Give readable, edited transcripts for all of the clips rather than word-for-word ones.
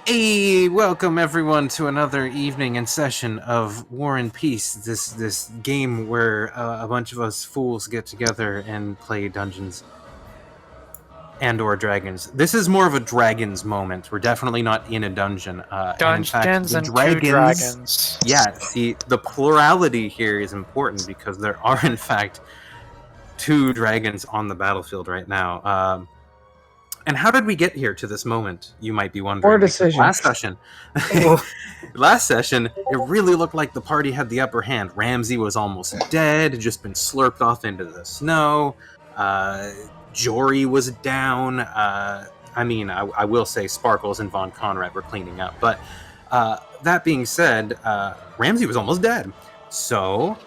Hey, welcome everyone to another evening and session of War and Peace. This game where a bunch of us fools get together and play Dungeons and/or Dragons. This is more of a Dragons moment. We're definitely not in a dungeon. And in fact, Dungeons the and two dragons. dragons. Yeah, see, the plurality here is important because there are in fact two dragons on the battlefield right now. And how did we get here to this moment? You might be wondering. Poor Because decision. last session, it really looked like the party had the upper hand. Ramsey was almost dead, had just been slurped off into the snow. Jory was down. I will say Sparkles and Von Conrad were cleaning up. But that being said, Ramsey was almost dead. So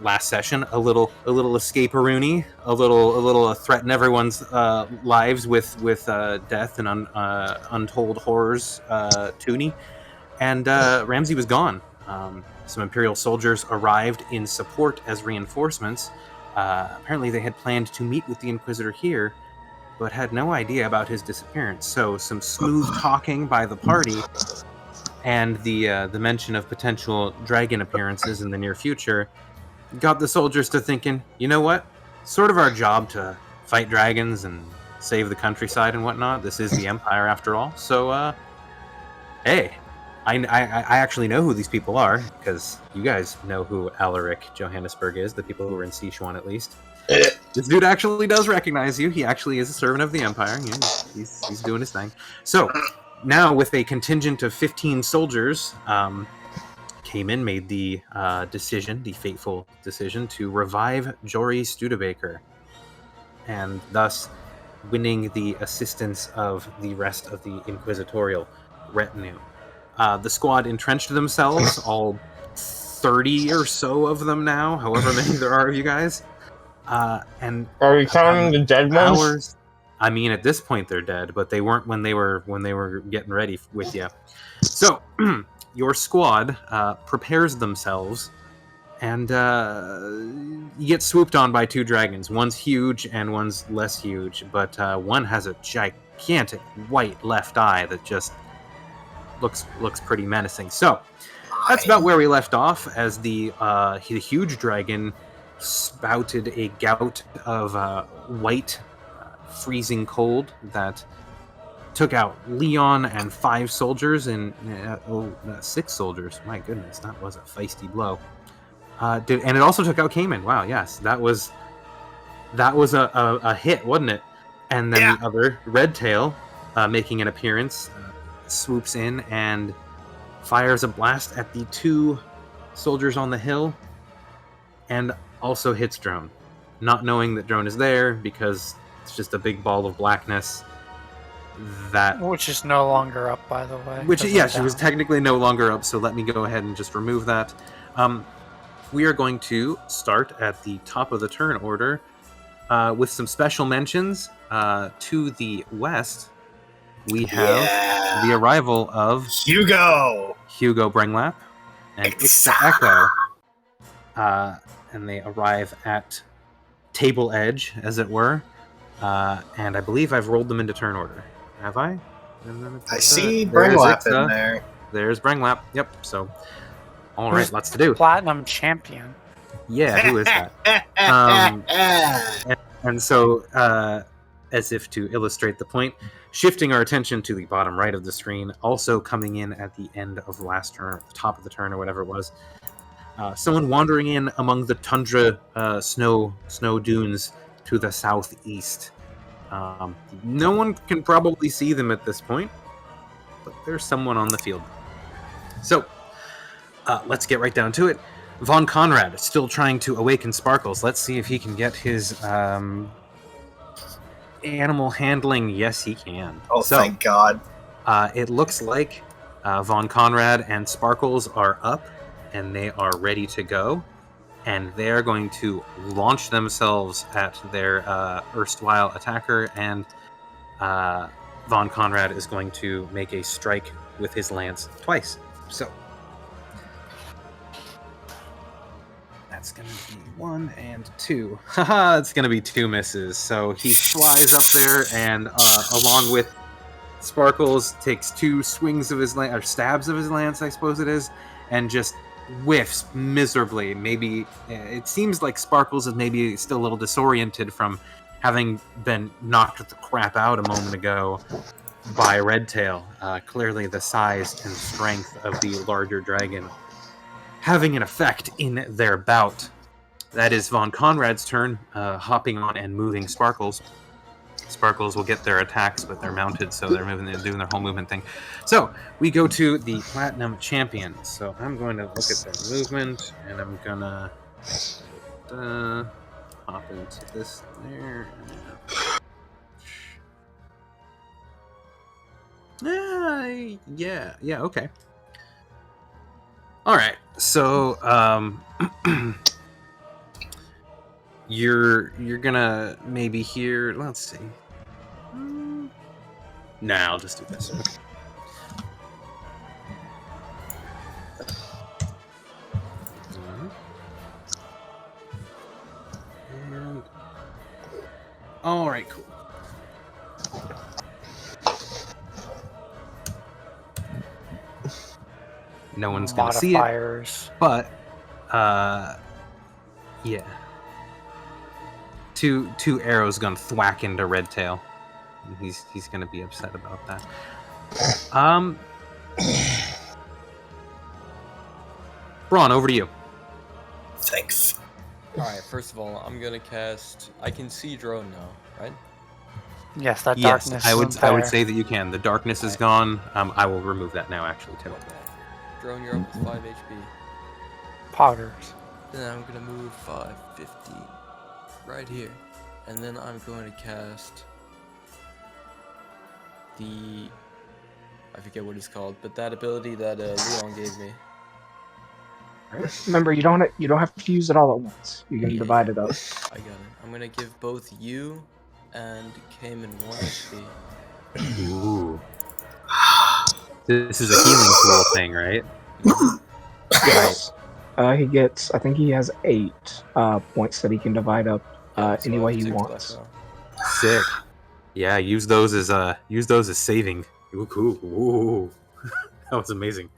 last session, a little escape-a-rooney, a little threaten everyone's lives with death and untold horrors, Toonie, and Ramsey was gone. Some Imperial soldiers arrived in support as reinforcements. Apparently, they had planned to meet with the Inquisitor here, but had no idea about his disappearance. So, some smooth talking by the party, and the mention of potential dragon appearances in the near future got the soldiers to thinking, you know what? Sort of our job to fight dragons and save the countryside and whatnot. This is the Empire after all. So, hey, I actually know who these people are, because you guys know who Alaric Johannesburg is, the people who were in Sichuan at least. This dude actually does recognize you. He actually is a servant of the Empire. Yeah, he's doing his thing. So, now with a contingent of 15 soldiers, Cayman made the fateful decision to revive Jory Studebaker, and thus winning the assistance of the rest of the inquisitorial retinue. The squad entrenched themselves, all 30 or so of them now, however many there are of you guys. And Are we counting the dead ones? I mean, at this point they're dead, but they weren't when they were getting ready with you. So your squad prepares themselves, and you get swooped on by two dragons. One's huge and one's less huge, but one has a gigantic white left eye that just looks pretty menacing. So that's about where we left off, as the huge dragon spouted a gout of white freezing cold that took out Leon and 5 soldiers and 6 soldiers. My goodness, that was a feisty blow. And it also took out Cayman. Wow, yes, that was a hit, wasn't it? And then the other, Redtail, making an appearance, swoops in and fires a blast at the 2 soldiers on the hill, and also hits Drone, not knowing that Drone is there because it's just a big ball of blackness. Which is no longer up, by the way. She was technically no longer up, so let me go ahead and just remove that. We are going to start at the top of the turn order with some special mentions. To the west, we have the arrival of Hugo Brenglap and Ixa Echo. And they arrive at table edge, as it were. And I believe I've rolled them into turn order. Have I? I see Brenglap in there. There's Brenglap. Yep. So, all right, lots to do. Platinum champion. Yeah, who is that? and so, as if to illustrate the point, shifting our attention to the bottom right of the screen, also coming in at the end of last turn, at the top of the turn, or whatever it was. Someone wandering in among the tundra snow dunes to the southeast. No one can probably see them at this point, but there's someone on the field. So, let's get right down to it. Von Conrad, still trying to awaken Sparkles. Let's see if he can get his animal handling. Yes, he can. Oh, so, thank God. It looks like Von Conrad and Sparkles are up, and they are ready to go. And they're going to launch themselves at their erstwhile attacker, and Von Conrad is going to make a strike with his lance twice. So that's going to be 1 and 2. Haha, it's going to be 2 misses. So he flies up there, and along with Sparkles takes 2 swings of his lance, or stabs of his lance, I suppose it is, and just whiffs miserably. Maybe it seems like Sparkles is maybe still a little disoriented from having been knocked the crap out a moment ago by Redtail. Clearly the size and strength of the larger dragon having an effect in their bout. That is Von Conrad's turn, hopping on and moving Sparkles. Sparkles will get their attacks, but they're mounted, so they're doing their whole movement thing. So we go to the Platinum Champion. So I'm going to look at their movement, and I'm gonna hop into this there. Yeah, okay. All right, so you're gonna maybe hear. Let's see. Nah, I'll just do this. Okay. And all right, cool. No one's gonna see it, but yeah. Two arrows gonna thwack into Redtail. He's gonna be upset about that. Braun, over to you. Thanks. Alright, first of all, I'm gonna cast... I can see drone now, right? Yes, that darkness. Yes, I would say that you can. The darkness is gone. I will remove that now, actually, too. Okay. Drone, you're up with 5 HP. Poggers. Then I'm gonna move 550 right here. And then I'm going to cast the... I forget what it's called, but that ability that Leon gave me. Remember, you don't have to use it all at once. You can divide it up. I got it. I'm gonna give both you and Cayman 1 HP. Ooh. This is a healing pool thing, right? Yes. He gets. I think he has 8 points that he can divide up any way he wants. Sick. Yeah, use those as saving. Ooh, cool. Ooh. That was amazing.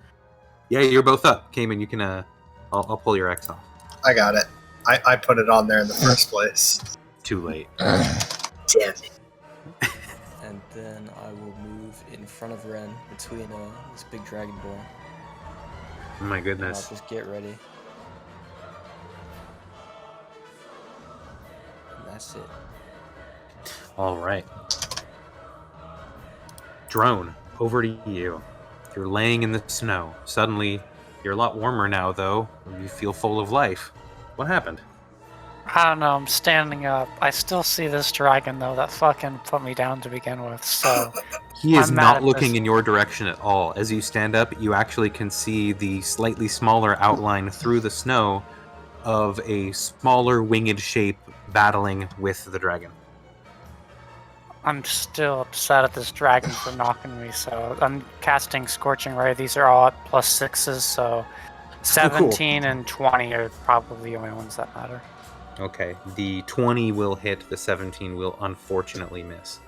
Yeah, you're both up. Cayman, you can I'll pull your X off. I got it. I put it on there in the first place. Too late. Damn it. And then I will move in front of Ren between this big dragon boy. Oh my And goodness. I'll just get ready. And that's it. All right. Drone, over to you. You're laying in the snow. Suddenly, you're a lot warmer now, though. You feel full of life. What happened? I don't know, I'm standing up. I still see this dragon, though, that fucking put me down to begin with, so... He is not looking in your direction at all. As you stand up, you actually can see the slightly smaller outline through the snow of a smaller winged shape battling with the dragon. I'm still upset at this dragon for knocking me, so I'm casting Scorching Ray. These are all at +6s, so 17 and 20 are probably the only ones that matter. Okay, the 20 will hit, the 17 will unfortunately miss.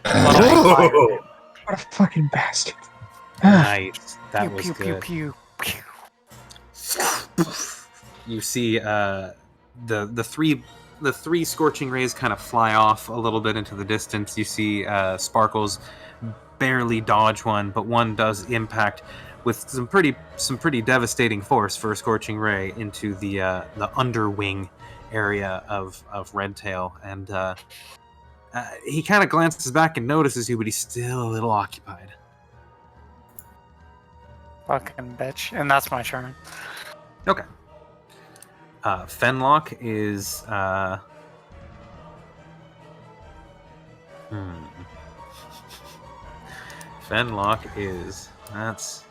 What a fucking bastard. Nice. That was pew, good. pew, pew, pew. You see the three scorching rays kind of fly off a little bit into the distance. You see Sparkles barely dodge one, but one does impact with some pretty devastating force for a scorching ray into the underwing area of Redtail, and he kind of glances back and notices you, but he's still a little occupied. Fucking bitch. And that's my turn. Okay. Fenlock is Fenlock is that's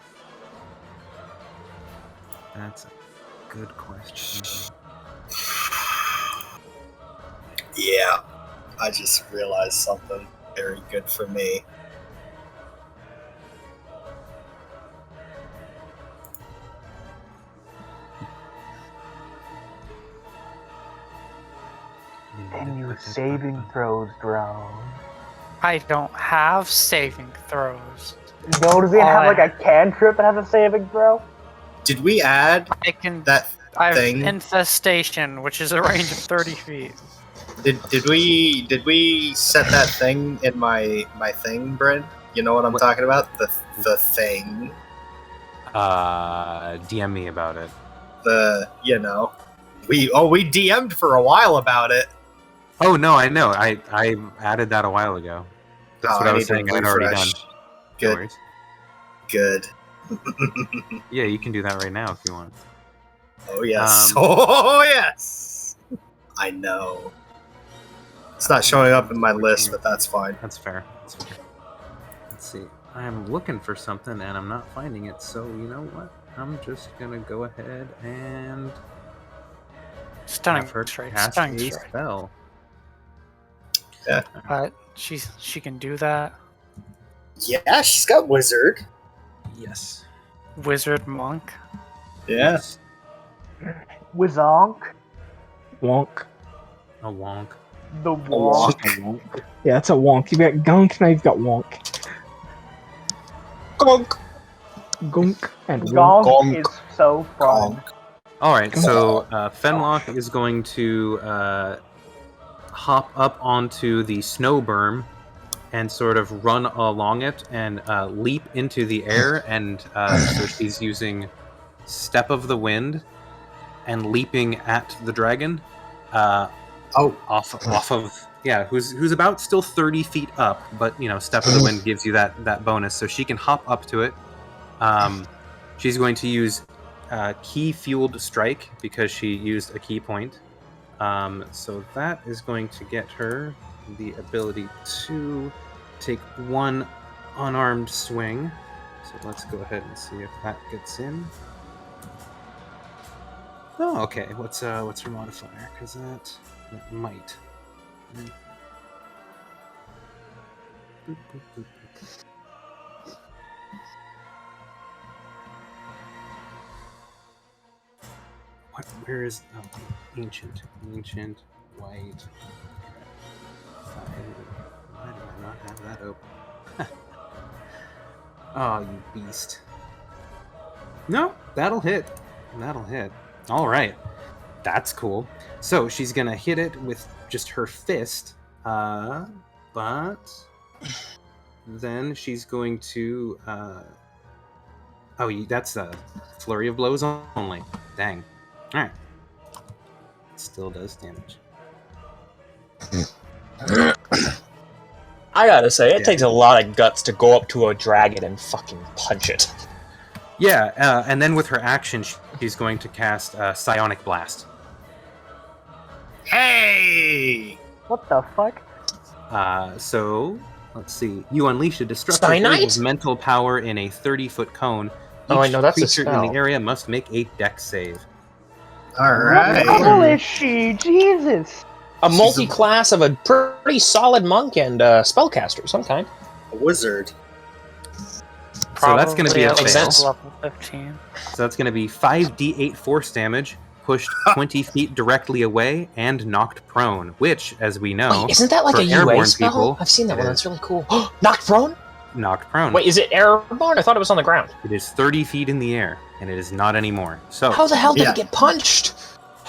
a good question. Yeah, I just realized something very good for me. And you're saving throws, drone. I don't have saving throws. No, does it have like a cantrip that has a saving throw? Did we add I can. that I have thing? infestation, which is a range of 30 feet. Did we set that thing in my thing, Brent? You know what I'm talking about? The thing. DM me about it. We DM'd for a while about it. Oh no, I know. I added that a while ago. That's what I was saying. I'd already done. No Good. worries. Good. Yeah, you can do that right now if you want. Oh yes. Oh yes. I know. It's not showing up in my list, but that's fine. That's fair. That's fair. Let's see. I'm looking for something and I'm not finding it. So you know what? I'm just gonna go ahead and Stunning have her strike. cast Stunning a strike. spell. But she can do that. Yeah, she's got wizard. Yes. Wizard monk. Yes. Wizonk. Wonk. A wonk. The wonk. Yeah, that's a wonk. You've got gunk, now you've got wonk. Gonk. Gunk and wonk. Gonk is so fun. All right, so Fenlock is going to hop up onto the snow berm and sort of run along it and leap into the air. And so she's using Step of the Wind and leaping at the dragon. Off of who's about still 30 feet up, but Step of the Wind gives you that bonus, so she can hop up to it. She's going to use key fueled strike because she used a key point. So that is going to get her the ability to take one unarmed swing. So let's go ahead and see if that gets in. Oh, okay. What's her modifier? Because that might. Boop, boop, boop, boop. Where is ancient white? Why do I not have that open? Oh, you beast! No, that'll hit. That'll hit. All right, that's cool. So she's gonna hit it with just her fist, but then she's going to. That's a flurry of blows only. Dang. All right. It still does damage. I gotta say, it takes a lot of guts to go up to a dragon and fucking punch it. Yeah, and then with her action, she's going to cast Psionic Blast. Hey! What the fuck? So, let's see. You unleash a destructive wave of mental power in a 30-foot cone. Oh, I know, that's a creature spell. in the area must make a dex save. Alright. What level is she? Jesus! A multi-class of a pretty solid monk and spellcaster of some kind. A wizard. So that's going to be a Probably fail. level 15. So that's going to be 5d8 force damage, pushed 20 feet directly away, and knocked prone, which, as we know... Wait, isn't that like for a UA airborne spell? people, I've seen that it one, is. that's really cool. Knocked prone? Knocked prone. Wait, is it airborne? I thought it was on the ground. It is 30 feet in the air, and it is not anymore. So How the hell did it get punched?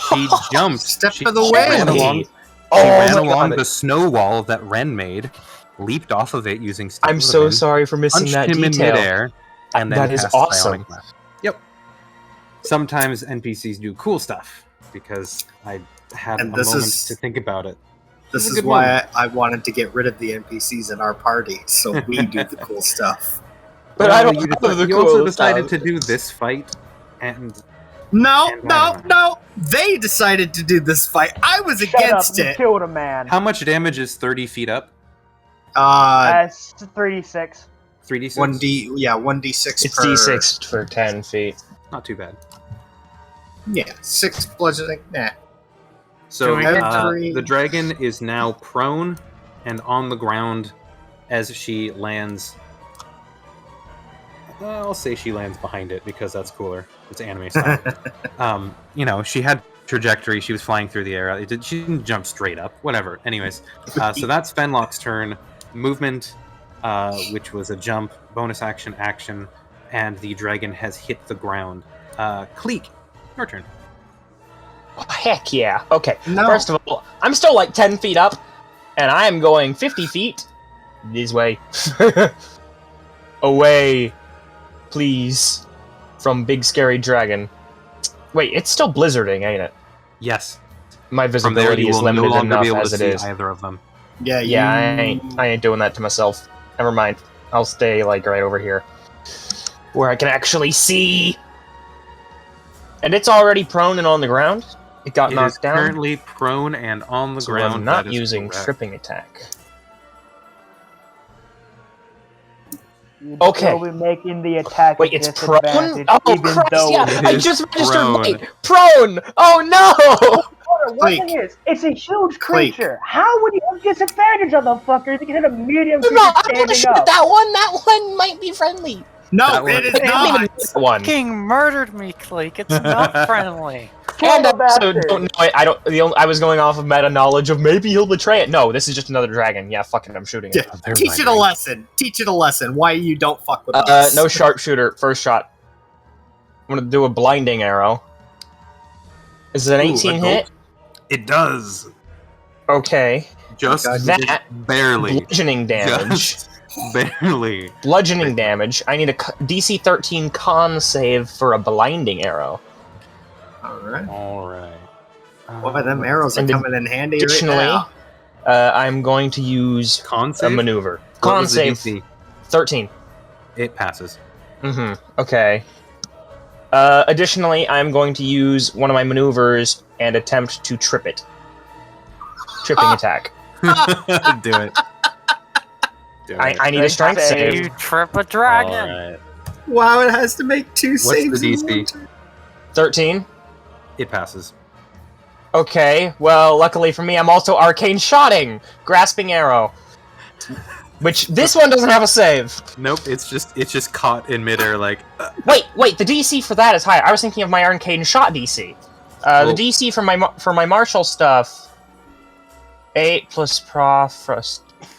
she jumped. Step she of the ran wind. along, Oh ran my along God. the snow wall that Ren made, leaped off of it using Step I'm of the so Wind, sorry for missing punched that him in detail. midair, and then That is cast awesome. Psionic Blast. Yep. Sometimes NPCs do cool stuff, because I had And a this moment is- to think about it. This It's a is good why moment. I wanted to get rid of the NPCs in our party, so we do the cool stuff. But I don't you, have the you also cool decided stuff. to do this fight, and No, And no, I- no! They decided to do this fight. I was Shut up, against you it. killed a man. how much damage is 30 feet up? That's 3d6. 3d6? 1d6 It's per... d6 for 10 feet. Not too bad. Yeah, 6 bludgeoning. Nah. So Do we get the dragon is now prone and on the ground as she lands. I'll say she lands behind it because that's cooler. It's anime style. She had trajectory. She was flying through the air. She didn't jump straight up. Whatever. Anyways, so that's Fenlock's turn. Movement, which was a jump, bonus action, and the dragon has hit the ground. Cleek, your turn. Oh, heck yeah. Okay, No. First of all, I'm still like 10 feet up, and I am going 50 feet this way. Away, please, from big scary dragon. Wait, it's still blizzarding, ain't it? Yes. My From there, visibility you is will no limited longer enough be able as to it see is. either of them. Yeah, Yeah, I ain't doing that to myself. Never mind. I'll stay like right over here, where I can actually see. And it's already prone and on the ground. It got It is knocked down. currently prone and on the So ground. I'm not That is using correct. tripping attack. You'd Okay. still be making the attack Wait, it's prone? disadvantage, Oh, even Christ, though yeah! It I is just registered prone. right! Prone! Oh, no! One Cleek. thing is, it's a huge Cleek. creature. How would you have disadvantage on the fucker? You can hit a medium No, creature I want to standing shoot up. that one! That one might be friendly! No, That one- it is I didn't even not. hit that one. Fucking murdered me, Cleek. It's not friendly. Kill And the I also bastard. don't know it. I was going off of meta knowledge of maybe he'll betray it. No, this is just another dragon. Yeah, fuck it, I'm shooting it. Yeah, Teach it a lesson. Teach it a lesson. Why you don't fuck with us. No sharpshooter. First shot. I'm gonna do a blinding arrow. Is it an Ooh, 18 a hit? gold. It does. Okay. Just God, That barely. bludgeoning damage. Just barely. Bludgeoning damage. I need a DC 13 con save for a blinding arrow. Alright. Alright. Boy, them arrows are And coming in handy right Additionally, now. I'm going to use Con a save? maneuver. What Con was the save DC? 13. It passes. Mm-hmm. Okay. Additionally, I'm going to use one of my maneuvers and attempt to trip it. Tripping attack. Do it. Do it. I need a strength Save. save. You trip a dragon. Alright. Wow, it has to make 2 What's saves. the in one DC? turn. 13. It passes. Okay, well, luckily for me, I'm also arcane shotting, grasping arrow. Which this one doesn't have a save. Nope, it's just caught in midair like Wait, the DC for that is higher. I was thinking of my arcane shot DC. Well- The DC for my martial stuff, 8 plus prof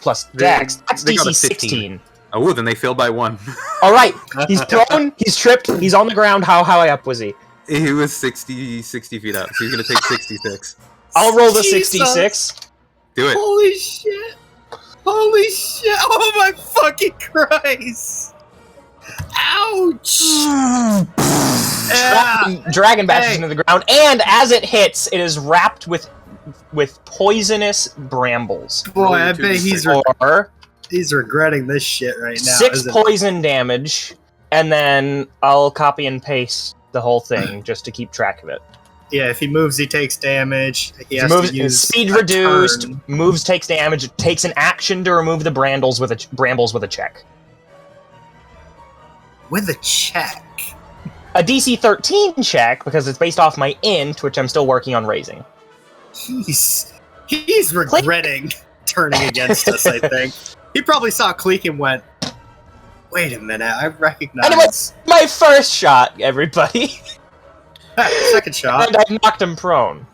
plus dex. That's they got a DC 15. 16. oh, then they failed by 1. All right, he's prone, he's tripped, he's on the ground. How high up was he? He was 60 feet up, so he's gonna take 66. I'll roll the Jesus. 66. Do it. Holy shit! Holy shit! Oh my fucking Christ! Ouch! Yeah. Dragon bashes Hey. into the ground, and as it hits, it is wrapped with poisonous brambles. Boy, I bet Or he's regretting this shit right now. 6 isn't poison damage, and then I'll copy and paste the whole thing just to keep track of it. he? Yeah, if he moves, he takes damage. He has Moves, to use speed a reduced, turn. moves takes damage, it takes an action to remove the brambles with a check. With a check. A DC 13 check, because it's based off my int, which I'm still working on raising. He's regretting turning against us, I think. He probably saw Cleek and went, wait a minute, I recognize... Anyway, my first shot, everybody. Second shot. And I knocked him prone.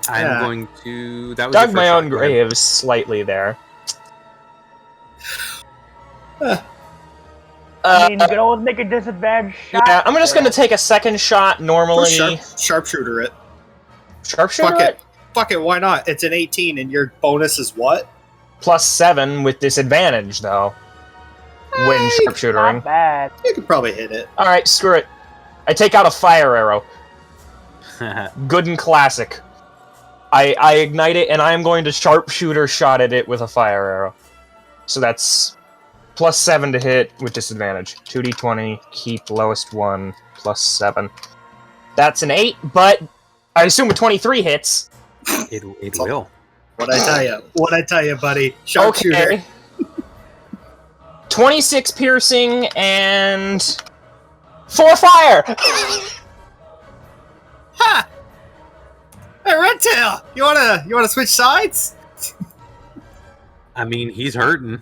I'm Yeah. going to that was Dug your my first own shot, go ahead. grave slightly there. I mean, you can always make a disadvantage shot. Yeah, I'm just gonna take a second shot normally. Sharpshooter it. Sharpshooter Fuck it? it. Fuck it, why not? It's an 18 and your bonus is what? Plus 7 with disadvantage, though. When Hey, sharpshootering. Not bad. You could probably hit it. Alright, screw it. I take out a fire arrow. Good and classic. I ignite it, and I am going to sharpshooter shot at it with a fire arrow. So that's plus 7 to hit with disadvantage. 2d20, keep lowest one, plus 7. That's an 8, but I assume a 23 hits. it will. What'd I tell you, buddy? Sharpshooter. Okay. 26 piercing and 4 fire. Ha! Hey, Redtail! You wanna switch sides? I mean, he's hurting.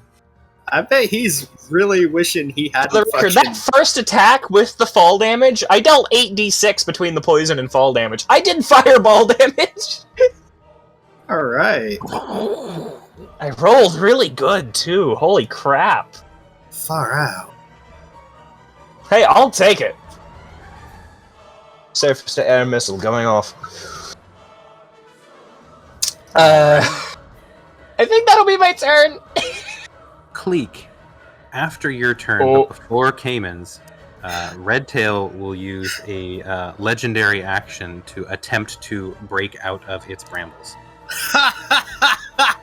I bet he's really wishing he had For the record, that first attack with the fall damage, I dealt 8d6 between the poison and fall damage. I did fireball damage! Alright. I rolled really good, too. Holy crap. Far out. Hey, I'll take it. Surface-to-air missile going off. I think that'll be my turn. Cleek, after your turn, but before Cayman's, Redtail will use a legendary action to attempt to break out of its brambles.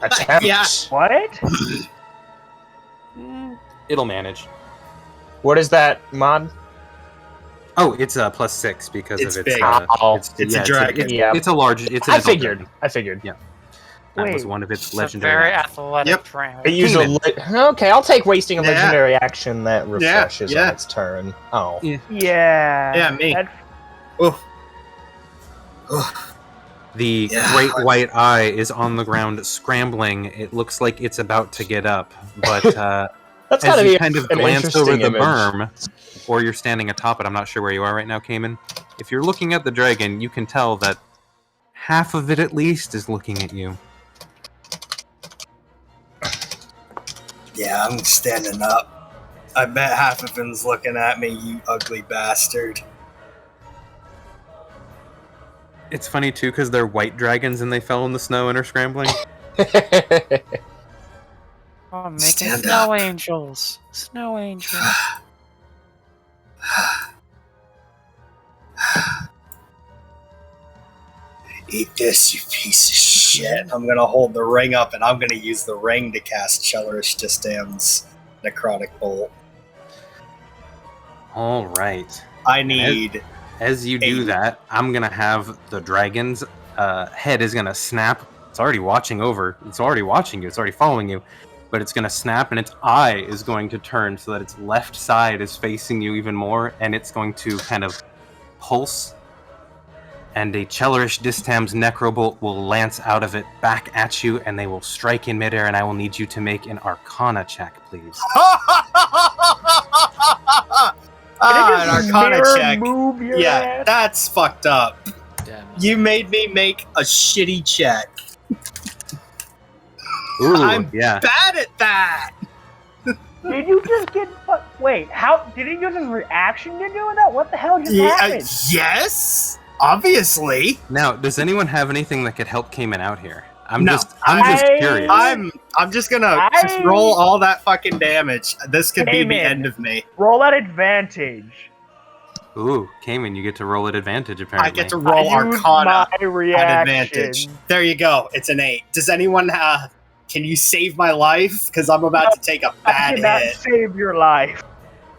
Attempt? Yeah. What? It'll manage. What is that, mod? Oh, it's a +6 because It's of its. big. It's a dragon. It's a large. It's. I figured. Yeah. That was one of its It's a legendary. very actions. athletic Yep. dragon. I use okay, I'll take wasting a Yeah. legendary action that refreshes yeah. on its turn. Oh. Yeah. Yeah, me. That's, Oh. The Yeah. great white eye is on the ground scrambling. It looks like it's about to get up, but That's as gotta you be kind of an glance over interesting the image. berm, or you're standing atop it, I'm not sure where you are right now, Cayman. If you're looking at the dragon, you can tell that half of it at least is looking at you. Yeah, I'm standing up. I bet half of him's looking at me, you ugly bastard. It's funny too because they're white dragons and they fell in the snow and are scrambling. Oh, making Stand snow up. angels. Snow angels. Eat this, you piece of shit. I'm gonna hold the ring up and I'm gonna use the ring to cast Chellerish Disdam's Necrotic Bolt. All right. I need. As you do that, I'm gonna have the dragon's head is gonna snap. It's already watching over. It's already watching you. It's already following you. But it's gonna snap, and its eye is going to turn so that its left side is facing you even more, and it's going to kind of pulse. And a Chellerish Distam's Necrobolt will lance out of it back at you, and they will strike in midair. And I will need you to make an Arcana check, please. An Arcana check. Move your Yeah, ass? that's fucked up. Damn it. You made me make a shitty check. Ooh, I'm yeah. bad at that. Did you just get? Wait, how did he use his reaction to doing that? What the hell just happened? Yes, obviously. Now, does anyone have anything that could help Cayman out here? I'm No, just I- curious. I'm just gonna roll all that fucking damage. This could be the Amen. end of me. Roll at advantage. Ooh, Cayman, you get to roll at advantage, apparently. I get to roll I used Arcana my at reaction. advantage. There you go. It's an 8. Does anyone have? Can you save my life? Because I'm about to take a I bad cannot hit. save your life.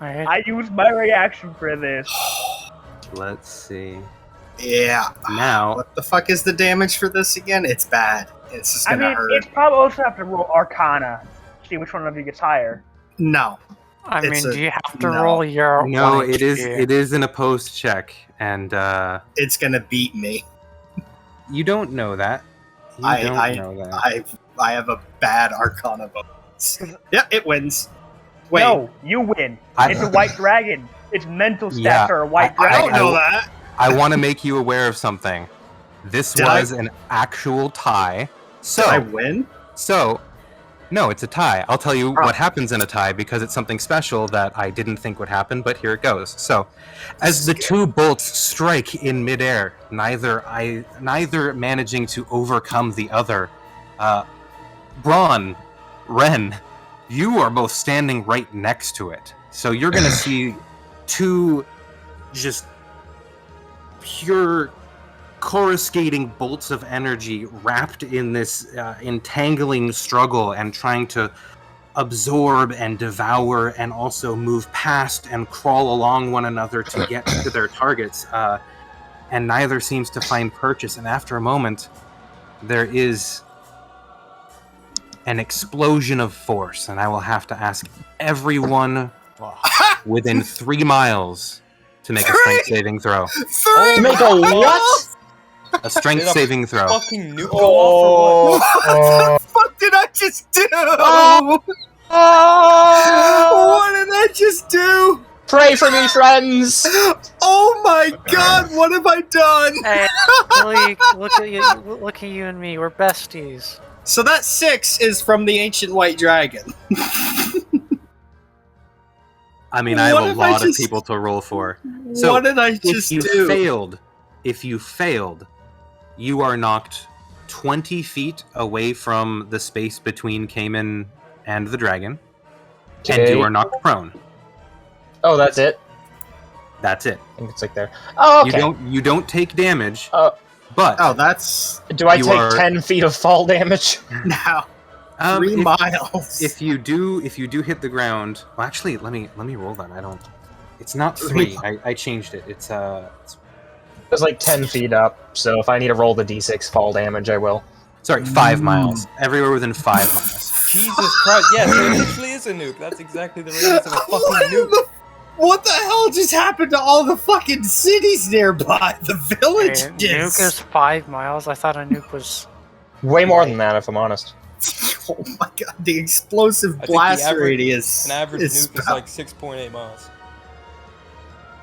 Alright. I used my reaction for this. Let's see. Yeah. Now, What the fuck is the damage for this again? It's bad. It's just I gonna mean, hurt. it's probably also have to roll Arcana. See which one of you gets higher. No. I mean, It's do you have to no. roll your no, 1 it is HP? it is an opposed check, and It's gonna beat me. you don't know that. You I- don't I- know that. I have a bad Arcana bonus. Yeah, it wins. Wait, No, you win. I- It's a white dragon. Its mental stats Yeah, are a white I dragon. don't know that. I want to make you aware of something. This Did I- was an actual tie. Did I So, win? no, it's a tie. I'll tell you Oh. what happens in a tie because it's something special that I didn't think would happen, but here it goes. So, as the two bolts strike in midair, neither managing to overcome the other, Braun, Ren, you are both standing right next to it. So you're gonna see two just pure coruscating bolts of energy wrapped in this entangling struggle and trying to absorb and devour and also move past and crawl along one another to get to their targets. And neither seems to find purchase. And after a moment, there is an explosion of force. And I will have to ask everyone within 3 miles to make a strength saving throw. Three To make a what? A strength Did a saving throw. Fucking nuke go off or what? What the fuck did I just do? Oh! What did I just do? Pray for me, friends! Oh my god, what have I done? Hey, Malik, look at you! Look at you and me. We're besties. So that 6 is from the ancient white dragon. I mean, I What have a if I lot of just- people to roll for. So, what did I just if you do? failed, you are knocked 20 feet away from the space between Cayman and the dragon, and Okay. you are knocked prone. Oh, that's it? That's it. I think it's like there. Oh, okay. You don't take damage, Oh. but Oh, that's Do I you take are- 10 feet of fall damage? now 3 if, miles. if you do hit the ground, well, actually, let me roll that. I don't. It's not 3. I changed it. It's It was like 10 feet up, so if I need to roll the d6 fall damage, I will. sorry, 5 miles. Everywhere within 5 miles. Jesus Christ! Yeah, so it actually is a nuke. That's exactly the radius of a fucking nuke. What the hell just happened to all the fucking cities nearby? The Hey, villages. nuke is 5 miles. I thought a nuke was. Way more than that, if I'm honest. Oh my god, the explosive I think blast the average- radius. An average is nuke is like 6.8 miles.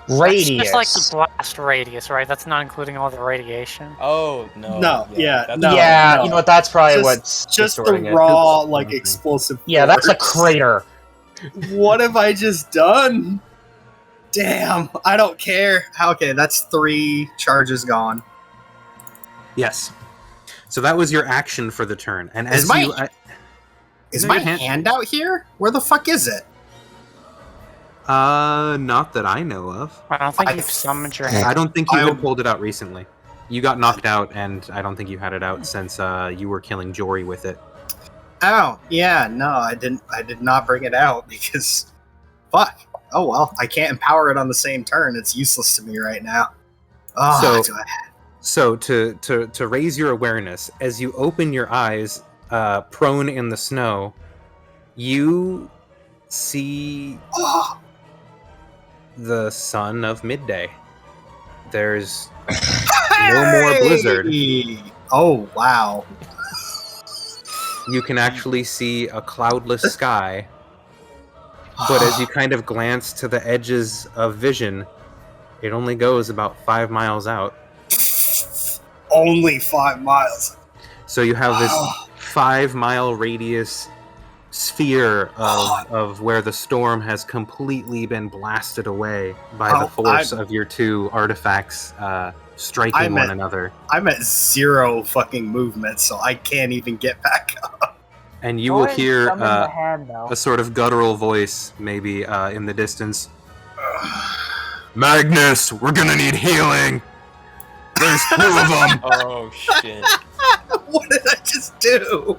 Radius. That's just like the blast radius, right? That's not including all the radiation. Oh no. No, yeah, that's- no. yeah, you know what? That's probably Just- what's just the distorting it. raw, Oops. like Okay. explosive. Yeah, that's a force. crater. What have I just done? Damn, I don't care. Okay, that's 3 charges gone. Yes. So that was your action for the turn, and Is as my- you. Is No, my your hand- hand out here? Where the fuck is it? Not that I know of. I don't think I- you've summoned your hand. I don't think you I- had pulled it out recently. You got knocked out, and I don't think you had it out since you were killing Jory with it. Oh, yeah, no, I didn't. I did not bring it out because, fuck. Oh well, I can't empower it on the same turn. It's useless to me right now. Oh, So- do I- So to raise your awareness, as you open your eyes, prone in the snow, you see oh, the sun of midday. There's no more blizzard. hey! Oh wow. You can actually see a cloudless sky, but as you kind of glance to the edges of vision, it only goes about 5 miles out. Only 5 miles. So you have this Oh. 5-mile radius sphere of where the storm has completely been blasted away by the Oh, force of your 2 artifacts striking I'm one at- another. I'm at 0 fucking movement, so I can't even get back up. And you Go will ahead and hear summon the hand, though. a sort of guttural voice, maybe in the distance. Magnus, we're gonna need healing. There's 2 of them. Oh shit. What did I just do?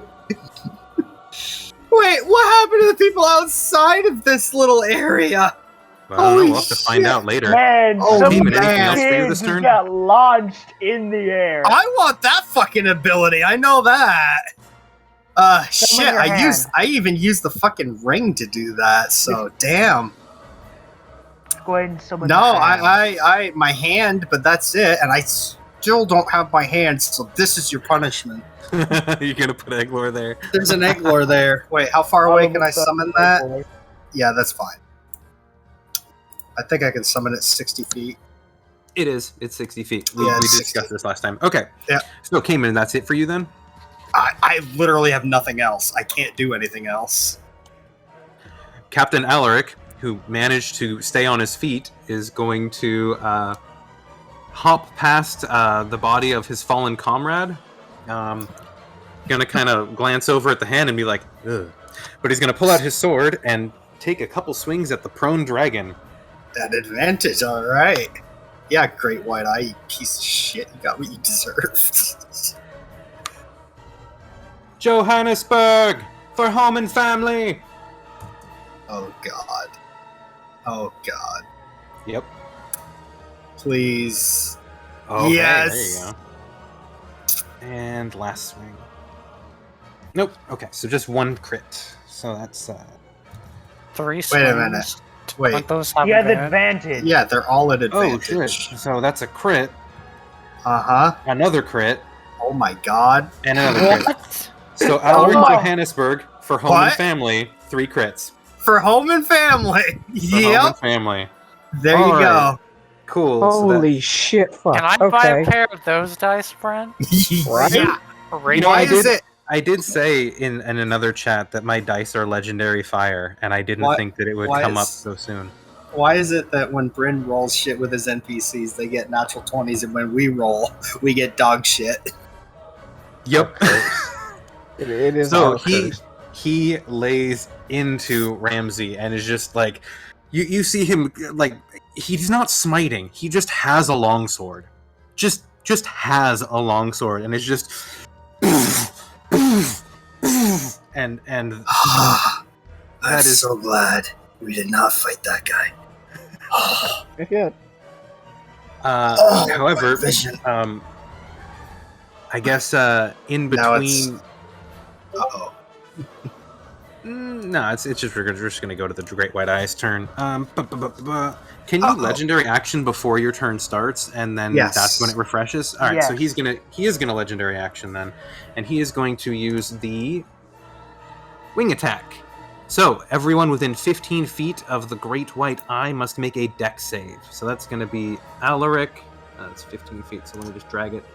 Wait, what happened to the people outside of this little area? I don't know, Holy we'll have to find shit. out later. Man, Oh, some Demon, anything else for you kids this just turn? got launched in the air. I want that fucking ability. I know that. Shit. your hand. I even used the fucking ring to do that. So damn. Go ahead and summon No, the hand. I my hand, but that's it, and I still don't have my hand. So this is your punishment. You're gonna put Egglor there. There's an Egglor there. Wait, how far away can I summon that? Yeah, that's fine. I think I can summon it 60 feet. It is. It's 60 feet. We, Yeah, we it's discussed 60. this last time. Okay. Yeah. So, Cayman, that's it for you then? I literally have nothing else. I can't do anything else. Captain Alaric, who managed to stay on his feet, is going to hop past the body of his fallen comrade. Gonna kind of glance over at the hand and be like, ugh. But he's gonna pull out his sword and take a couple swings at the prone dragon. That advantage, alright. Yeah, great white eye, you piece of shit. You got what you deserved. Johannesburg! For home and family! Oh god. Oh god. Yep. Please. Okay, Yes! there you go. And last swing. Nope. Okay, so just 1 crit. So that's 3 swings. Wait a minute. Wait. Don't those have You have advantage? advantage. Yeah, they're all at oh advantage. shit. So that's a crit, Uh-huh. another crit, Oh my god. and another crit. What? So Alaric Oh. Johannesburg for home and What? family 3 crits. For home and family. For home and family. There you go. Cool. Holy shit! Fuck. Can I buy a pair of those dice, Brent? Right? Yeah. You know, Why is it? I did say in another chat that my dice are legendary fire, and I didn't think that it would come up so soon. Why is it that when Bryn rolls shit with his NPCs, they get natural 20s, and when we roll, we get dog shit? Yep. It is. So he lays into Ramsey and is just like, you see him like he's not smiting. He just has a longsword. Just has a longsword, and it's just. and I'm so glad we did not fight that guy. Yeah. However, I guess in between. Uh-oh. No, it's just we're just gonna go to the Great White Eye's turn. Can you legendary action before your turn starts, and then that's when it refreshes? All right, so he is gonna legendary action then, and he is going to use the wing attack. So everyone within 15 feet of the Great White Eye must make a dex save. So that's gonna be Alaric. That's 15 feet. So let me just drag it.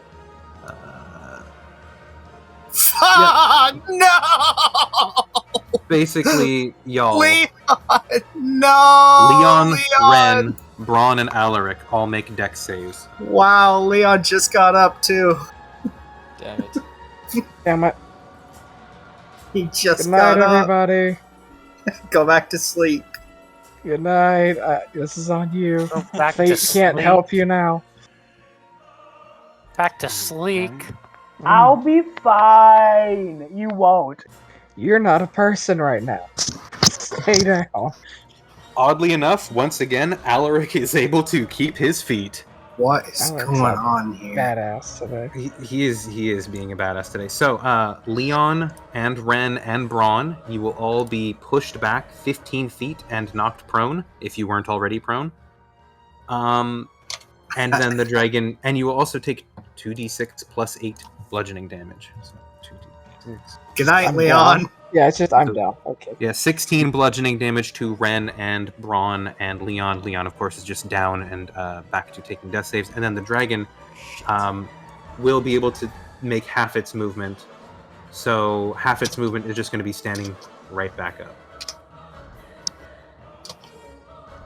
No! Basically, y'all. Leon! No! Leon, Ren, Braun, and Alaric all make dex saves. Wow, Leon just got up too. Damn it. Damn it. He just Good night, got up. everybody. Go back to sleep. Good night. This is on you. Go back Fate to can't sleep. help you now. Back to sleek. I'll be fine. You won't. You're not a person right now. Stay down. Oddly enough, once again, Alaric is able to keep his feet. What is Alaric's going like on here? Badass today. He is being a badass today. So, Leon and Ren and Braun, you will all be pushed back 15 feet and knocked prone if you weren't already prone. And then the dragon, and you will also take 2d6 plus 8 bludgeoning damage. So 2d6. Good night, I'm Leon. down. Yeah, it's just I'm down. Okay. Yeah, 16 bludgeoning damage to Ren and Braun and Leon. Leon, of course, is just down and back to taking death saves. And then the dragon will be able to make half its movement. So half its movement is just going to be standing right back up.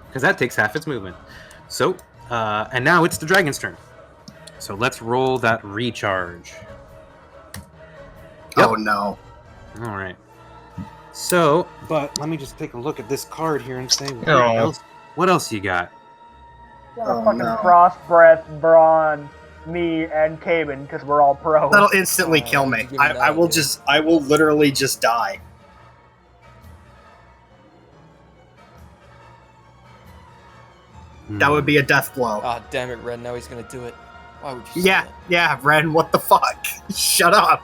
Because that takes half its movement. So, and now it's the dragon's turn. So let's roll that recharge. Yep. Oh no. All right. So, but let me just take a look at this card here and say, what else you got? Gonna fucking cross-breath Braun, me, and Caben because we're all pro. That'll instantly kill me. I will literally just die. That would be a death blow. Ah, damn it, Red. Now he's gonna do it. Why would you say Yeah, that? yeah, Ren, what the fuck? Shut up.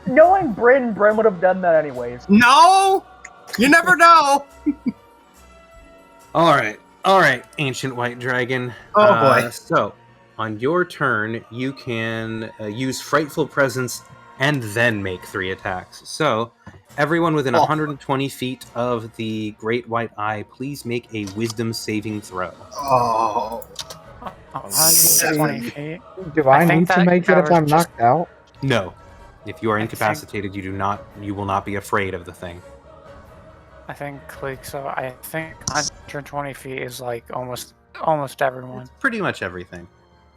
Knowing Bryn would have done that anyways. No! You never know! All right, ancient white dragon. Oh boy. So, on your turn, you can use frightful presence and then make 3 attacks. So, everyone within 120 feet of the Great White Eye, please make a Wisdom saving throw. Oh. 120 feet. Do I think need to that make it if covers I'm just- knocked out? No, if you are I incapacitated, you will not be afraid of the thing. I think so. I think 120 feet is like almost everyone. Pretty much everything.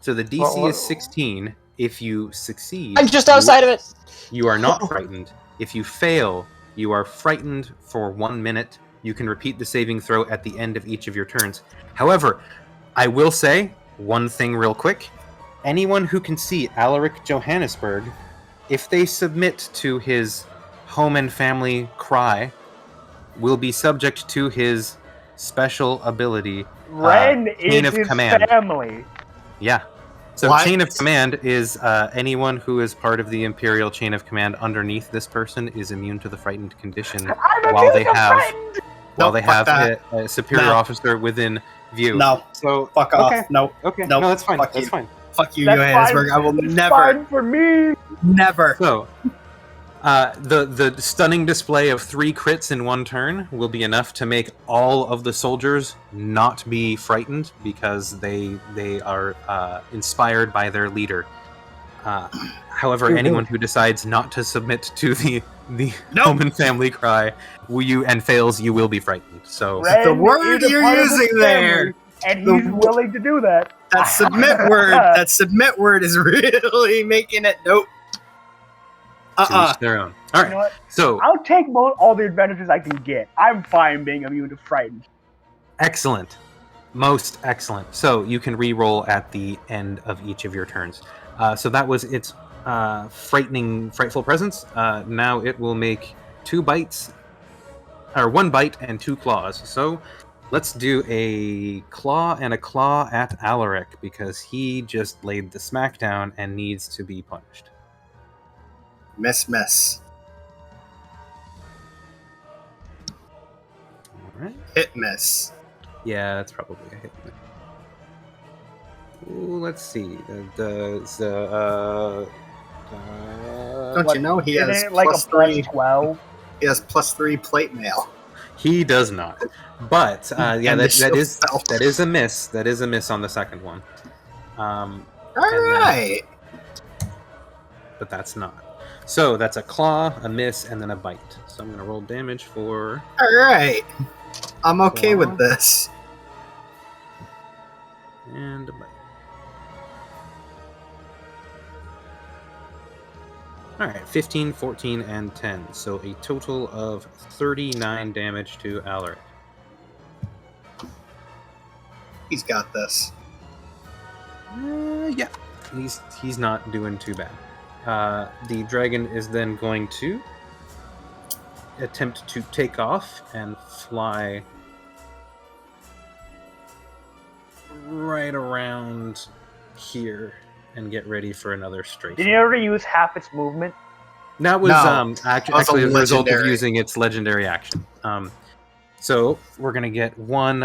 So the DC What- is 16. If you succeed, I'm just outside of it. You are not frightened. If you fail, you are frightened for 1 minute. You can repeat the saving throw at the end of each of your turns. However, I will say one thing real quick. Anyone who can see Alaric Johannesburg, if they submit to his home and family cry, will be subject to his special ability. Ren Chain is of his Command. family. Yeah. So What? Chain of Command is anyone who is part of the Imperial Chain of Command underneath this person is immune to the frightened condition I'm while they immune to have frightened! while Nope, they fuck have that. a superior No. officer within view. No. So Fuck off. Okay. No. Okay. Nope. No, that's fine. Fuck That's you. fine. Fuck you, That's Johannesburg. fine. I will It's never, fine for me. never. So, The stunning display of 3 crits in one turn will be enough to make all of the soldiers not be frightened because they are inspired by their leader. However, anyone who decides not to submit to the Roman family cry, and fails, you will be frightened. So Ren The word is a you're part of using this there. family, and he's willing to do that. That submit word. That submit word is really making it. Nope. to each their own. All right. You know what? So I'll take all the advantages I can get. I'm fine being immune to frightened. excellent, most excellent. So you can re-roll at the end of each of your turns. So that was its frightful presence. Now it will make 2 bites, or 1 bite and 2 claws. So let's do a claw and a claw at Alaric because he just laid the smackdown and needs to be punished. Miss. All right. Hit miss. Yeah, that's probably a hit. Ooh, let's see. Don't you know he Isn't has it like a plus 3? plus 12? He has plus 3 plate mail. He does not. But yeah, And the shield is spell. that is a miss. That is a miss on the second one. All right. But that's not. So that's a claw, a miss, and then a bite. So I'm gonna roll damage for All right. I'm okay Claw. with this. and a bite. Alright, 15, 14, and 10. So a total of 39 damage to Alaric. He's got this. Yeah, he's not doing too bad. The dragon is then going to attempt to take off and fly right around here and get ready for another straight. Did you ever use half its movement? That was No, actually a as a result of legendary. using its legendary action. So we're gonna get 1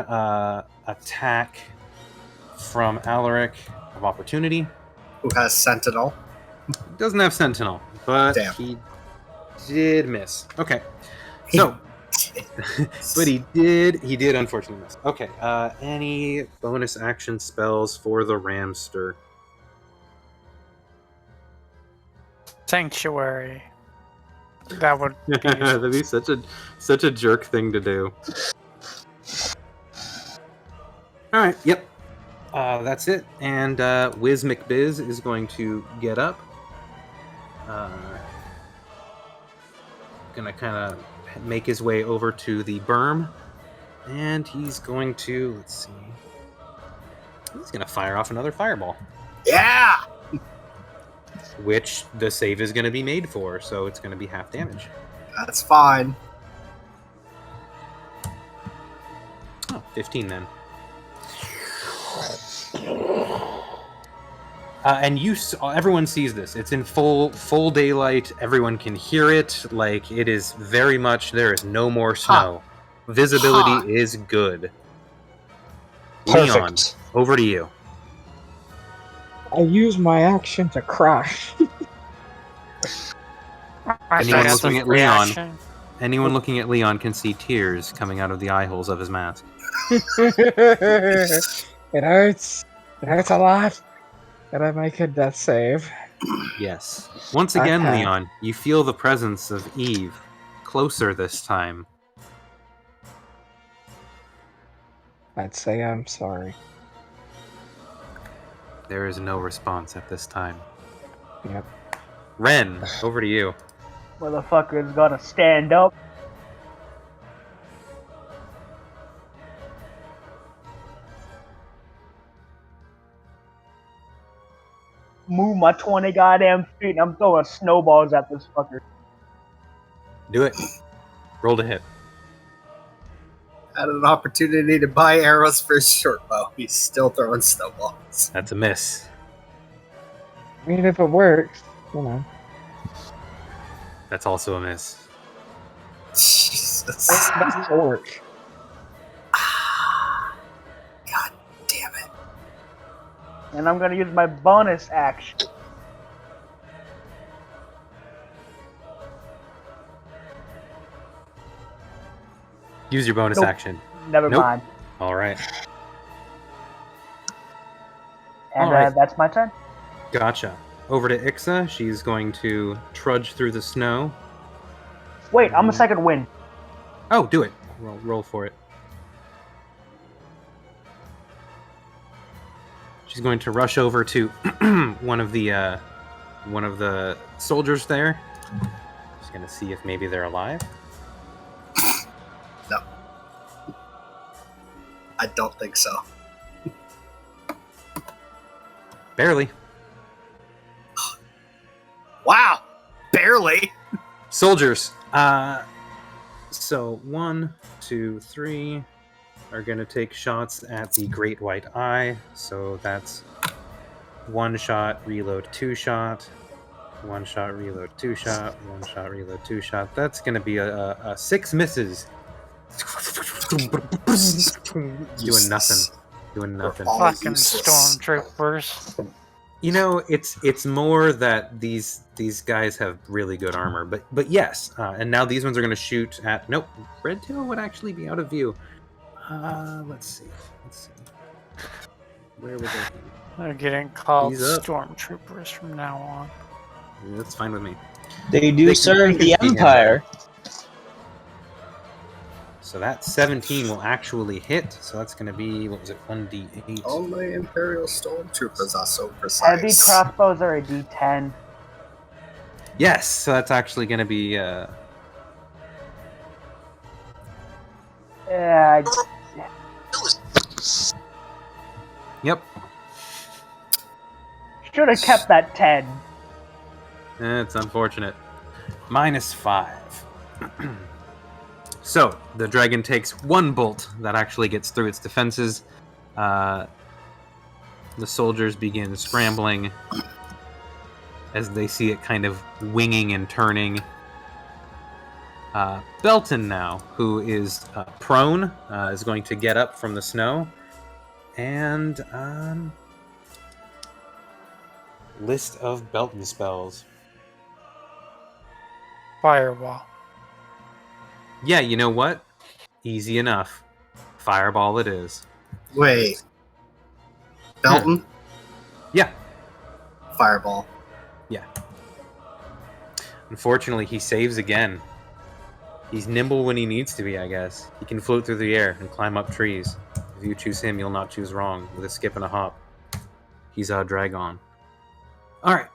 attack from Alaric of opportunity. Who has Sentinel? Doesn't have Sentinel, but Damn. he did miss. Okay, so but he did unfortunately miss. Okay, any bonus action spells for the Ramster? Sanctuary. That would be That'd be such a jerk thing to do. All right. Yep. That's it. And Wiz McBiz is going to get up. Gonna kind of make his way over to the berm, and he's going to let's see. He's gonna fire off another fireball, Yeah. which the save is gonna be made for. So it's gonna be half damage. That's fine. Oh, 15 then. And everyone sees this. It's in full daylight. Everyone can hear it. Like it is very much. There is no more snow. Visibility is good. Perfect. Leon, over to you. I use my action to crush. Anyone That's looking a at Leon? reaction. Anyone looking at Leon can see tears coming out of the eye holes of his mask. It hurts. It hurts a lot. Can I make a death save? Yes. Once again, Okay. Leon, you feel the presence of Eve. Closer this time. I'd say I'm sorry. There is no response at this time. Yep. Ren, over to you. Motherfucker's gotta stand up. Move my 20 goddamn feet and I'm throwing snowballs at this fucker. Do it. Roll to hit. Had an opportunity to buy arrows for his short bow. He's still throwing snowballs. That's a miss. I mean, if it works, you know. That's also a miss. Jesus. It doesn't work. God damn it. And I'm gonna use my bonus action. Use your bonus Nope. action. Never Nope. mind. All right. And Alright. that's my turn. Gotcha. Over to Ixa. She's going to trudge through the snow. Wait, I'm a second wind. Oh, do it. Roll for it. She's going to rush over to one of the soldiers there. She's going to see if maybe they're alive. No. I don't think so. Barely. Wow! Barely! Soldiers. So 1, 2, 3 are going to take shots at the Great White Eye. So that's 1 shot, reload, 2 shot. 1 shot, reload, 2 shot. 1 shot, reload, 2 shot. That's going to be a 6 misses. Doing nothing. Doing nothing. All Fucking useless. stormtroopers. You know, it's more that these guys have really good armor, but yes, and now these ones are going to shoot at. Nope, Redtail would actually be out of view. Let's see. Where were they? They're getting called He's up. stormtroopers from now on. That's fine with me. They do They can serve the see him. Empire. So that 17 will actually hit. So that's going to be, what was it, 1d8. Only Imperial Stormtroopers are so Heavy precise. crossbows are a D10. Yes, so that's actually going to be. Yeah, Yep. should have kept that 10. It's unfortunate. -5. So, the dragon takes 1 bolt that actually gets through its defenses. The soldiers begin scrambling as they see it kind of winging and turning. Belton now, who is prone, is going to get up from the snow. And, list of Belton spells. Fireball. Yeah, you know what? Easy enough. Fireball it is. Wait. Belton? Yeah. Fireball. Unfortunately, he saves again. He's nimble when he needs to be, I guess. He can float through the air and climb up trees. If you choose him, you'll not choose wrong. With a skip and a hop. He's a dragon. Alright.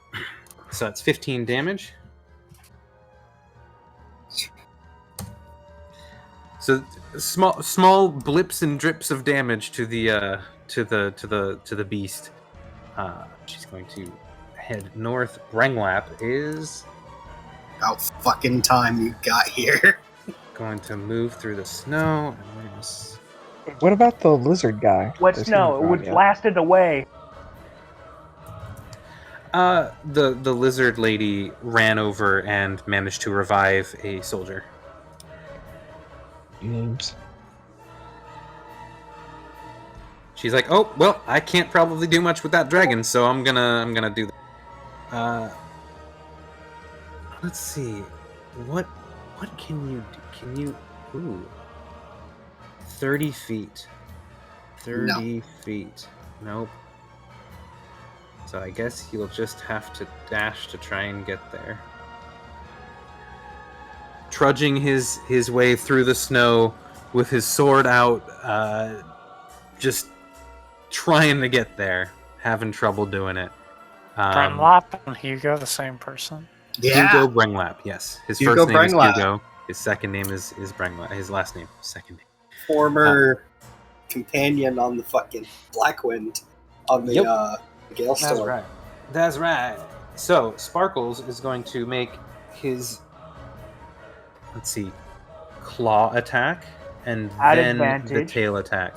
So that's 15 damage. So small blips and drips of damage to the beast. She's going to head north. Brenglap is About fucking time you got here. going to move through the snow. And we're gonna What about the lizard guy? What Is he snow? gone Which yet? lasted away. the lizard lady ran over and managed to revive a soldier. Names. She's like, "Oh, well, I can't probably do much with that dragon, so I'm gonna do that." Let's see. What can you do? Can you 30 feet. 30 feet. Nope. So I guess he'll just have to dash to try and get there. Trudging his way through the snow with his sword out, just trying to get there, having trouble doing it. Brenlap and Hugo, the same person. Yeah. Hugo Brenglap, yes. His Hugo first name Brenglap. is Hugo. His second name is Brenglap. His last name, second name. Former companion on the fucking Blackwind on the Yep. Gale Storm. That's right. So Sparkles is going to make his, let's see, claw attack and At then the advantage. tail attack.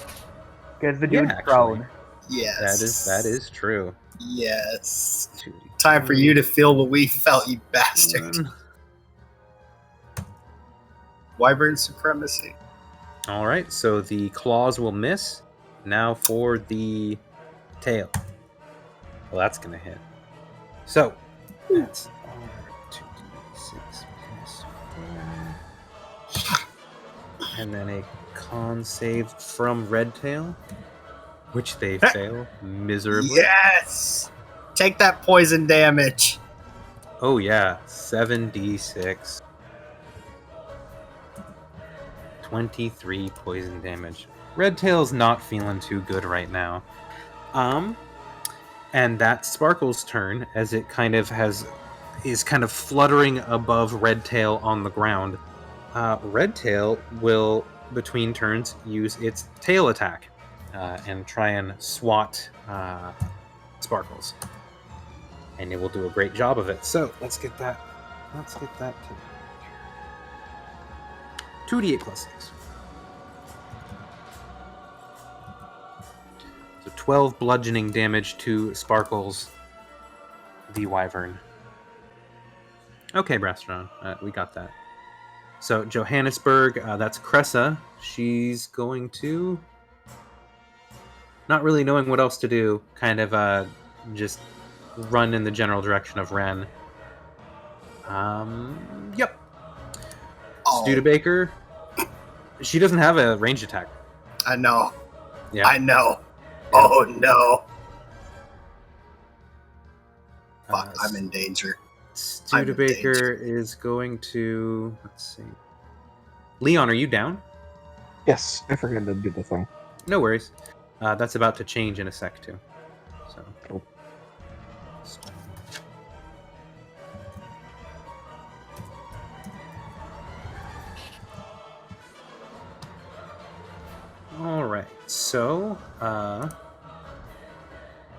Because the Yeah, dude's actually. prone. Yes. That is true. Yes. Time for you to feel what we felt, you bastard. Wyvern supremacy. All right, so the claws will miss. Now for the tail. Well, that's gonna hit. So that's 2d6 plus 4. And then a con save from Redtail, which they fail miserably. Yes! Take that poison damage. Oh yeah, 7d6. 23 poison damage. Redtail's not feeling too good right now. And that's Sparkle's turn, as it is kind of fluttering above Redtail on the ground. Redtail will, between turns, use its tail attack and try and swat Sparkles. And it will do a great job of it. So let's get that. Let's get that to 2d8 plus 6. So 12 bludgeoning damage to Sparkles, the Wyvern. Okay, Brastron, we got that. So Johannesburg, that's Cressa. She's going to, not really knowing what else to do, kind of just run in the general direction of Ren. Yep. Oh. Studebaker, she doesn't have a ranged attack. I know. Yeah. I know. Oh no. Fuck, I'm in danger. Studebaker is going to, let's see. Leon, are you down? Yes, I forgot to do the thing. No worries. That's about to change in a sec too. So. Cool. All right. So,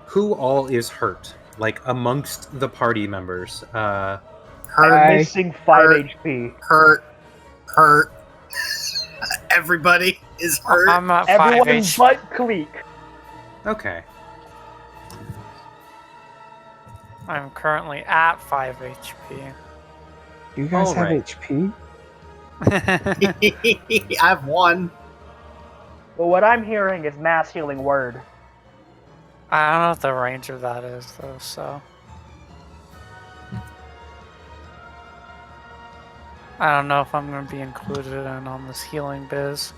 who all is hurt? Like amongst the party members? I'm missing 5 HP. Hurt. Everybody is hurt. I'm at 5 Everyone HP. but Cleek. Okay. I'm currently at 5 HP. You guys All have right. HP? I have one. But what I'm hearing is mass healing word. I don't know what the range of that is, though, so. I don't know if I'm going to be included in on this healing biz.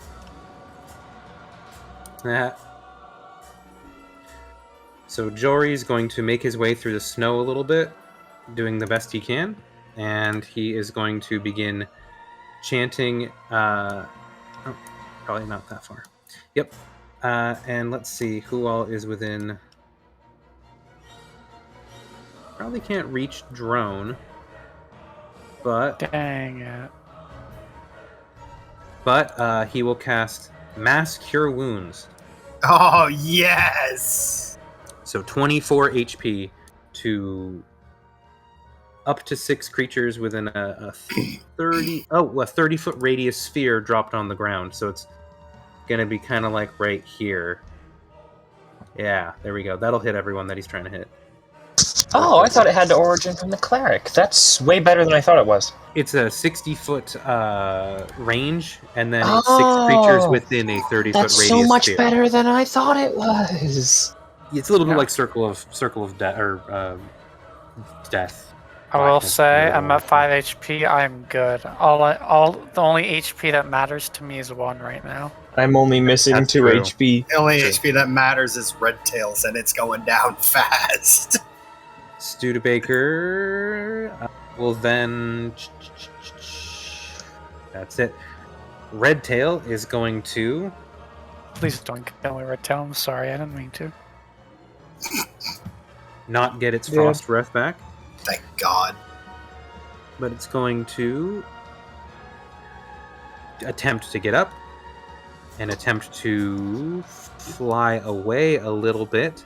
Yeah. So Jory's going to make his way through the snow a little bit, doing the best he can, and he is going to begin chanting. Oh, probably not that far. Yep. And let's see who all is within. Probably can't reach drone, but Dang it. he will cast Mass Cure Wounds. Oh yes. So 24 HP to up to 6 creatures within a 30-foot radius sphere dropped on the ground. So it's gonna be kind of like right here. Yeah, there we go. That'll hit everyone that he's trying to hit. Oh, I thought it had to origin from the cleric. That's way better than I thought it was. It's a 60-foot range, and then Oh, 6 creatures within a 30-foot That's radius. so much sphere. better than I thought it was. It's a little bit Yeah. like Circle of Death or Death. I will Blackness, say, whatever I'm you at 5 HP. I'm good. The only HP that matters to me is 1 right now. I'm only missing That's 2 true. HP. The only True. HP that matters is Redtails, and it's going down fast. Studebaker will then. That's it. Redtail is going to. Please don't kill me, Redtail. I'm sorry, I didn't mean to. Not get its Yeah. frost breath back, Thank God. but it's going to attempt to get up and attempt to fly away a little bit,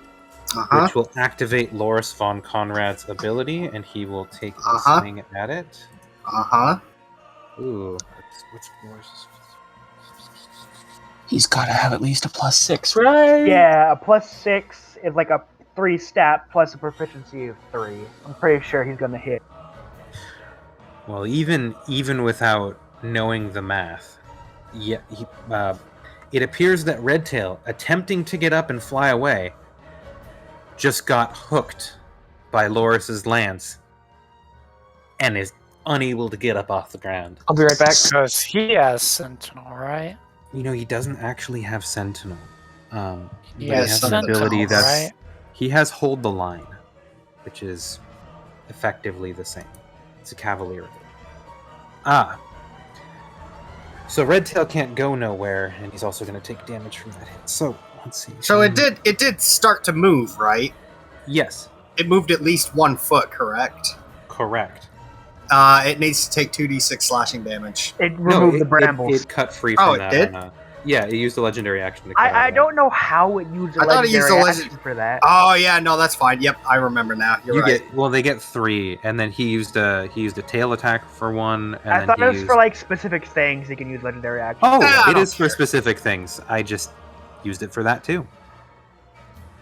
which will activate Loris von Conrad's ability, and he will take a swing at it. Ooh, what's Loris's? He's got to have at least a +6, right? Yeah, a +6 is like a 3 stat plus a proficiency of 3. I'm pretty sure he's gonna hit. Well, even without knowing the math, yeah, it appears that Redtail, attempting to get up and fly away, just got hooked by Loris's lance and is unable to get up off the ground. I'll be right back. Because he has Sentinel, right? You know, he doesn't actually have Sentinel. He But has an ability Sentinel, that's right? he has Hold the Line, which is effectively the same. It's a Cavalier. So Redtail can't go nowhere, and he's also going to take damage from that hit. So let's see. So it did start to move, right? Yes, It moved at least 1 foot, correct? correct. It needs to take 2d6 slashing damage. It removed the it brambles. cut free Oh, from it that. did? Yeah, it used a legendary action to cut I out don't know how it used a I thought it used legendary a action for that. Oh yeah, no, that's fine. Yep, I remember now. You're right. They get 3, and then he used a tail attack for 1, and I then thought he it was used... for like specific things you can use legendary action. Oh, I it don't is for care. specific things. I just used it for that too.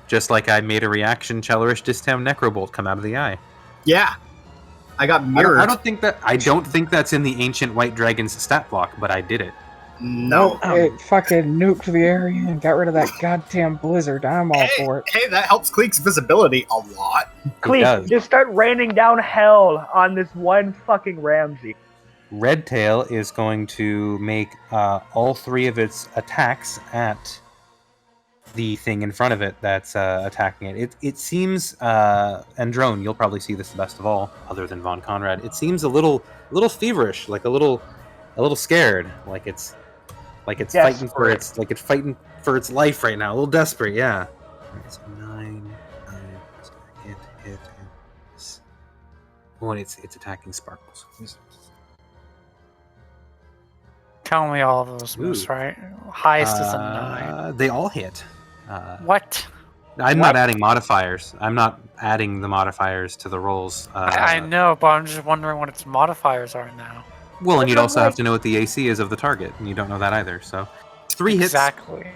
Just like I made a reaction Chelerish Distam Necrobolt come out of the eye. Yeah, I got I mirrored. don't think that's in the ancient White Dragon's stat block, but I did it. No. It fucking nuked the area and got rid of that goddamn blizzard. I'm all for it. Hey, that helps Cleek's visibility a lot. Cleek, does. just start raining down hell on this one fucking Ramsey. Redtail is going to make all 3 of its attacks at the thing in front of it that's attacking it. It seems, and Drone, you'll probably see this the best of all, other than Von Conrad. It seems a little feverish, like a little scared, like it's fighting for its life right now, a little desperate. Yeah. Alright, so 9. Hit. Oh, and it's attacking Sparkles. Tell me all of those moves, Ooh. right? Highest is a 9. They all hit. What? I'm not adding modifiers. I'm not adding the modifiers to the rolls. I know, but I'm just wondering what its modifiers are now. Well, and you'd But also like- have to know what the AC is of the target, and you don't know that either. So, 3 hits. Exactly.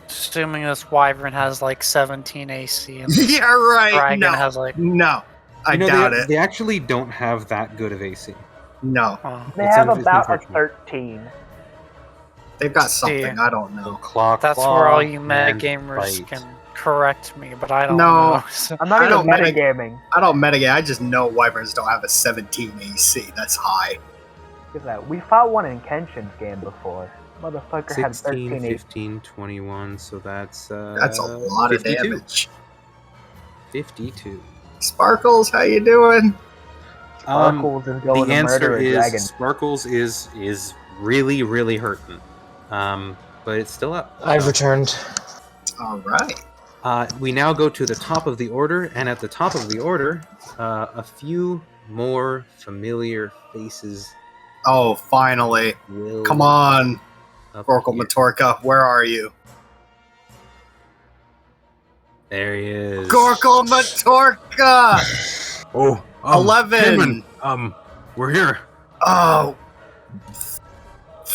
Assuming this Wyvern has like 17 AC and the Yeah, right. Dragon No, has like... no, I You know, doubt they, it. They actually don't have that good of AC. No, Oh, They It's have it's about a unfortunate. 13. they've got something. Yeah. I don't know. Claw, that's claw, where all you and metagamers bite. can correct me, but I don't No. know. So, I'm not I even don't metagaming. I don't metagame. I just know Wyverns don't have a 17 AC. That's high. Look at that. We fought one in Kenshin's game before. Motherfucker had 16, 13 AC. 15, 21, so that's That's a lot 52. of damage. 52. Sparkles, how you doing? Sparkles is going The to answer murder a is dragon. Sparkles is really hurting. But it's still up. I've returned. All right. We now go to the top of the order, and at the top of the order, a few more familiar faces Oh, finally. will Come on, Gorkle appear. Matorka. Where are you? There he is. Gorkle Matorka! Oh, 11. Cameron, we're here. Oh.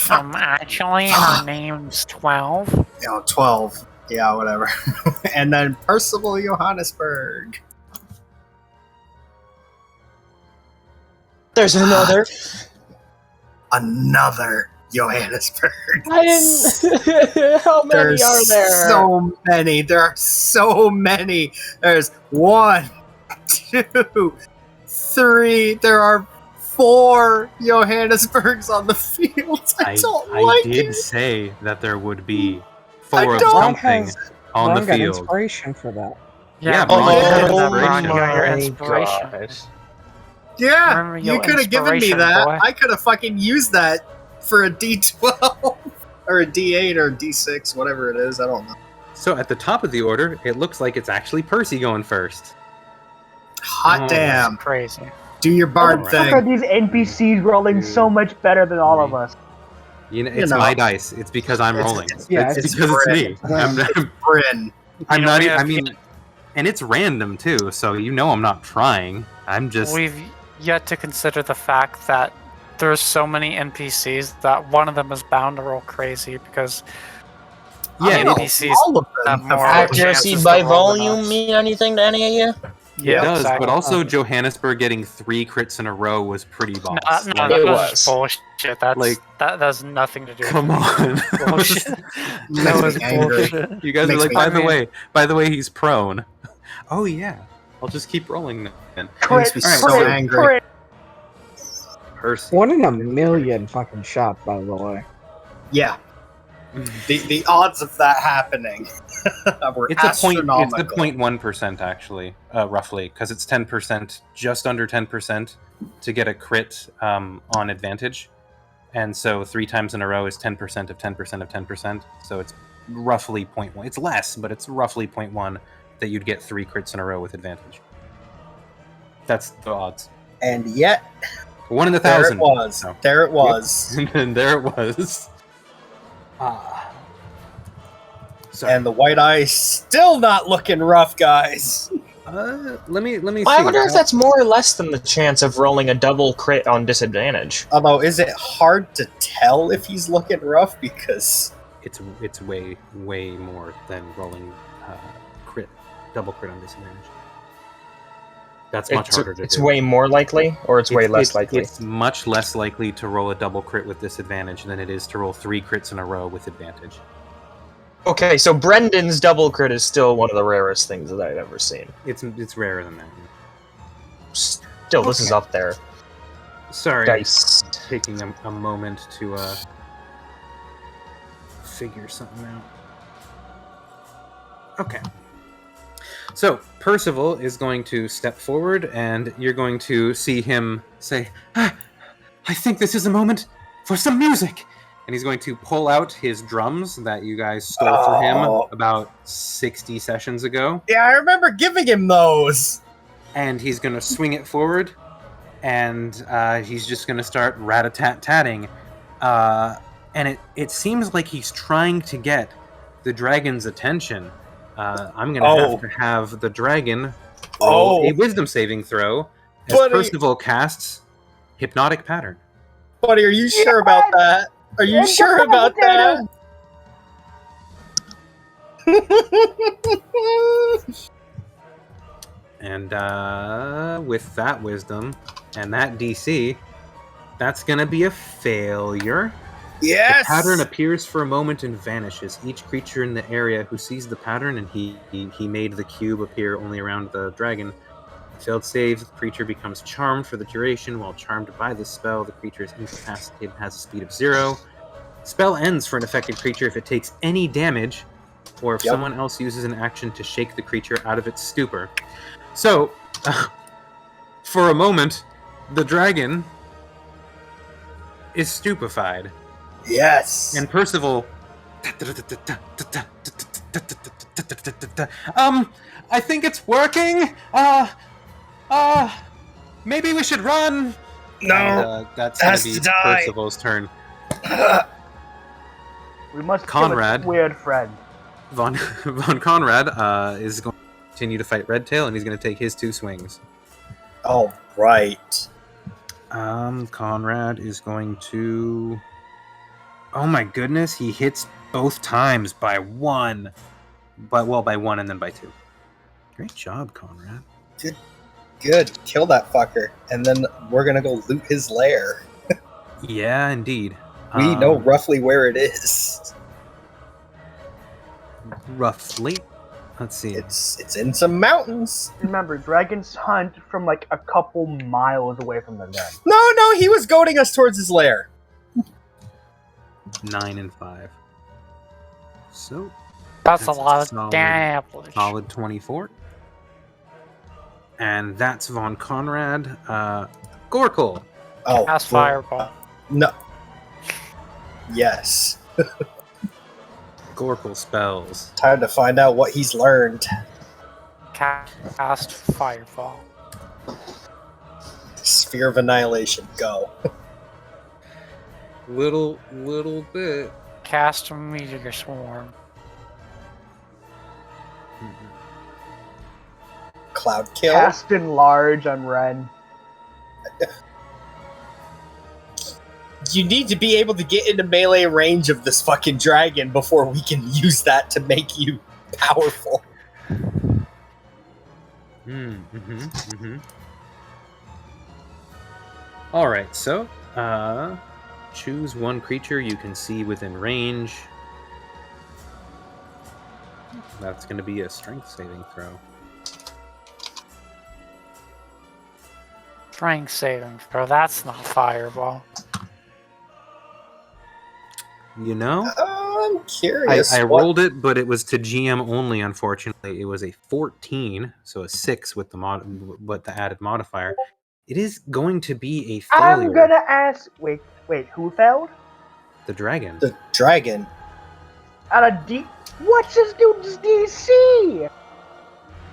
actually, Ah. her name's 12. 12. Yeah, whatever. And then Percival Johannesburg. There's another. Another Johannesburg. I didn't. How many There's are there? so many. There are so many. There's 1, 2, 3. There are 4 Johannesburgs on the field. I don't like did it. say that there would be I 4 of don't- something on Ron the got field. inspiration for that. Yeah, Braun but you had had inspiration. Braun, you got your my inspiration. God. Yeah, Remember you your could have given me inspiration, that. boy. I could have fucking used that for a D12 or a D8 or a D6, whatever it is. I don't know. So at the top of the order, it looks like it's actually Percy going first. Hot Oh, damn. Crazy. Do your bard Oh, Fuck, are thing. these NPCs rolling so much better than all of us? You know, You it's know. my dice. It's because I'm rolling. yeah, it's it's because it's me. Bryn. Bryn. I'm know, not. we I have- mean, and it's random too. So you know I'm not trying. I'm just. We've yet to consider the fact that there's so many NPCs that one of them is bound to roll crazy because Yeah, I mean, it- NPCs all of them have more have Accuracy chances by to roll than volume us. mean anything to any of you? it does, exactly. but also Johannesburg getting 3 crits in a row was pretty boss. No, Like, that It was was. bullshit. That's Like, that has nothing to do with come on. bullshit. Makes That was me angry. bullshit. You guys are Makes like, me- by the way, he's prone. Oh yeah. I'll just keep rolling then. Makes me so crit, angry. crit. Percy. 1 in a million fucking shot, by the way. Yeah. The odds of that happening were It's a astronomical. 0.1% actually, roughly, because it's 10%, just under 10% to get a crit on advantage, and so 3 times in a row is 10% of 10% of 10%. So it's roughly 0.1. It's less, but it's roughly 0.1 that you'd get 3 crits in a row with advantage. That's the odds. And yet, 1 in 1,000. there it was. So. There it was. Yep. And there it was. Sorry. And the white eye's still not looking rough, guys. Let me see. I wonder if that's more or less than the chance of rolling a double crit on disadvantage. Although, is it hard to tell if he's looking rough? Because it's way more than rolling double crit on disadvantage. That's much harder to do. It's way more likely, or it's way less likely? It's much less likely to roll a double crit with disadvantage than it is to roll 3 crits in a row with advantage. Okay, so Brendan's double crit is still one of the rarest things that I've ever seen. It's rarer than that. Still, this is up there. Sorry, Dice. taking a moment to figure something out. Okay. So, Percival is going to step forward, and you're going to see him say, I think this is a moment for some music! And he's going to pull out his drums that you guys stole from him about 60 sessions ago. yeah, I remember giving him those. And he's going to swing it forward, and he's just going to start rat-a-tat-tatting. And it seems like he's trying to get the dragon's attention. I'm going to have the dragon roll a wisdom saving throw as Percival casts Hypnotic Pattern. Buddy, are you sure about that? Are you sure about that? And with that wisdom and that DC, that's going to be a failure. Yes! The pattern appears for a moment and vanishes. Each creature in the area who sees the pattern, and he made the cube appear only around the dragon. Failed save, the creature becomes charmed for the duration. While charmed by this spell, the creature is incapacitated and has a speed of 0. Spell ends for an affected creature if it takes any damage, or if someone else uses an action to shake the creature out of its stupor. So, for a moment, the dragon is stupefied. Yes! And Percival... I think it's working! Maybe we should run! No! And, that's gonna be Percival's turn. We must Conrad. kill its weird friend. Von Conrad is going to continue to fight Redtail, and he's going to take his 2 swings. All right. Conrad is going to... Oh my goodness, he hits both times by 1. By 1 and then by 2. Great job, Conrad. Good. Kill that fucker. And then we're gonna go loot his lair. Yeah, indeed. We know roughly where it is. Roughly. Let's see. It's in some mountains. Remember, dragons hunt from like a couple miles away from the den. No, he was goading us towards his lair. 9 and 5. So That's a lot of damage. solid 24. And that's Von Conrad. Gorkle. Oh, Cast Fireball. No. Yes. Gorkle spells. Time to find out what he's learned. Cast Fireball. Sphere of Annihilation, go. Little bit. Cast Meteor Swarm. Cloud kill. Cast Enlarge on Ren. You need to be able to get into melee range of this fucking dragon before we can use that to make you powerful. Alright, so, choose one creature you can see within range. That's going to be a strength saving throw. Strength saving throw. That's not fireball. You know, I'm curious. I what- rolled it, but it was to GM only. Unfortunately, it was a 14, so a 6 with the added modifier. It is going to be a failure. I'm gonna ask. Wait, who failed? The dragon. The dragon. Out of D. What's this dude's DC?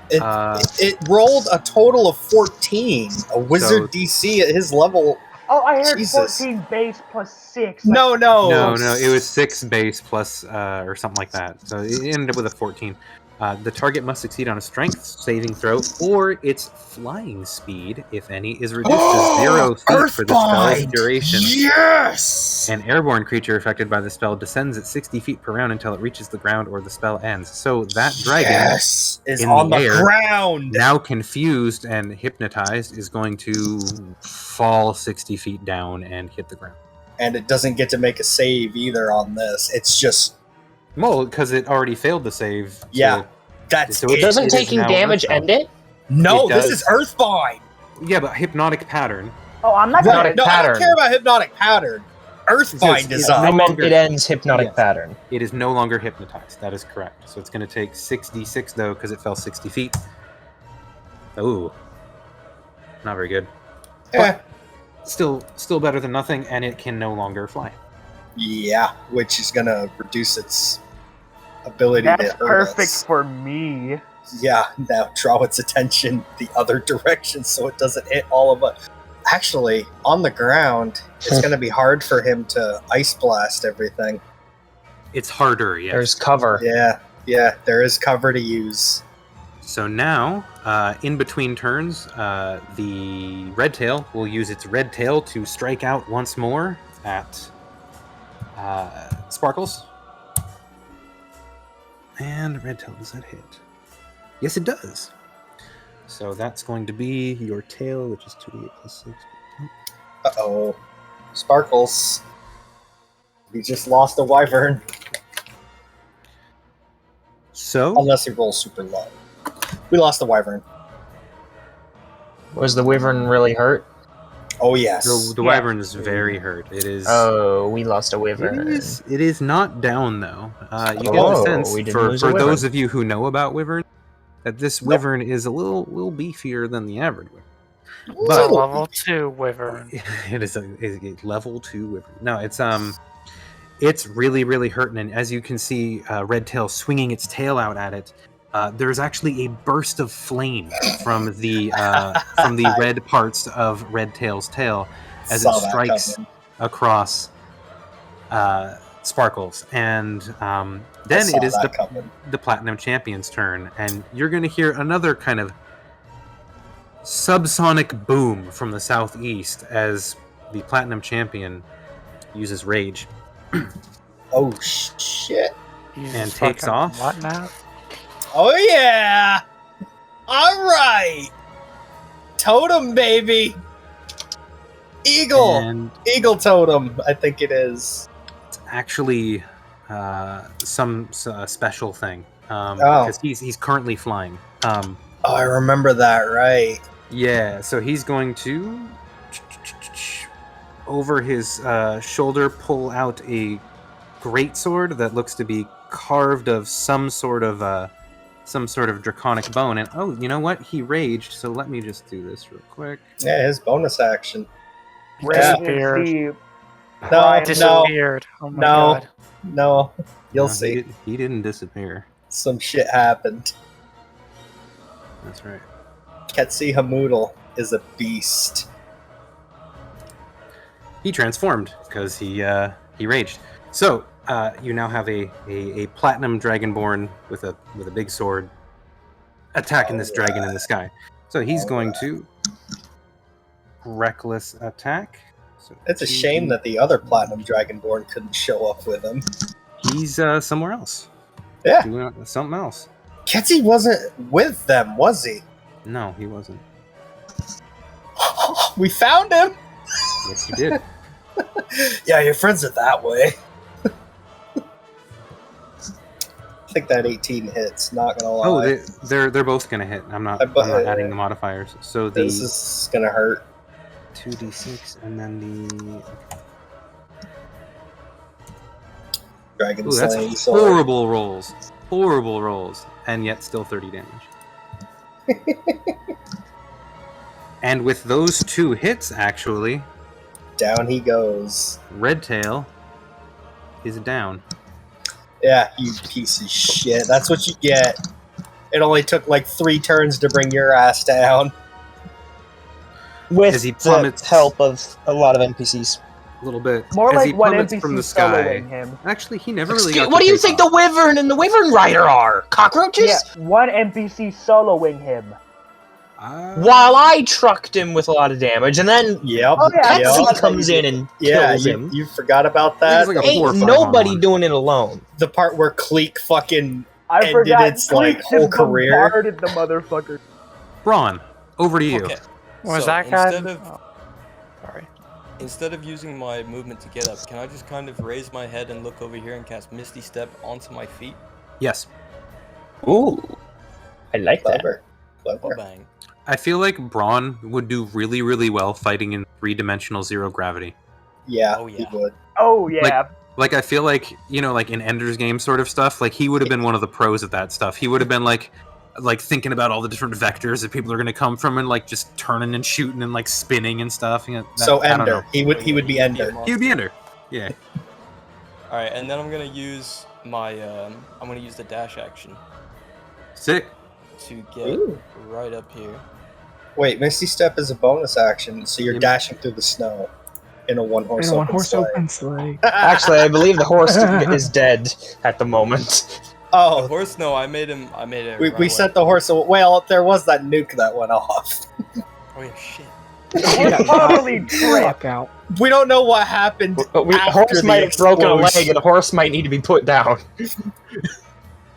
It rolled a total of 14. A wizard DC at his level. Oh, I heard Jesus. 14 base plus 6. No. No, it was 6 base plus or something like that. So it ended up with a 14. The target must succeed on a strength saving throw, or its flying speed, if any, is reduced to 0 feet for the spell's duration. Yes! An airborne creature affected by the spell descends at 60 feet per round until it reaches the ground or the spell ends. So that dragon is in on the the air, ground. now confused and hypnotized, is going to fall 60 feet down and hit the ground. And it doesn't get to make a save either on this. It's just Well, because it already failed the save. So Yeah. that's So it. Doesn't It is taking now damage Earthbound. end it? No, it this does. is Earthbind. Yeah, but hypnotic pattern. Oh, I'm not Hypnotic gonna. No, I pattern. don't care about hypnotic pattern. Earthbind is it's up. I meant longer- it ends hypnotic Yes. pattern. It is no longer hypnotized. That is correct. So it's going to take 6d6 though, because it fell 60 feet. Ooh, not very good. Eh, Still better than nothing, and it can no longer fly. yeah, which is gonna reduce its ability That's to hurt perfect us. for me. Yeah, now draw its attention the other direction so it doesn't hit all of us. Actually, on the ground, it's going to be hard for him to ice blast everything. It's harder, yes. There's cover. Yeah, there is cover to use. So now, in between turns, the red tail will use its red tail to strike out once more at Sparkles. And red tail, does that hit? Yes, it does. So that's going to be your tail, which is 2d8 plus 6. Uh-oh. Sparkles. We just lost a wyvern. So, Unless he rolls super low. We lost the wyvern. Was the wyvern really hurt? Oh, yes. the wyvern is very hurt. It is. Oh, we lost a wyvern. It is not down though. You get the Oh, sense we didn't for lose a wyvern. those of you who know about wyvern that this wyvern is a little beefier than the average wyvern. It's a But level 2 wyvern. it is a level 2 wyvern. No, it's really hurting, and as you can see, Red Tail swinging its tail out at it. There's actually a burst of flame from the red parts of Red Tail's tail as Saw it that strikes coming. across Sparkles, and then Saw it is that coming. the Platinum Champion's turn, and you're going to hear another kind of subsonic boom from the southeast as the Platinum Champion uses Rage Oh, shit. and takes off. What now? Oh, yeah! Alright! Totem, baby! Eagle! And Eagle totem, I think it is. it's actually some special thing Oh. because he's currently flying. Oh, I remember that, right. Yeah, so he's going to over his shoulder pull out a greatsword that looks to be carved of some sort of draconic bone. And oh, you know what? He raged, so let me just do this real quick. Yeah, his bonus action. Disappeared. The No, Disappeared. Oh my No. god. no, you'll No, see. He didn't disappear. Some shit happened. That's right. Ketsi Hamoodle is a beast. He transformed because he raged. So you now have a platinum dragonborn with a big sword attacking this dragon in the sky. So he's going to reckless attack. So It's a shame that the other Platinum Dragonborn couldn't show up with him. he's somewhere else. Yeah. Doing something else. Ketsi wasn't with them, was he? No, he wasn't. We found him! Yes, he did. Yeah, your friends are that way. I think that 18 hits, not gonna lie. Oh, they're both gonna hit. I'm not adding the modifiers. So This is gonna hurt. 2d6, and then the... Dragon Ooh, that's slaying sword. horrible rolls. Horrible rolls. And yet still 30 damage. And with those 2 hits, actually, Down he goes. Redtail is down. Yeah, you piece of shit. That's what you get. It only took like 3 turns to bring your ass down. With As he the plummets- help of a lot of NPCs. A little bit. More As he like one plummets NPC from the sky. soloing him. Actually, he never really got What to do you take think off. the Wyvern and the Wyvern Rider are? Cockroaches? Yeah, one NPC soloing him. While I trucked him with a lot of damage, and then Yep. Oh, yeah, Petsy yep. comes in and Yeah, kills you, him. you forgot about I that. think it's like a 4 or Ain't 5 nobody on 1. doing it alone. The part where Cleek fucking I ended forgot its like Cleek whole just career. bombarded the motherfucker. Braun, over to you. Okay. Was so that guy? instead of Sorry. instead of using my movement to get up, can I just kind of raise my head and look over here and cast Misty Step onto my feet? Yes. Ooh. I like that. Clever. Oh Clever. bang. I feel like Braun would do really, really well fighting in 3-dimensional zero gravity. Yeah, Oh, he yeah. would. Oh yeah. Like, I feel like, you know, like in Ender's Game sort of stuff, like, he would have been one of the pros at that stuff. He would have been, like thinking about all the different vectors that people are going to come from and, like, just turning and shooting and, like, spinning and stuff. You know, So I don't know. Ender. He would be Ender. He would be Ender. Yeah. All right, and then I'm gonna use my I'm gonna use the dash action Sick. to get Ooh. right up here. Wait, Misty Step is a bonus action, so you're Yeah. dashing through the snow in a one-horse And a open one-horse sleigh. open sleigh. Actually, I believe the horse is dead at the moment. The Oh, horse, no, I made it. we run away. sent the horse away. Well, there was that nuke that went off. Oh yeah, shit. It's totally tripped. Fuck out. We don't know what happened. A after horse the might have broken a leg, explosion. and a horse might need to be put down.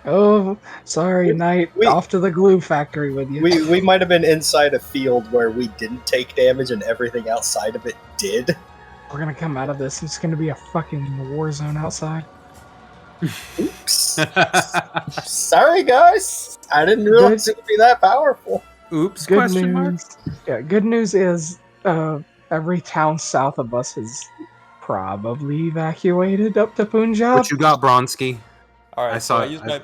Oh, sorry, Knight. we- Off to the glue factory with you. We might have been inside a field where we didn't take damage and everything outside of it did. We're gonna come out of this. It's gonna be a fucking war zone outside. Oops. Sorry, guys. I didn't realize it would be that powerful. Oops, Good question mark? news. Yeah, good news is every town south of us is probably evacuated up to Punjab. What you got, Bronski? All right, I so saw I it. used my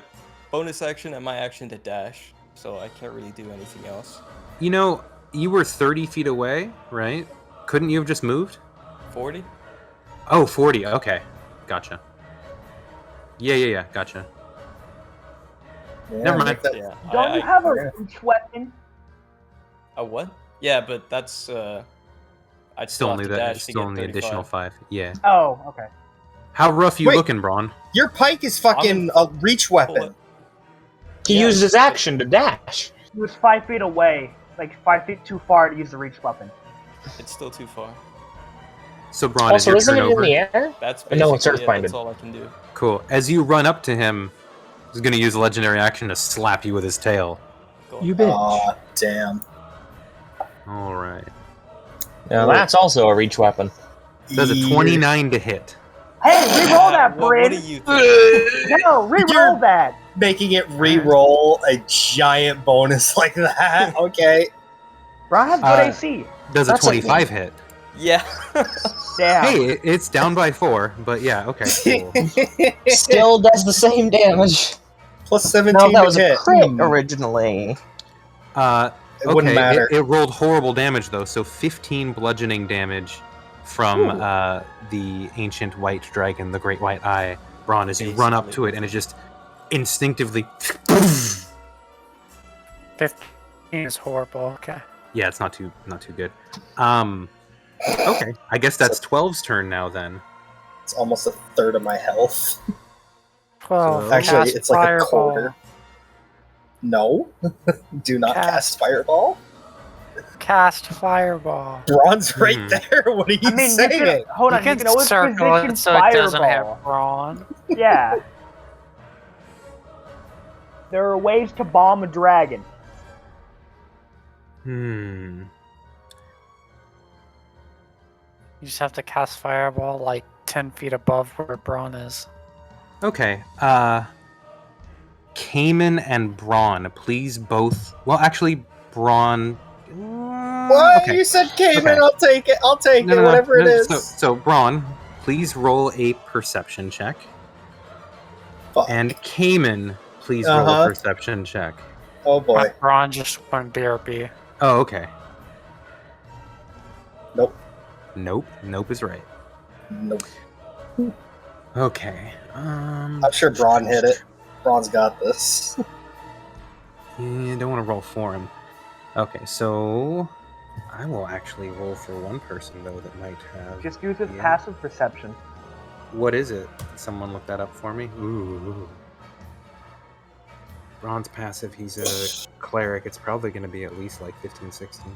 bonus action and my action to dash, so I can't really do anything else. You know, you were 30 feet away, right? Couldn't you have just moved? 40. Oh, 40. Okay. Gotcha. Yeah. Gotcha. Yeah, Never mind. make that- Yeah. Don't you have a reach weapon? A what? Yeah, but that's I'd Still have only to that. dash to Still get only additional 35. 5. Yeah. Oh, okay. How rough you Wait. looking, Braun? Your pike is fucking a reach weapon. He Yeah. used his action to dash. He was 5 feet away, like 5 feet too far to use the reach weapon. It's still too far. So, Braun, Also, is your isn't turn it in over? the air? That's No, it's basically it. earthbinded. That's all I can do. Cool. As you run up to him, he's going to use a legendary action to slap you with his tail. Go on. You bitch. Aw, damn. All right. Now that's also a reach weapon. Does a 29 to hit. Hey, re-roll that, What do Bryn! you think? No, re-roll You're- that! Making it re-roll a giant bonus like that. Okay. Bro, I have good Uh, AC. Does a That's 25 hit. Yeah. Damn. Hey, it's down by 4, but yeah, okay, cool. Still does the same damage. Plus No, 17 that to was a hit. crit originally. It wouldn't Okay, matter. it rolled horrible damage though, so 15 bludgeoning damage from the ancient white dragon, the Great White Eye, Braun, as you run up to it, and it just instinctively. 15 is horrible. Okay. Yeah, it's not too good. Okay, I guess that's 12's turn now then. It's almost a third of my health. 12. Actually, cast it's like a fireball. quarter. No. Do not cast Fireball. Cast fireball. Braun's right Mhm. there. What are you I mean, you saying? can, hold on, You you can can always circle position it so it doesn't fireball. have brawn. Yeah. There are ways to bomb a dragon. Hmm. You just have to cast fireball like 10 feet above where brawn is. Okay. Cayman and Braun, please both. Well, actually, Braun. What? Okay. You said Cayman, Okay. I'll take it. I'll take No, it, whatever it is. So, Braun, please roll a perception check. Fuck. And Cayman, please roll a perception check. Oh boy. Braun just went BRB. Oh, okay. Nope. Nope is right. Nope. Okay. I'm sure Braun hit it. Braun's got this. Yeah, don't want to roll for him. Okay, so I will actually roll for one person though that might have. Just use his yeah. passive perception. What is it? Someone look that up for me. Ooh. Braun's passive. He's a cleric. It's probably going to be at least like 15, 16.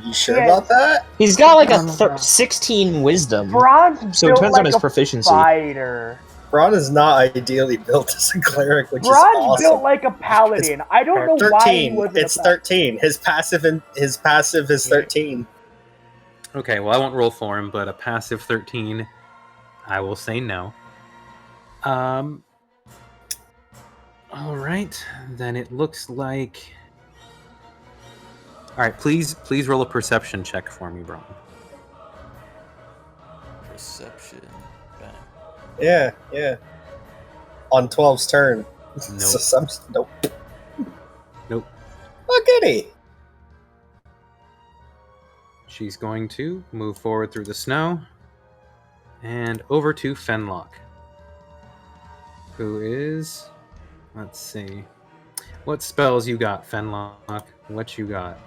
You sure about that? He's got like a 16 wisdom. Braun's So it built depends like on his a proficiency. fighter. Braun is not ideally built as a cleric, which is Braun's awesome. built like a paladin. I don't know why he 13. wasn't It's 13. His passive is 13. Okay, well I won't roll for him, but a passive 13, I will say no. All right, then it looks like. All right, please roll a perception check for me, Braun. Perception. Bang. Yeah. On 12's turn. Nope. So nope. Nope. Look at he. She's going to move forward through the snow and over to Fenlock, who is. Let's see. What spells you got, Fenlock? What you got?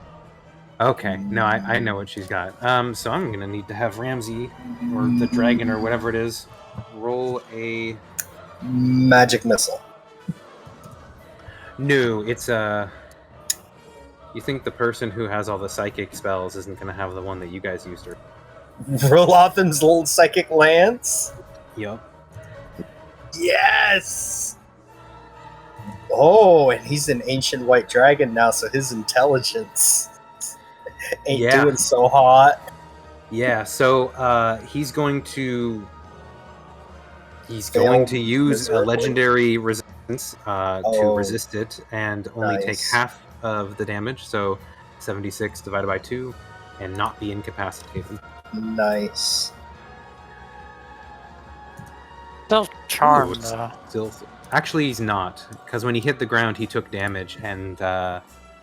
Okay, no, I know what she's got. So I'm gonna need to have Ramsey or the dragon or whatever it is roll a. Magic missile. No, it's a. You think the person who has all the psychic spells isn't gonna have the one that you guys used? Or... Rolotham's little psychic lance. Yup. Yes. Oh, and he's an ancient white dragon now, so his intelligence ain't doing so hot. Yeah, so he's going to use a legendary resistance to resist it and only take half of the damage, so 76 divided by 2, and not be incapacitated. Nice. Still charmed, though. Still, actually, he's not, because when he hit the ground, he took damage and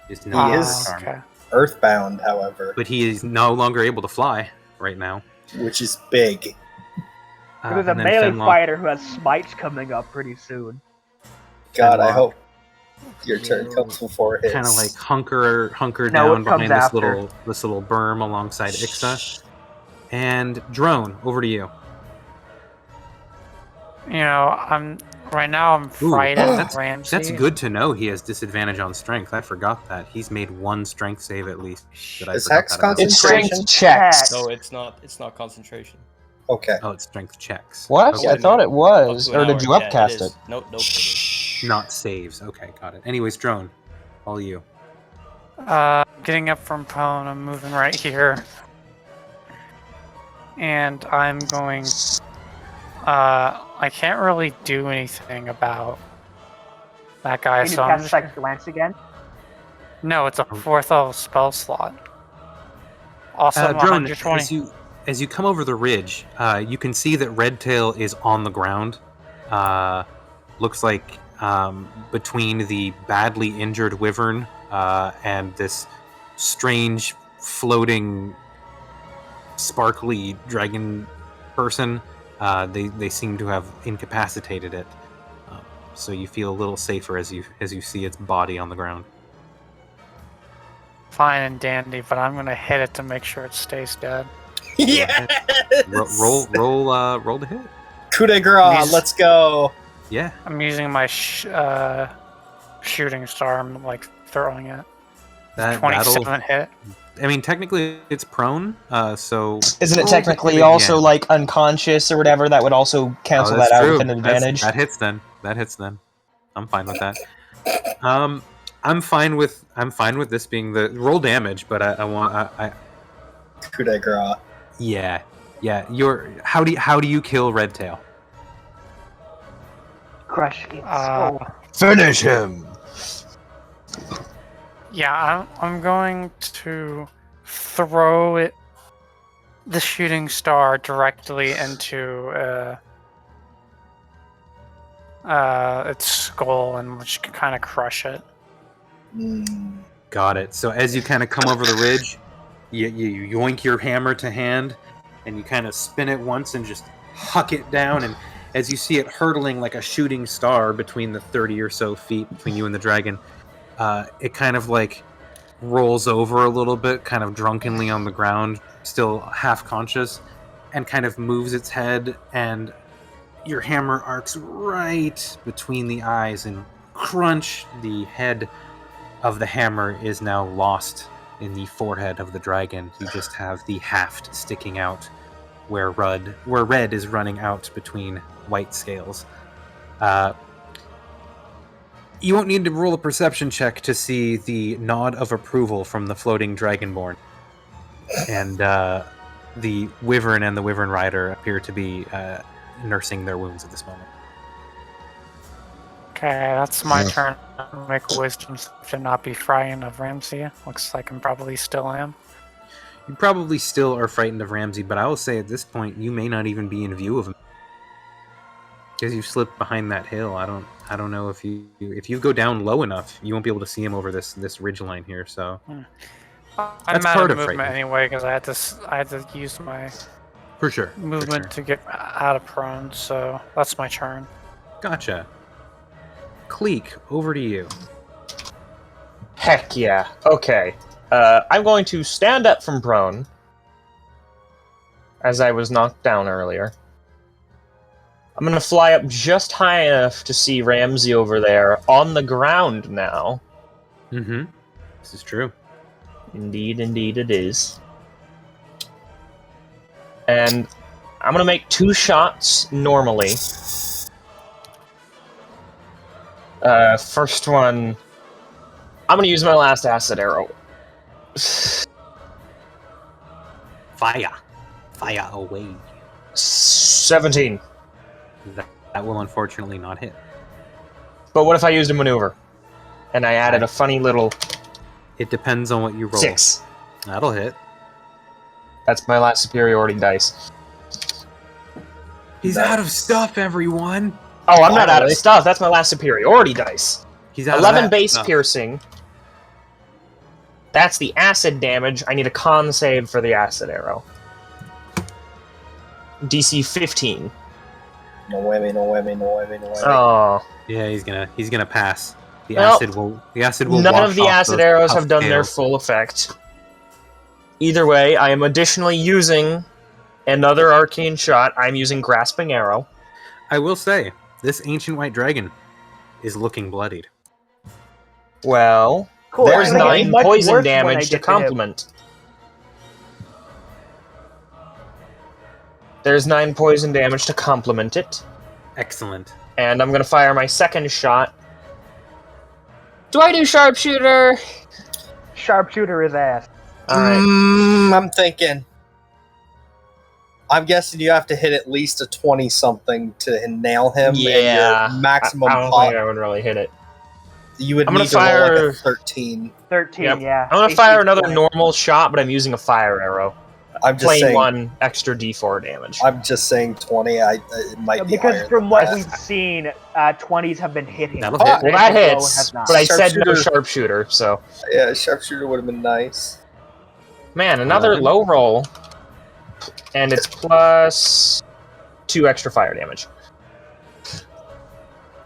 is no longer charmed. Okay. Earthbound, however. But he is no longer able to fly right now. Which is big. There's a melee fighter who has smites coming up pretty soon. God, I hope your turn comes before his. Kind of like hunker No, down it comes behind after. this little berm alongside Ixa. And Drone, over to you. You know, I'm frightened of Ramsey. That's good to know. He has disadvantage on strength. I forgot that. He's made one strength save at least. Is Hex It's concentration? strength checks. No, it's not concentration. Okay. Oh, it's strength checks. What? Okay. I thought it was. Up to Or an did hour. you Yeah, upcast it? Is. Nope. It is. Not saves. Okay, got it. Anyways, Drone, all you. Getting up from prone, I'm moving right here. And I'm going... I can't really do anything about that guy, Can you so I'm cast just... Psychic Lance again? No, it's a 4th level spell slot. Also, I'm Drone, 120. as you come over the ridge, you can see that Redtail is on the ground. Looks like between the badly injured wyvern and this strange floating sparkly dragon person, they seem to have incapacitated it. So you feel a little safer as you see its body on the ground. Fine and dandy, but I'm gonna hit it to make sure it stays dead. Yes! Roll to hit. Coup de grace, let's go. Yeah. I'm using my shooting star. I'm like throwing it. 27 hit. I mean, technically it's prone, so... Isn't it technically also, like, unconscious or whatever? That would also cancel that out with an advantage? That hits then. I'm fine with that. I'm fine with this being the... Roll damage, but I Coup de grace. Yeah. How do you kill Redtail? Crush its skull. Finish him! Yeah, I'm going to throw it, the shooting star directly into its skull and just kind of crush it. Got it. So as you kind of come over the ridge, you yoink your hammer to hand, and you kind of spin it once and just huck it down. And as you see it hurtling like a shooting star between the 30 or so feet between you and the dragon, it kind of like rolls over a little bit, kind of drunkenly on the ground, still half conscious, and kind of moves its head, and your hammer arcs right between the eyes, and crunch, the head of the hammer is now lost in the forehead of the dragon. You just have the haft sticking out where red is running out between white scales. You won't need to roll a perception check to see the nod of approval from the floating dragonborn. And the wyvern and the wyvern rider appear to be nursing their wounds at this moment. Okay, that's my turn to make a wisdom save to not be frightened of Ramsey. Looks like I probably still am. You probably still are frightened of Ramsey, but I will say at this point you may not even be in view of him. Because you've slipped behind that hill. I don't know if you go down low enough, you won't be able to see him over this ridge line here. So I'm out of movement anyway because I had to use my movement to get out of prone. So that's my turn. Gotcha. Cleek, over to you. Heck yeah. Okay. I'm going to stand up from prone, as I was knocked down earlier. I'm going to fly up just high enough to see Ramsey over there on the ground now. Mm-hmm. This is true. Indeed it is. And I'm going to make 2 shots normally. First one, I'm going to use my last acid arrow. Fire away. 17. That will unfortunately not hit. But what if I used a maneuver? And I added a funny little... It depends on what you roll. 6. That'll hit. That's my last superiority dice. He's out of stuff, everyone! Oh, I'm not out of stuff. That's my last superiority dice. He's out 11 of base piercing. That's the acid damage. I need a con save for the acid arrow. DC 15. No whammy. Oh. Yeah, he's gonna pass. The acid will None wash of the off acid those arrows tough have done their scales. full effect. Either way, I am additionally using another arcane shot. I'm using Grasping Arrow. I will say, this ancient white dragon is looking bloodied. Well, Cool. there's It's gonna get 9 much poison worse when I damage to get to him. complement. There's 9 poison damage to complement it. Excellent. And I'm gonna fire my second shot. Do I do sharpshooter? Sharpshooter his ass. Alright. I'm thinking. I'm guessing you have to hit at least a 20-something to nail him. Yeah. And your maximum I don't pop, think I would really hit it. you would I'm gonna need to roll like fire- a 13. 13, Yep. yeah. I'm gonna AC fire another 20. normal shot, but I'm using a fire arrow. I'm just Plain saying. 1 extra D4 damage. I'm just saying 20. It might be Because higher from than what that. we've seen, 20s have been hitting. That'll hit. Well, that Low hits, has not. but I said no Sharpshooter. sharpshooter, so... Yeah, sharpshooter would have been nice. Man, another Alright. low roll. And it's plus 2 extra fire damage.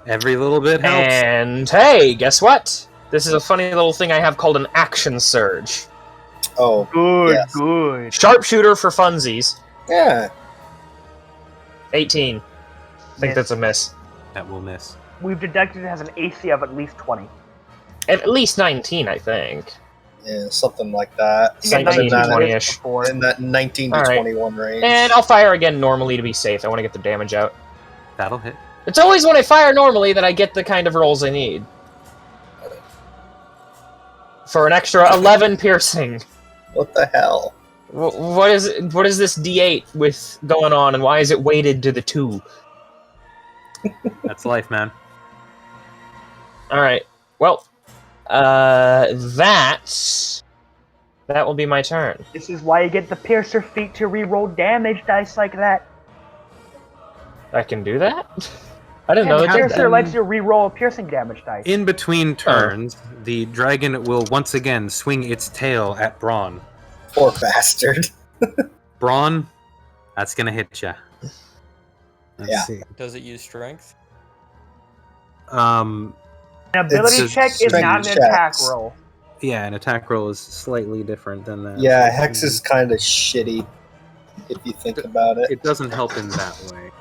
Every little bit helps. And hey, guess what? This is a funny little thing I have called an action surge. Oh, Good, Yes. good. Sharpshooter for funsies. yeah. 18. I think Miss. that's a miss. That will miss. We've deducted it has an AC of at least 20. At least 19, I think. Yeah, something like that. You got 19 to 19 20 hits -ish. before. In that 19 to Alright. 21 range. And I'll fire again normally to be safe. I want to get the damage out. That'll hit. It's always when I fire normally that I get the kind of rolls I need. For an extra 11 piercing. What the hell? What is this D8 with going on, and why is it weighted to the 2? That's life, man. Alright. Well, That will be my turn. This is why you get the Piercer feat to re-roll damage dice like that. I can do that? I didn't know the it did Piercer that. lets you re-roll piercing damage dice. In between turns, the dragon will once again swing its tail at Braun. Poor bastard. Braun, that's gonna hit ya. Let's see. Does it use strength? An ability It's check is not an strength attack checks. roll. Yeah, an attack roll is slightly different than that. Yeah, Hex is kind of shitty, if you think about it. It doesn't help in that way.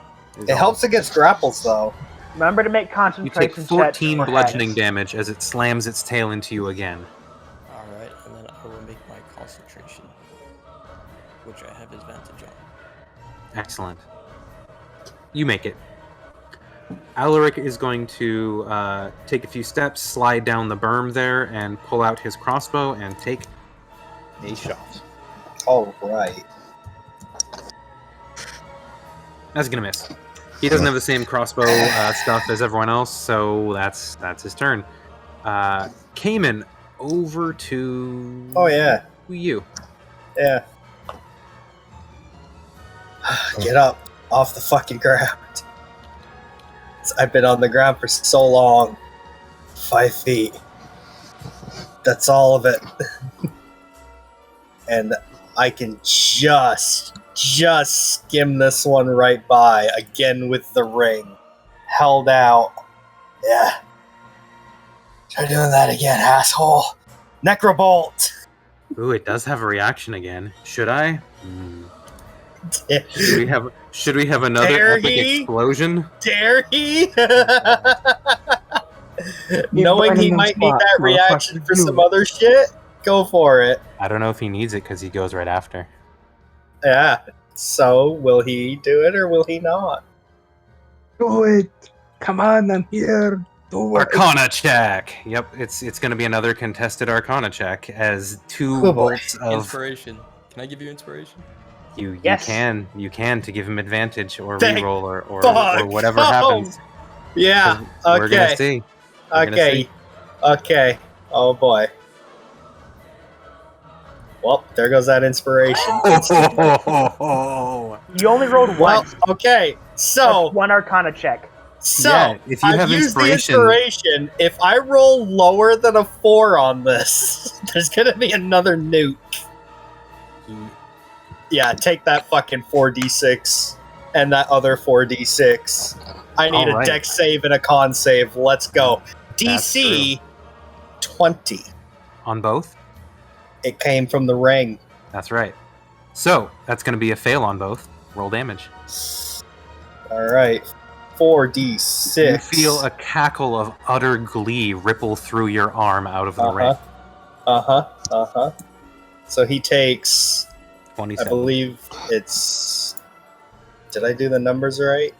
It helps against grapples, though. Remember to make You concentration take 14 checks for bludgeoning Hex. damage as it slams its tail into you again. Alright, and then I will make my concentration, which I have advantage on. Excellent. You make it. Alaric is going to take a few steps, slide down the berm there, and pull out his crossbow and take a shot. All right. That's gonna miss. He doesn't have the same crossbow stuff as everyone else, so that's his turn. Cayman, over to Oh, yeah. you. Yeah. Get up off the fucking ground. I've been on the ground for so long. 5 feet. That's all of it. And I can just skim this one right by, again with the ring. Held out. Yeah. Try doing that again, asshole. Necrobolt! Ooh, it does have a reaction again. Should I? Should we have another Dare epic he? explosion? Dare he? You're Knowing he burning might them need spots, that reaction motherfucker. for Do some it. other shit, go for it. I don't know if he needs it because he goes right after. Yeah. So, will he do it or will he not? Do it! Come on, I'm here. Do it. Arcana check. Yep, it's going to be another contested Arcana check as two Oh, boy. bolts of Inspiration. Can I give you inspiration? you Yes. can to give him advantage or Thank reroll or fuck. whatever Oh, happens. Yeah, 'Cause We're gonna okay. see. We're gonna Okay. see. Okay. Oh boy. Well, there goes that inspiration. You only rolled Well, once. okay. So, That's one Arcana check. Yeah, if you I've have used inspiration- the inspiration. If I roll lower than a 4 on this, there's gonna be another nuke. Yeah, take that fucking 4d6 and that other 4d6. I need All right. a dex save and a con save. Let's go. That's DC 20. On both? It came from the ring. That's right. So, that's going to be a fail on both. Roll damage. All right. 4d6. You feel a cackle of utter glee ripple through your arm out of the ring. So he takes, I 27. believe it's. Did I do the numbers right?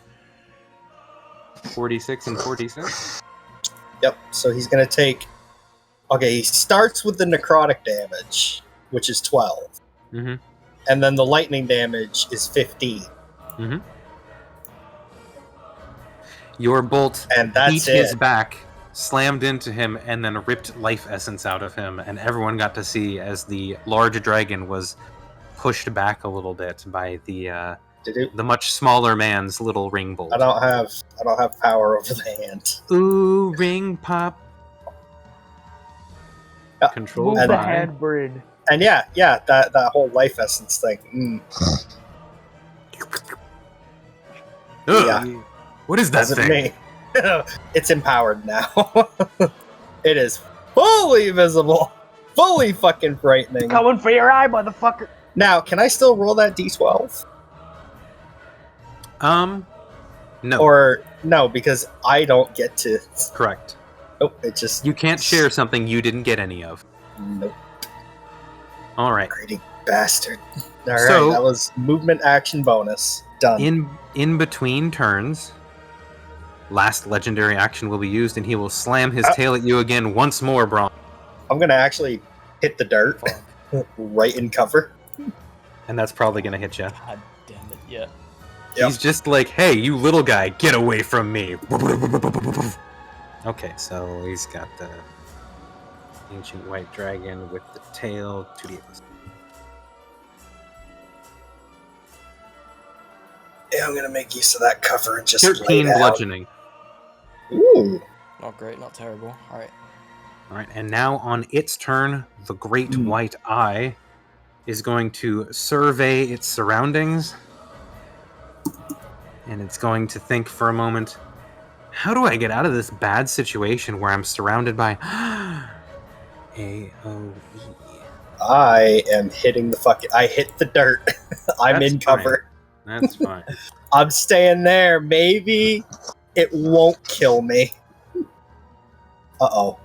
46 and 46? Yep. So he's gonna take. Okay, he starts with the necrotic damage, which is 12, Mm-hmm. and then the lightning damage is 15, Mm-hmm. Your bolt and that's beat his it. back, slammed into him, and then ripped life essence out of him, and everyone got to see as the large dragon was pushed back a little bit by the much smaller man's little ring bolt. I don't have power over the hand. Ooh, ring pop. Yeah. Controlled Move the by... hand bridge. And yeah, that whole life essence thing. Ugh, Yeah. What is that Doesn't thing? mean it's empowered now. It is fully visible, fully fucking frightening. Coming for your eye, motherfucker. Now, can I still roll that d12? No. Or no, because I don't get to. Correct. Oh, it just. You can't share something you didn't get any of. Nope. All right. Greedy bastard. All right, So- that was movement action bonus. Done. In between turns, last legendary action will be used, and he will slam his tail at you again once more, Braun. I'm gonna actually hit the dirt right in cover. And that's probably going to hit you. God damn it, yeah. Yep. He's just like, hey, you little guy, get away from me. Okay, so he's got the Ancient white dragon with the tail, 2d8 plus. Yeah, I'm gonna make use of that cover and just lay 13 it out. bludgeoning. Ooh. Not great, not terrible. Alright. Alright, and now on its turn, the Great White Eye is going to survey its surroundings. And it's going to think for a moment, how do I get out of this bad situation where I'm surrounded by AOE? I am hitting the fucking... I hit the dirt. I'm That's in cover. Fine. That's fine. I'm staying there. Maybe it won't kill me. Uh-oh.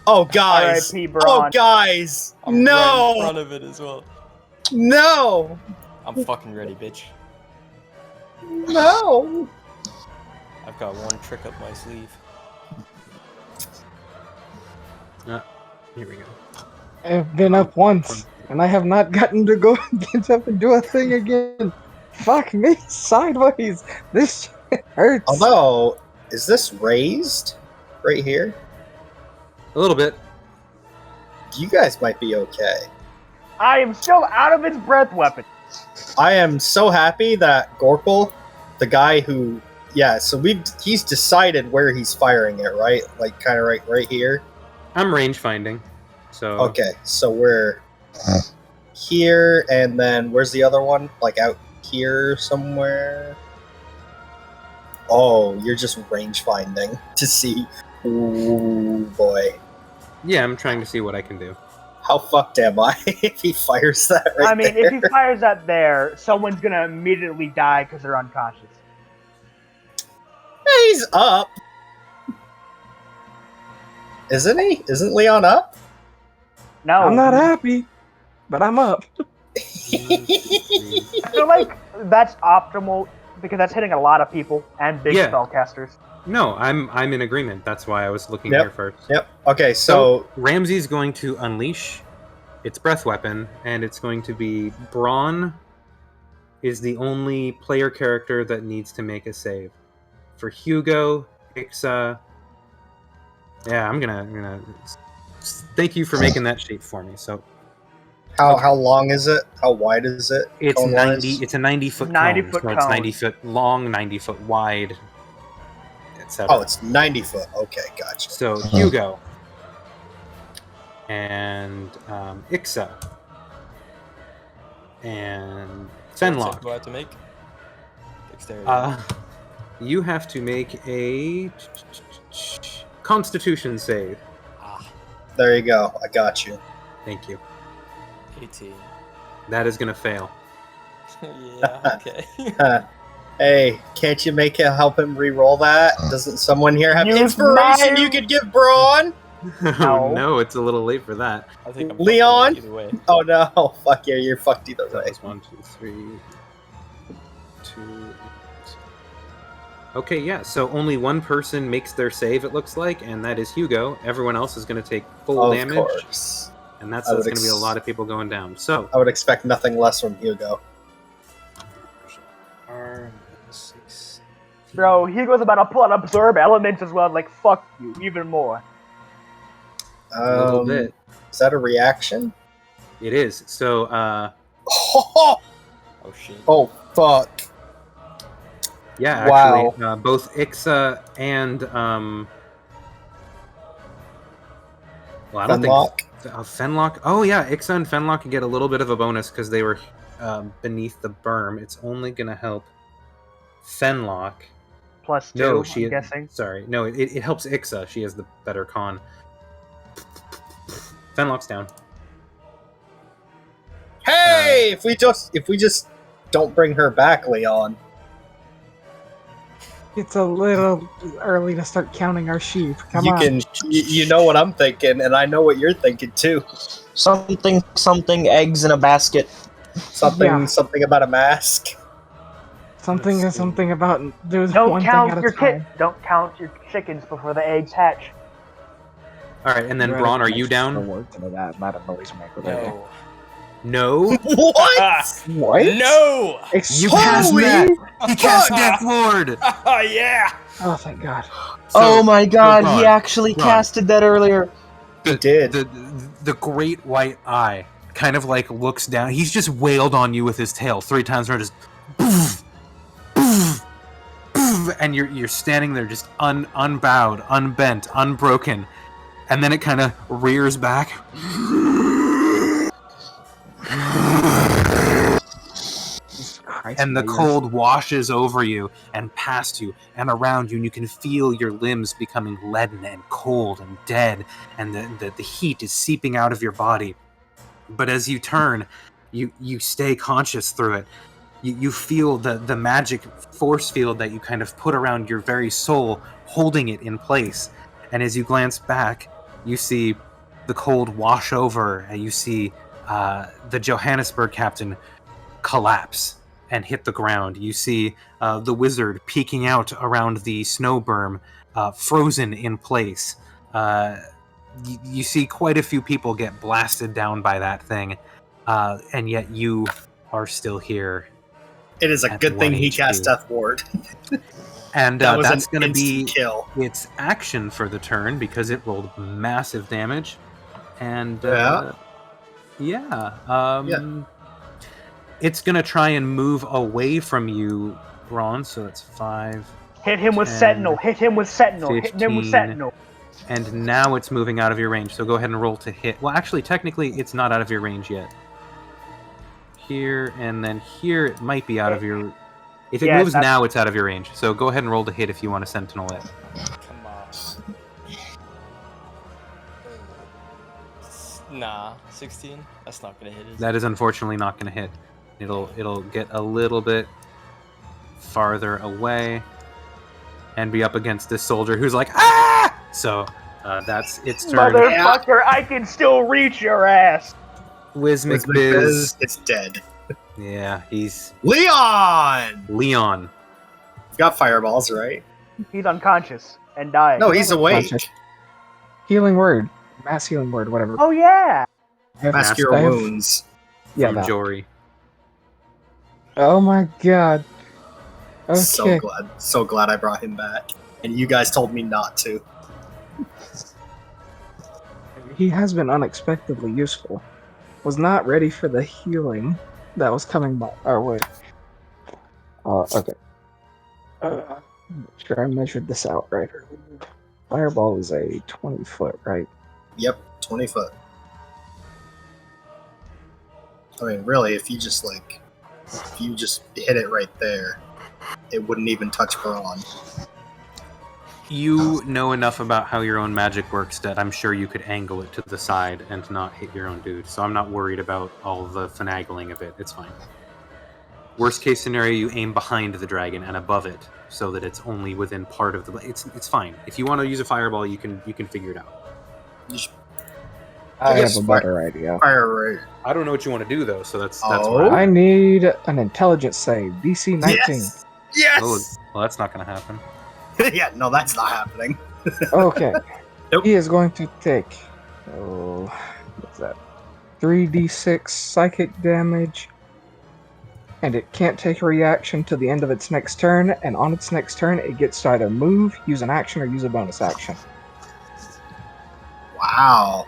Oh, guys. R.I.P. Oh, Braun. guys. I'm right in No. front of it as well. No. I'm fucking ready, bitch. No. I've got one trick up my sleeve. Here we go. I've been up once, and I have not gotten to go get up and do a thing again. Fuck me sideways. This shit hurts. Although, is this raised right here? A little bit. You guys might be okay. I am still out of its breath weapon. I am so happy that Gorkle, the guy who, yeah, so he's decided where he's firing it, right? Like kind of right here. I'm range finding. So Okay, so we're here, and then where's the other one? Like out here somewhere? Oh, you're just range finding to see. Ooh, boy. yeah, I'm trying to see what I can do. How fucked am I if he fires that right I mean, there? if he fires that there, someone's gonna immediately die because they're unconscious. He's up. Isn't he? Isn't Leon up? No. I'm not happy, but I'm up. I feel like that's optimal because that's hitting a lot of people and big Yeah. spellcasters. No, I'm in agreement. That's why I was looking Yep. here first. Yep. Okay, so Ramsey's going to unleash its breath weapon, and it's going to be Braun is the only player character that needs to make a save. For Hugo, Ixa, yeah, I'm gonna thank you for making that shape for me. So how long is it? How wide is it? it's cone-wise? 90. It's a 90-foot 90-foot cone. So it's cone. 90 foot long, 90 foot wide, etc. Oh, it's 90 foot. Okay, gotcha. So Hugo and Ixa and What's it Fenlock. do I have to make? Dexterity. You have to make a Constitution save. There you go. I got you. Thank you. 18. That is gonna fail. Yeah, okay. Hey, can't you help him re-roll that? Doesn't someone here have Use inspiration my- you could give Braun? Oh No. no, it's a little late for that. I think I'm Leon? fucked either way. Oh no, fuck yeah, you're fucked either That way. was 1, 2, 3, 2. 8. Okay, yeah. So only one person makes their save. It looks like, and that is Hugo. Everyone else is going to take full Of damage, course. and that's I would going to be a lot of people going down. So I would expect nothing less from Hugo. R6. Bro, Hugo's about to pull out absorb elements as well. Like, fuck you, even more. A little bit. Is that a reaction? It is. So, Oh, Oh shit. fuck. yeah, Wow. actually, both Ixa and well, I don't Fenlock? think Fenlock. Oh yeah, Ixa and Fenlock can get a little bit of a bonus because they were beneath the berm. It's only gonna help Fenlock. Plus 2, No, she. I'm guessing. Sorry, no, it helps Ixa. She has the better con. Fenlock's down. Hey, if we just don't bring her back, Leon. It's a little early to start counting our sheep. Come you on. can you know what I'm thinking, and I know what you're thinking too. Something, eggs in a basket. Something about a mask. Something is something about there's Don't one count thing at your a time. Don't count your chickens before the eggs hatch. All right, and then Braun, are you down? Worked into that, not a noisemaker. No. No. What? What? No! You cast Holy that. You cast fuck! Death Lord. yeah! Oh, thank God. Oh my god, he Ron, actually Ron. casted that earlier. The, did. The great white eye kind of like looks down. He's just wailed on you with his tail 3 times around, just poof, poof, poof, and you're standing there just unbowed, unbent, unbroken, and then it kind of rears back. Jesus Christ, And the my ears. cold washes over you and past you and around you, and you can feel your limbs becoming leaden and cold and dead, and the heat is seeping out of your body. But as you turn, you stay conscious through it. You feel the magic force field that you kind of put around your very soul, holding it in place. And as you glance back, you see the cold wash over, and you see the Johannesburg captain collapse and hit the ground. You see the wizard peeking out around the snow berm, frozen in place. You see quite a few people get blasted down by that thing, and yet you are still here. It is a At good thing 1 he HP. cast Death Ward. And That was that's an going to be instant kill. its action for the turn because it rolled massive damage. And it's going to try and move away from you, Ron. So that's 5. Hit him with 10, Sentinel. Hit him with Sentinel. Hit him with 15. Sentinel. And now it's moving out of your range. So go ahead and roll to hit. Well, actually, technically, it's not out of your range yet. Here and then here, it might be out of your... If it Yeah, moves that's- now, it's out of your range. So go ahead and roll to hit if you want to Sentinel it. Come on. Nah, 16? That's not gonna hit it. That is unfortunately not going to hit. It'll get a little bit farther away and be up against this soldier who's like, ah! So that's its turn. Motherfucker, I can still reach your ass. Wiz Biz McBiz. is dead. Yeah, he's Leon! Leon. Got fireballs, right? He's unconscious and dying. No, he's awake. Conscious. Healing word. Mass healing word, whatever. Oh yeah. Mask your I have- wounds. Yeah, From that. Jory. Oh my God. Okay. So glad I brought him back. And you guys told me not to. He has been unexpectedly useful. Was not ready for the healing that was coming by. Oh, wait. Okay. Sure, I measured this out right. Fireball is a 20-foot, right? Yep, 20 foot. I mean, really, if you just hit it right there, it wouldn't even touch Braun. You know enough about how your own magic works that I'm sure you could angle it to the side and not hit your own dude. So I'm not worried about all the finagling of it. It's fine. Worst case scenario, you aim behind the dragon and above it so that it's only within part of the... It's fine. If you want to use a fireball, you can figure it out. I guess have a better idea. Fire rate. I don't know what you want to do, though, so that's Oh. where I need an intelligence save. DC 19. Yes! Yes! Oh, well, that's not going to happen. Yeah, no, that's not happening. Okay. Nope. He is going to take... what's that? 3d6 psychic damage. And it can't take a reaction to the end of its next turn, and on its next turn, it gets to either move, use an action, or use a bonus action. Wow.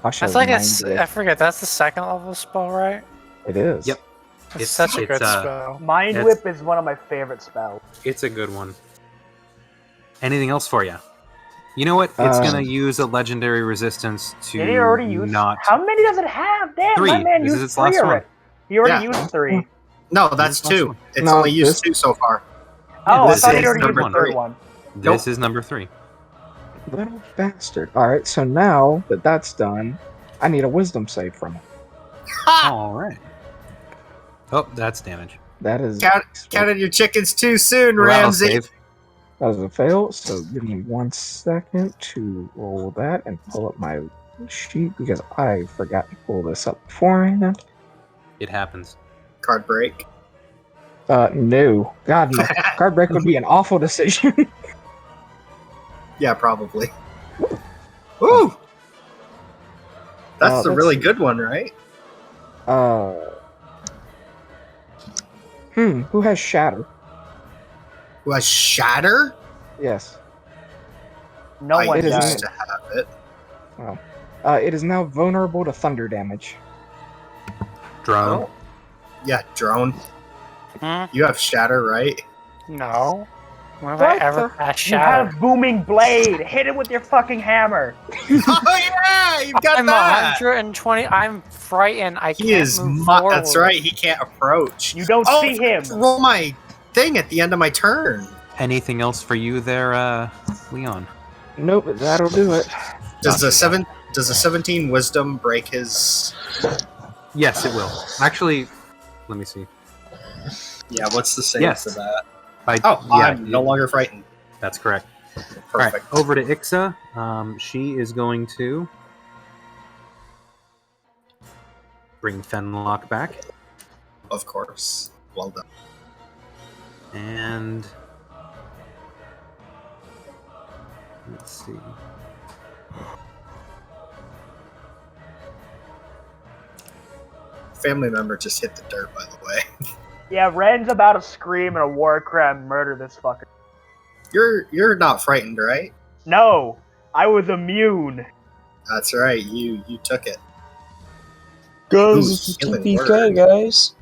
I shall That's like remind you. I forget. That's the 2nd level spell, right? It is. Yep. It's such a it's, good spell. Mind That's- Whip is one of my favorite spells. It's a good one. Anything else for you? You know what? It's going to use a legendary resistance to Did he already use? not... How many does it have? Damn, 3. my man This is used its 3 last one. already. He already Yeah. used 3. No, that's This is 2. one. It's No, only used this- 2 so far. Oh, I this thought is he already used number the 3rd 3. one. This is number 3. Little bastard. Alright, so now that that's done, I need a wisdom save from it. All right. Oh, that's damage. That is... Counted your chickens too soon, Well, that'll Ramsey. save. That is a fail, so give me 1 second to roll that and pull up my sheet because I forgot to pull this up beforehand. It happens. Card break. No. God, no. Card break would be an awful decision. Yeah, probably. Ooh! That's a let's really see. good one, right? Who has Shatter? Who has shatter? Yes. No I one it is does. used to have it. Well, it is now vulnerable to thunder damage. Drone. Oh. Yeah, drone. Hmm? You have shatter, right? No. When have What I ever the- cast You Shatter? have booming blade. Hit it with your fucking hammer. Oh yeah, you've got I'm that. 120. I'm frightened. I He can't is. move forward. That's right. He can't approach. You don't Oh, see him. roll my thing at the end of my turn. Anything else for you there, Leon? Nope, that'll do it. Does the Gotcha. 17 wisdom break his? Yes, it will. Actually, let me see. Yeah. What's the save Yes. for that? I, Oh, yeah, I'm no longer frightened. That's correct. All right, Perfect. over to Ixa. She is going to bring Fenlock back, Of course. Well done. and let's see. Family member just hit the dirt, by the way. Yeah, Ren's about to scream and a war cry and murder this fucker. You're not frightened, right? No, I was immune. That's right. You took it. Guys, Ooh, it's a healing TPK, word. guys.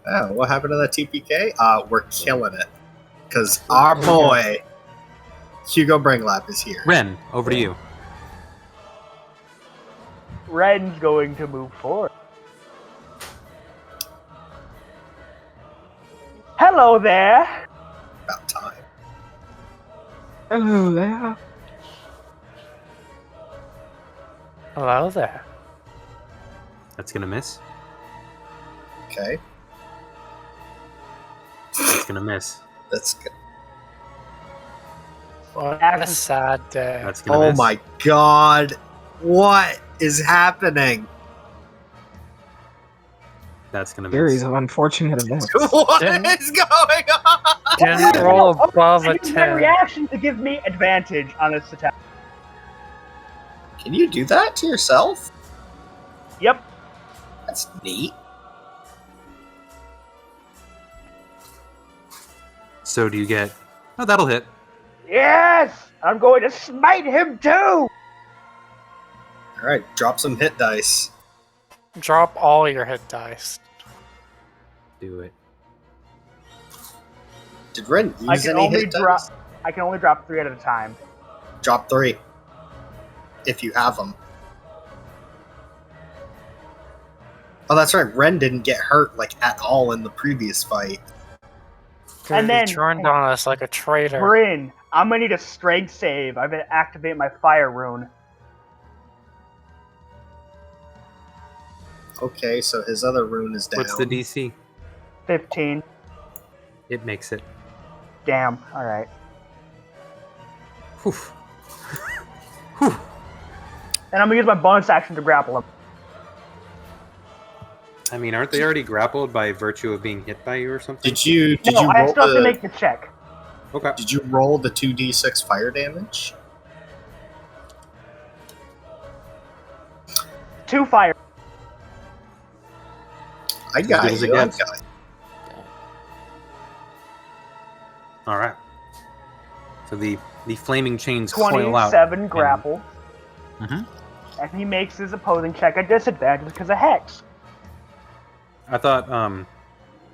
Oh, what happened to that TPK? We're killing it. Because our boy, Hugo Bringlap, is here. Ren, over to you. Ren's going to move forward. Hello there. About time. Hello there. Hello there. That's gonna miss. Okay. That's gonna miss. That's good. What a sad day. That's gonna Oh miss. my god. What is happening? That's gonna Series miss. of unfortunate events. What Didn't- is going on? Didn't roll above I a use my 10. reaction to give me advantage on this attack. Can you do that to yourself? Yep. That's neat. So do you get? Oh, that'll hit. Yes! I'm going to smite him too! Alright, drop some hit dice. Drop all your hit dice. Do it. Did Ren I use can any only hit drop. dice? I can only drop 3 at a time. Drop 3. If you have them. Oh, that's right. Ren didn't get hurt, like, at all in the previous fight. And then- He turned on us like a traitor. Bryn, I'm gonna need a strength save. I'm gonna activate my fire rune. Okay, so his other rune is down. What's the DC? 15. It makes it. Damn. Alright. Whew. And I'm gonna use my bonus action to grapple him. I mean, aren't they already grappled by virtue of being hit by you or something? Did you No, I roll still have to the make the check. Okay. Did you roll the 2d6 fire damage? 2 fire. I got good as it you. I gets. got you. All right. So the flaming chains coil out. 27 grapple. Mhm. And he makes his opposing check a disadvantage because of Hex. I thought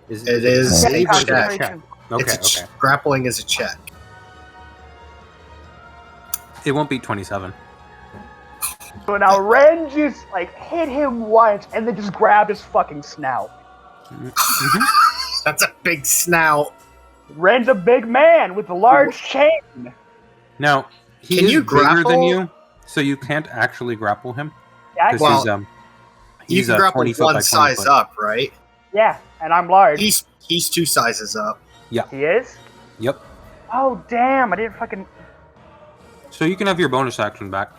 It it is a a save or is it check. check? Okay, It's a okay. grappling is a check. It won't beat 27. So now Ren just like hit him once and then just grabbed his fucking snout. Mhm. That's a big snout. Ren's a big man with a large chain. Now he Can is you bigger than grapple? you, so you can't actually grapple him Yeah, because Well, he's You can grapple 20 foot by one 20 size foot. up, right? yeah, and I'm large. He's 2 sizes up. He is? Yep. Oh damn, I didn't fucking So you can have your bonus action back.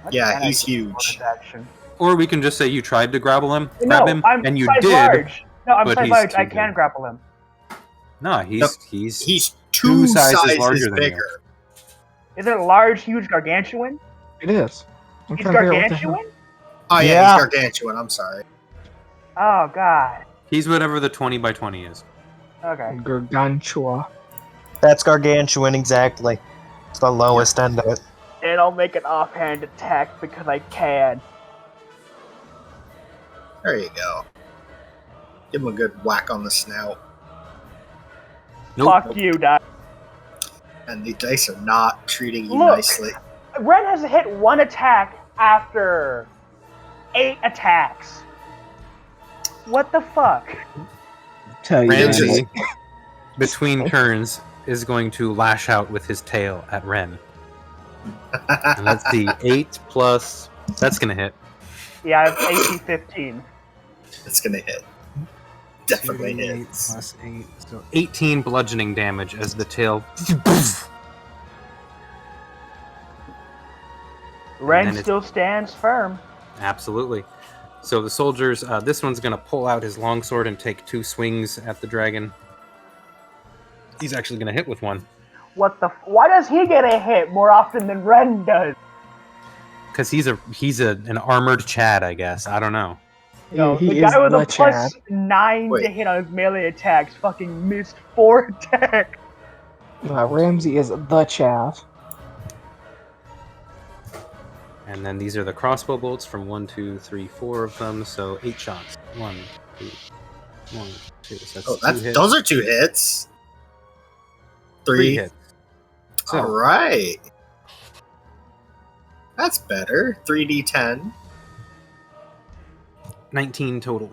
What Yeah, can I he's do huge. with bonus action? Or we can just say you tried to grab him, No, I'm and you size did. large. No, I'm but size he's large. too I can big. grapple him. No, Nope. he's He's Two 2 sizes sizes larger than you. bigger. Is it a large, huge gargantuan? It is. I'm He's trying to figure out what the hell- gargantuan? Oh yeah, Yeah. he's gargantuan. I'm sorry. Oh god. He's whatever the 20 by 20 is. Okay. Gargantua. That's gargantuan, exactly. It's the lowest end of it. And I'll make an offhand attack because I can. There you go. Give him a good whack on the snout. Fuck you, Doc. And the dice are not treating you Look. nicely. Ren has hit one attack after 8 attacks. What the fuck? Tell you Ramsey, between turns, is going to lash out with his tail at Ren. And let's see, 8 plus... That's going to hit. Yeah, I have AC 15. It's gonna hit. Definitely 8 hits. plus 8, so 18 bludgeoning damage as the tail... Ren then still stands firm. Absolutely. So the soldiers, this one's going to pull out his longsword and take 2 swings at the dragon. He's actually going to hit with one. What the? Why does he get a hit more often than Ren does? Because he's an armored Chad, I guess. I don't know. No, he the is guy with the a plus Chad. 9 to Wait. hit on his melee attacks fucking missed 4 attacks. Ramsey is the chav. And then these are the crossbow bolts from 1, 2, 3, 4 of them. So 8 shots. 1, 2, 1, 2. So that's 2 hits. Those are 2 hits. 3 hits. So, Alright. That's better. 3d10. 19 total.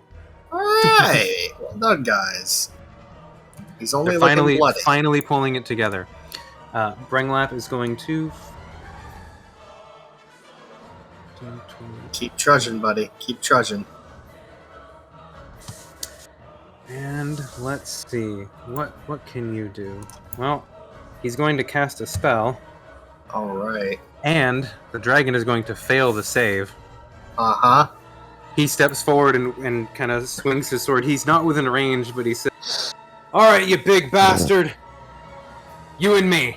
Alright. Well done, guys. He's only They're looking bloody. finally pulling it together. Brenglap is going to... Keep trudging, buddy. Keep trudging. And let's see, what can you do? Well, he's going to cast a spell, Alright. and the dragon is going to fail the save. Uh-huh. He steps forward and kind of swings his sword. He's not within range, but he says, "Alright, you big bastard! You and me!"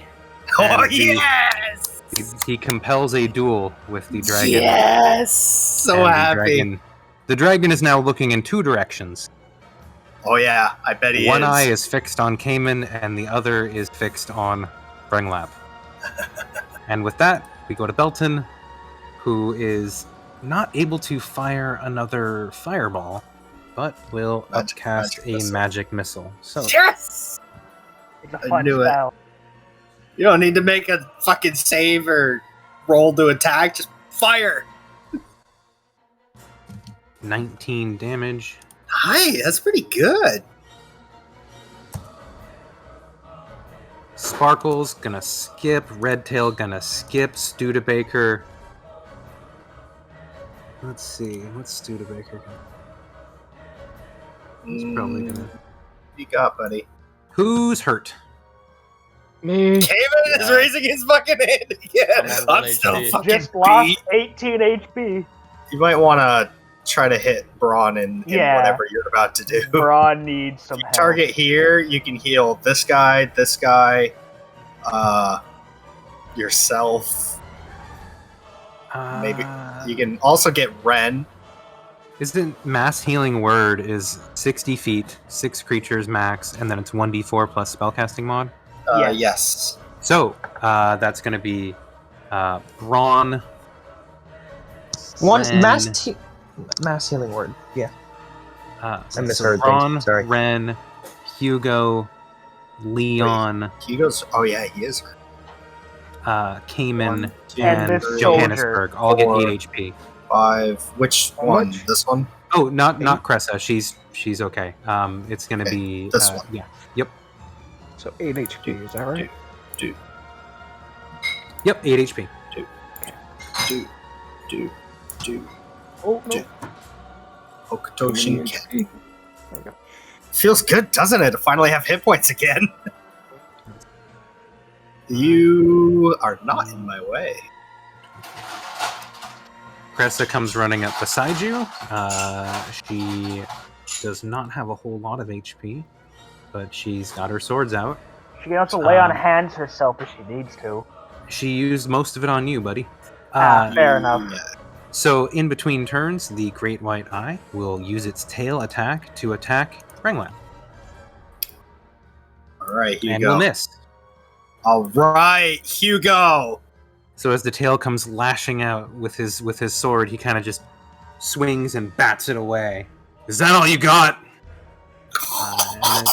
Oh, And yes! He compels a duel with the dragon. Yes! So And happy. The dragon is now looking in 2 directions. Oh, yeah. I bet he One is. eye is fixed on Cayman, and the other is fixed on Brenglap. And with that, we go to Belton, who is not able to fire another fireball, but will upcast a magic missile. So Yes! It's a I fun knew it. spell. You don't need to make a fucking save or roll to attack. Just fire. 19 damage. Hi, that's pretty good. Sparkle's gonna skip. Redtail gonna skip. Studebaker. Let's see. What's Studebaker gonna... He's probably gonna... What you got, buddy? Who's hurt? Me. Cayman is raising his fucking hand again. I'm on I'm still HP. fucking Just lost beat. 18 HP. You might want to try to hit Braun in Yeah. whatever you're about to do. Braun needs some You help. target here, you can heal this guy, yourself. Maybe you can also get Ren. Isn't mass healing word is 60 feet, 6 creatures max, and then it's 1d4 plus spellcasting mod? Yes. So, that's going to be Braun. One Ren, mass healing word. Yeah. I misheard Braun, things, sorry. Ren, Hugo, Leon, Hugo's. Oh yeah, he is. Cayman, 1, 2, and this Johannesburg all get 4. 8 HP. 5. Which one? Which? This one. Oh, not Cressa. She's okay. It's going to Okay, be this one. Yeah. Yep. So 8 HP, is that right? Yep. 8 HP. Do. Oh, no. Hokuto Mini Shinken. HP. There we go. Feels good, doesn't it, to finally have hit points again? You are not in my way. Cressa comes running up beside you. She does not have a whole lot of HP, but she's got her swords out. She can also lay on hands herself if she needs to. She used most of it on you, buddy. Fair enough. So in between turns, the Great White Eye will use its tail attack to attack Ranglan. All right, Hugo. And will miss. All right, Hugo. So as the tail comes lashing out with his sword, he kind of just swings and bats it away. Is that all you got? And then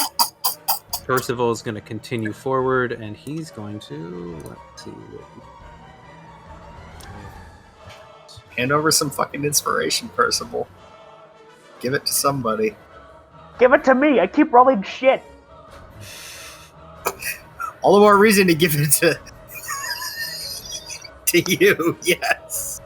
Percival is going to continue forward, and he's going to... Let's see. Hand over some fucking inspiration, Percival. Give it to somebody. Give it to me. I keep rolling shit. All the more reason to give it to you. Yes.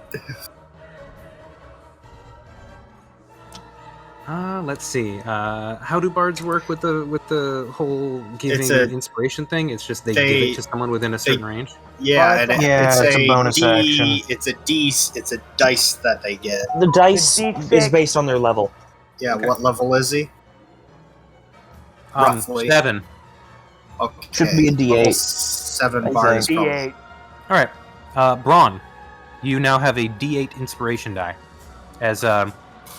Let's see. How do bards work with the whole giving inspiration thing? It's just they give it to someone within a certain range. Yeah, it's a bonus action. It's a dice that they get. The dice D6. is based on their level. Yeah, okay. What level is he? Roughly 7. Okay. Should be a D8. 7 bards. D8. All right, Braun, you now have a D8 inspiration die, as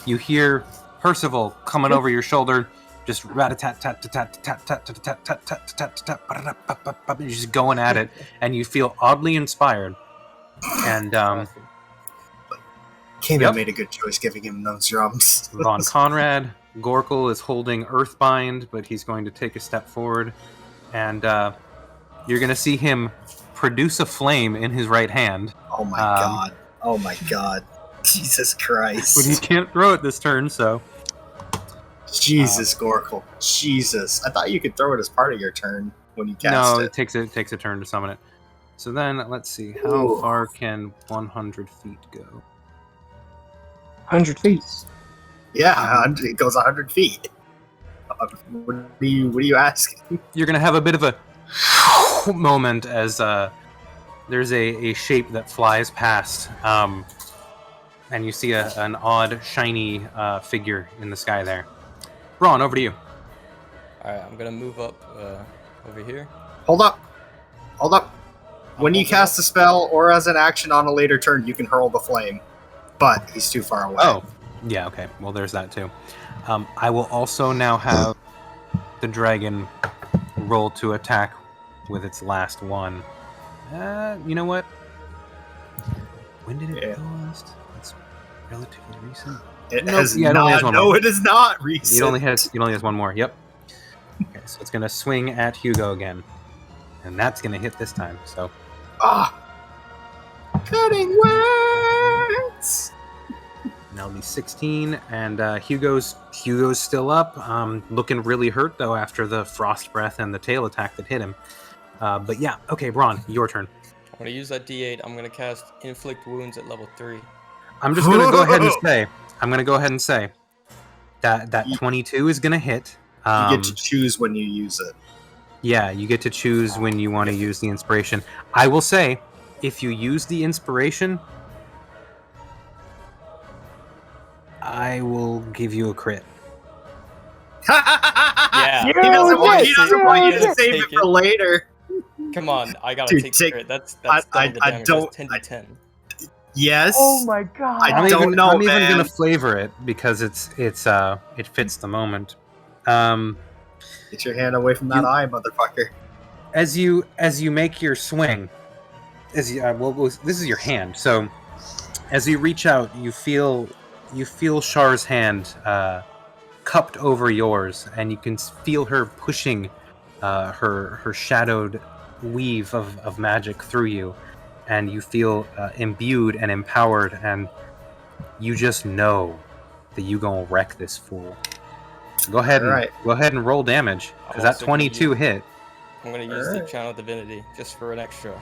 you hear Percival coming over your shoulder, just rat-a-tat-tat-tat-tat-tat-tat-tat-tat-tat-tat-tat-tat-tat, just going at it, and you feel oddly inspired. And Kano made a good choice giving him those drums. Von Conrad, Gorkle is holding Earthbind, but he's going to take a step forward, and you're going to see him produce a flame in his right hand. Oh my god! Oh my god! Jesus Christ! But he can't throw it this turn, so. Jesus, Gorkle. Jesus. I thought you could throw it as part of your turn when you cast it. No, it takes a turn to summon it. So then, let's see. How far can 100 feet go? 100 feet. Yeah, it goes 100 feet. What are you asking? You're going to have a bit of a moment as there's a shape that flies past, and you see an odd, shiny figure in the sky there. Braun, over to you. Alright, I'm gonna move up over here. Hold up. When you cast a spell or as an action on a later turn, you can hurl the flame. But he's too far away. Oh, yeah, okay. Well, there's that too. I will also now have the dragon roll to attack with its last one. You know what? When did it go last? It's relatively recent. It is not recent. It only has one more. Yep. Okay, so it's gonna swing at Hugo again, and that's gonna hit this time. So. Cutting words. That'll be 16, and Hugo's still up, looking really hurt though after the frost breath and the tail attack that hit him. But yeah, okay, Braun, your turn. I'm gonna use that D8. I'm gonna cast Inflict Wounds at level 3. I'm just gonna go ahead and say that 22 is gonna hit. You get to choose when you use it. Yeah, you get to choose when you want to use the inspiration. I will say, if you use the inspiration, I will give you a crit. Yeah. He doesn't want you to save it for later. Come on, I gotta take the crit. That's double the damage. That's 10 to 10. Yes. Oh my god. I don't know, I'm even man. gonna flavor it because it fits the moment. Get your hand away from that eye, motherfucker. As you make your swing, this is your hand. So as you reach out, you feel Char's hand cupped over yours, and you can feel her pushing her shadowed weave of magic through you, and you feel imbued and empowered, and you just know that you gonna wreck this fool. Go ahead and roll damage, because that 22 hit. I'm gonna use the Channel Divinity just for an extra.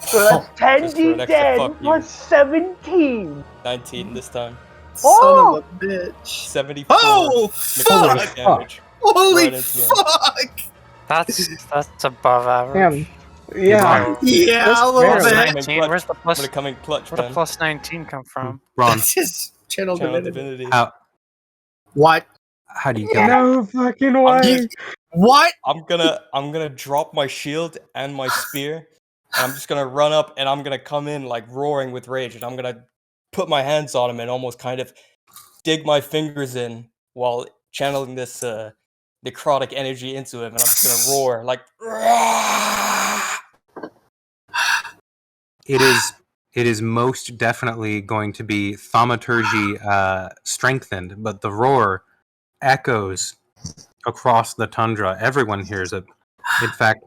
So that's 10d10 plus 17. 19 this time. Son of a bitch. 74. Oh, fuck! Damage. Holy Right fuck! That's above average. Yeah. Yeah, a little Plus bit. 19. Where's the plus? I'm gonna come in clutch, Where'd the man. plus 19 come from? Ron, It's just Channel Divinity. What? how do you kill? No fucking way. What? I'm gonna drop my shield and my spear, and I'm just gonna run up, and I'm gonna come in like roaring with rage, and I'm gonna put my hands on him and almost kind of dig my fingers in while channeling this necrotic energy into him, and I'm just gonna roar like. It is most definitely going to be thaumaturgy strengthened, but the roar echoes across the tundra. Everyone hears it. In fact,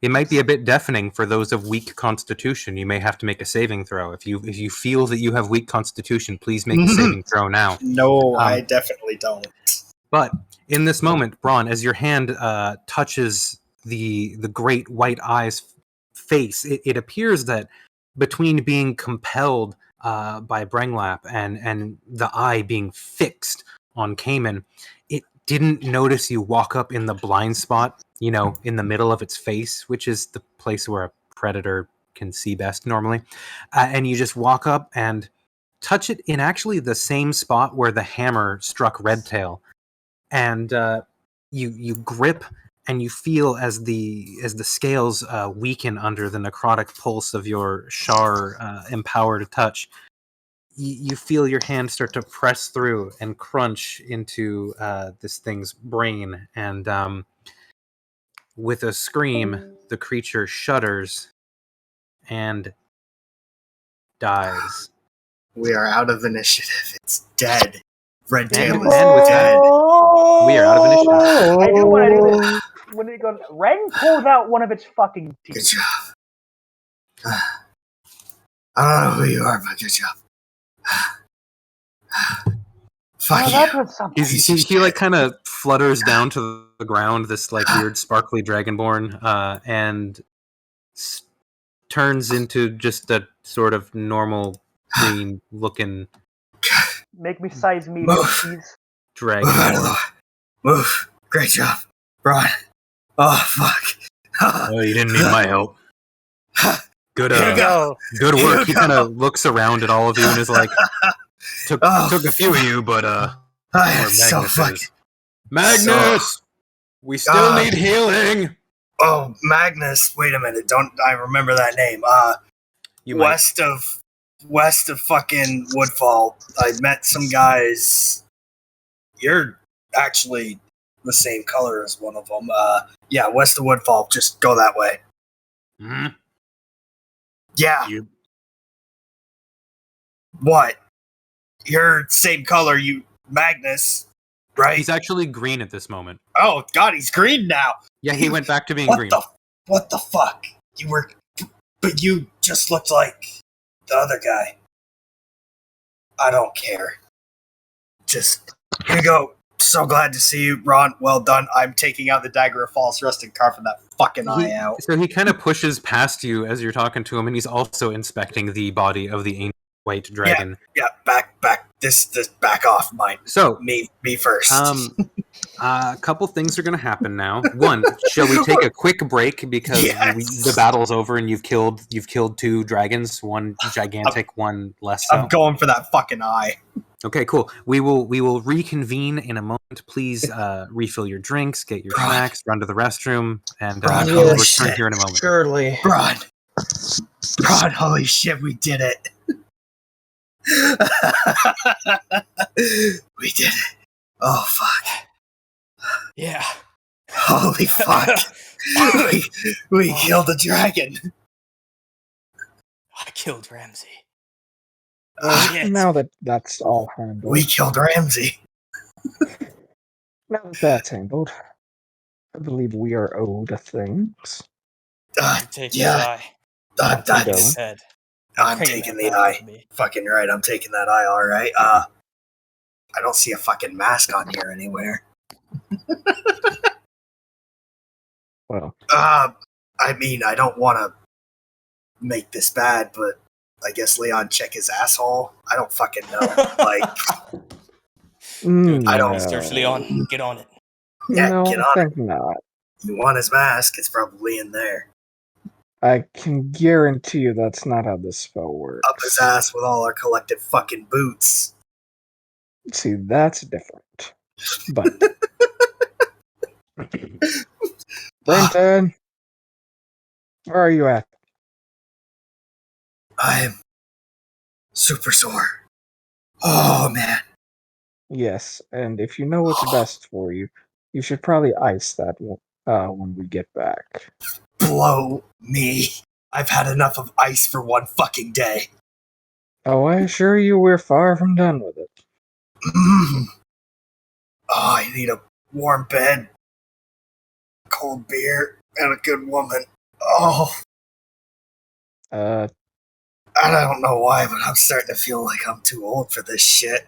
it might be a bit deafening for those of weak constitution. You may have to make a saving throw. If you feel that you have weak constitution, please make a saving throw now. No, I definitely don't. But in this moment, Braun, as your hand touches the great white eye's face, it appears that between being compelled by Brenglap and the eye being fixed on Cayman, it didn't notice you walk up in the blind spot, in the middle of its face, which is the place where a predator can see best normally. And you just walk up and touch it in actually the same spot where the hammer struck Redtail. And you grip and you feel as the scales weaken under the necrotic pulse of your Shar empowered touch. You feel your hand start to press through and crunch into this thing's brain, and with a scream, the creature shudders and dies. We are out of initiative. It's dead. Redtail And is with dead. We are out of initiative. I do when I do this. When it goes, Ren pulls out one of its fucking teeth. Good job. I don't know who you are, but good job. Fuck you. That was something. He like kind of flutters down to the ground, this like weird sparkly dragonborn, and turns into just a sort of normal green looking Make me size medium, please. dragon. Move out of the way. Move. Great job. Braun. Oh, fuck. Oh, you didn't need my help. Good, Here you go. good Here work. you He go. kind of looks around at all of you and is like, took a few of you, but I am where so Magnus fucking... is. Magnus, we still need healing. Oh, Magnus. Wait a minute. Don't I remember that name? You might. West of fucking Woodfall. I met some guys. You're actually the same color as one of them. Yeah, west of Woodfall. Just go that way. Mhm. Yeah. You- What? You're same color, you Magnus, right? He's actually green at this moment. Oh God, he's green now. Yeah, he went back to being What green. What the fuck? You were, but you just looked like the other guy. I don't care. Just here you go. So glad to see you, Ron. Well done. I'm taking out the dagger of false rest and carving that fucking eye out. So he kind of pushes past you as you're talking to him, and he's also inspecting the body of the ancient white dragon. Yeah, back. This back off, mine. So Me first. a couple things are going to happen now. One, shall we take a quick break because Yes. the battle's over and you've killed two dragons, one gigantic, one less so. I'm going for that fucking eye. Okay, cool. We will reconvene in a moment. Please refill your drinks, get your snacks, run to the restroom, and Braun, we'll holy return shit. here in a moment. Surely. Braun, holy shit, we did it. We did it. Oh, fuck. Yeah. Holy fuck. we killed a dragon. I killed Ramsey. Shit. Now that that's all handled, We killed Ramsey. now that that's handled, I believe we are owed things. Take Yeah. his eye. Going. His head. I'm Bringing taking that the back eye. with me. Fucking right, I'm taking that eye, alright. I don't see a fucking mask on here anywhere. Well, I mean, I don't want to make this bad, but I guess Leon check his asshole. I don't fucking know. Like, I don't- Research, Leon. Get on it. yeah, no, get I on think not. you want his mask? It's probably in there. I can guarantee you that's not how this spell works. Up his ass with all our collective fucking boots. See, that's different. But Brenton, where are you at? I'm super sore. Oh, man. Yes, and if you know what's best for you, you should probably ice that when we get back. Blow me. I've had enough of ice for one fucking day. Oh, I assure you we're far from done with it. Oh, I need a warm bed, cold beer, and a good woman. Oh, Uh, I don't know why, but I'm starting to feel like I'm too old for this shit.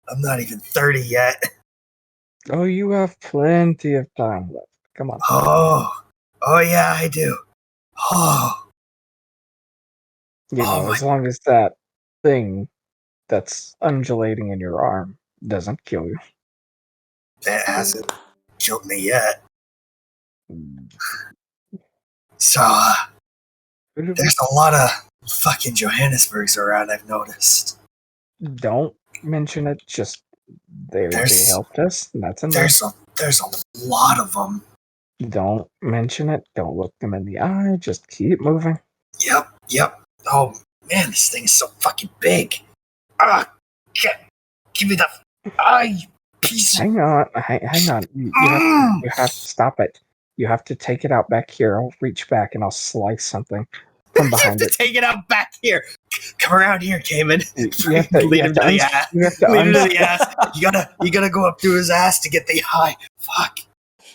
I'm not even 30 yet. oh, you have plenty of time left. Come on. Oh yeah, I do. Oh, You know, as long as that thing that's undulating in your arm doesn't kill you. that hasn't killed me yet. So, there's a lot of fucking Johannesburgs around, I've noticed. Don't mention it, just they helped us, and that's enough. There's a lot of them. Don't mention it, don't look them in the eye, just keep moving. Yep. Oh, man, this thing is so fucking big. Give me the... you piece of... Hang on. You have to stop it. You have to take it out back here. I'll reach back and I'll slice something from behind you have to take it out back here. Come around here, Cayman. You have to lead him to the ass. Lead him to the ass. You gotta go up to his ass to get the eye. Fuck.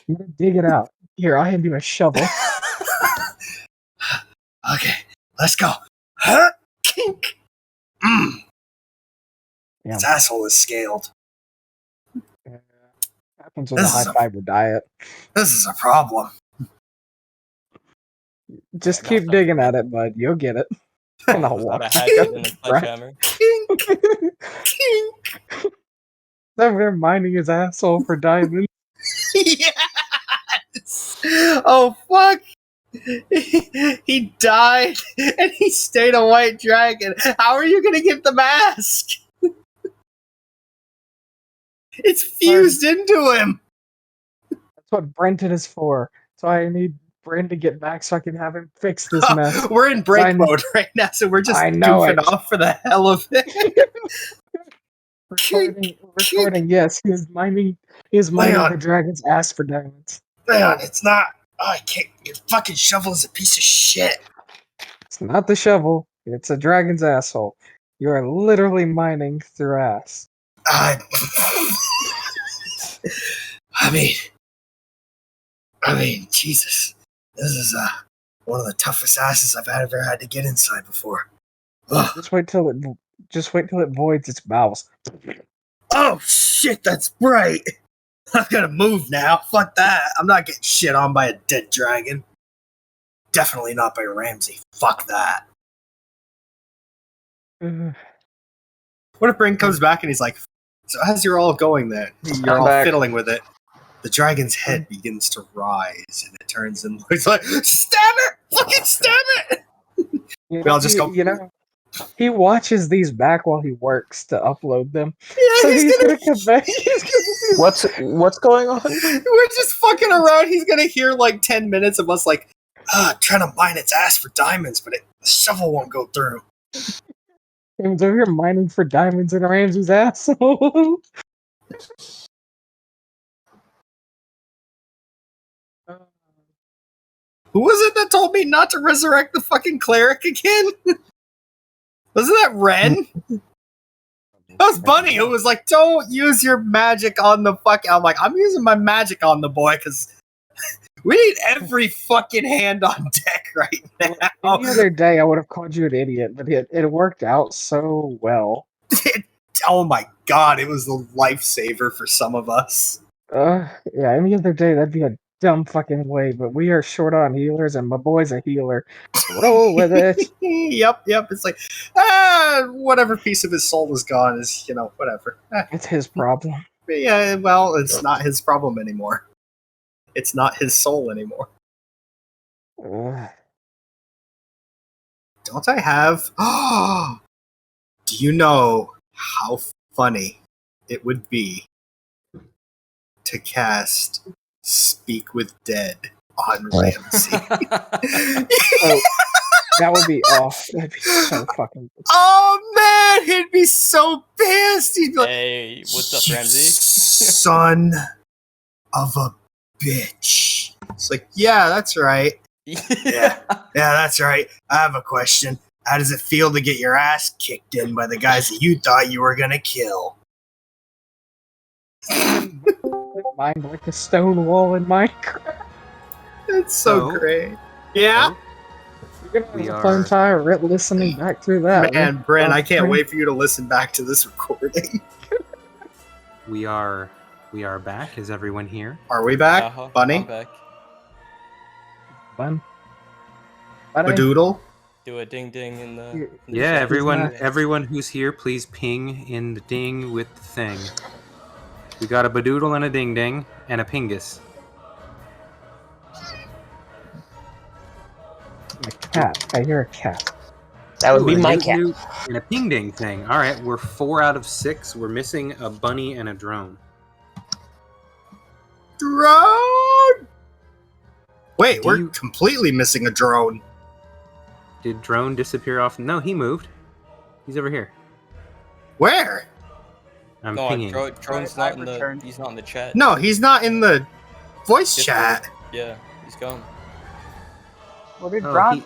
You gotta dig it out. Here, I'll hand you a shovel. Okay, let's go. Kink. His asshole is scaled. Happens with a high fiber diet. This is a problem. Just keep digging at it, bud. You'll get it. And I'll walk back up. Kink. Over there mining his asshole for diamonds. Yes! Oh, fuck! He died, and he stayed a white dragon. How are you gonna get the mask? It's fused into him! That's what Brenton is for. So I need Brenton to get back so I can have him fix this mess. We're in break mode right now, so we're just goofing off for the hell of it. recording, yes, he is mining the dragon's ass for diamonds. Man, it's not... I can't... Your fucking shovel is a piece of shit. It's not the shovel. It's a dragon's asshole. You are literally mining through ass. I mean, Jesus. This is one of the toughest asses I've ever had to get inside before. Ugh. Just wait till it voids its bowels. Oh shit, that's right. I'm gonna move now. Fuck that. I'm not getting shit on by a dead dragon. Definitely not by Ramsey. Fuck that. What if Brink comes back and he's like, so as you're all going there, you're all fiddling with it, the dragon's head begins to rise and it turns and looks like, stab it! Fucking stab it! We all just go, he watches these back while he works to upload them. Yeah, so he's gonna come back. What's going on? We're just fucking around. He's gonna hear like 10 minutes of us like, trying to mine its ass for diamonds, but the shovel won't go through. He's over here mining for diamonds in Ramsey's asshole. Who was it that told me not to resurrect the fucking cleric again? Wasn't that Ren? That was Bunny who was like, don't use your magic on the fuck. I'm like, I'm using my magic on the boy because we need every fucking hand on deck right now. The other day I would have called you an idiot, but it worked out so well. Oh my god, it was the lifesaver for some of us. Yeah, any other day that'd be a dumb fucking way, but we are short on healers and my boy's a healer. Roll with it. Yep. It's like, whatever piece of his soul is gone is, whatever. It's his problem. Yeah, well, it's not his problem anymore. It's not his soul anymore. Don't I have... Do you know how funny it would be to cast Speak with Dead on Ramsey? That would be off. That'd be so fucking. Oh man, he'd be so pissed. He'd be like, Hey, what's up, "You Ramsey? son of a bitch." It's like, yeah, that's right. Yeah, that's right. I have a question. How does it feel to get your ass kicked in by the guys that you thought you were gonna kill? Mind like a stone wall in Minecraft. It's so So- great. Yeah, You're gonna We have a fun are- time listening back through that. man, Brent, I can't Brent. wait for you to listen back to this recording. We are back. Is everyone here? Are we back, Uh-huh, Bunny? I'm back. Fun. But Badoodle? Do a ding ding in the. Yeah, in the Yeah, chat. not- everyone who's here, please ping in the ding with the thing. We got a badoodle and a ding ding and a pingus. a cat. I hear a cat. That would Ooh, be a my newt cat. newt and a ping ding thing. All right, we're 4 out of 6. We're missing a bunny and a drone. Drone! Wait, Do we're you- completely missing a drone. Did drone disappear off? No, he moved. He's over here. Where? I'm No, pinging. Drone's I not in the. returned. He's not in the chat. No, he's not in the voice Yes, chat. Yeah, he's gone. Well, dude, Oh, Bron,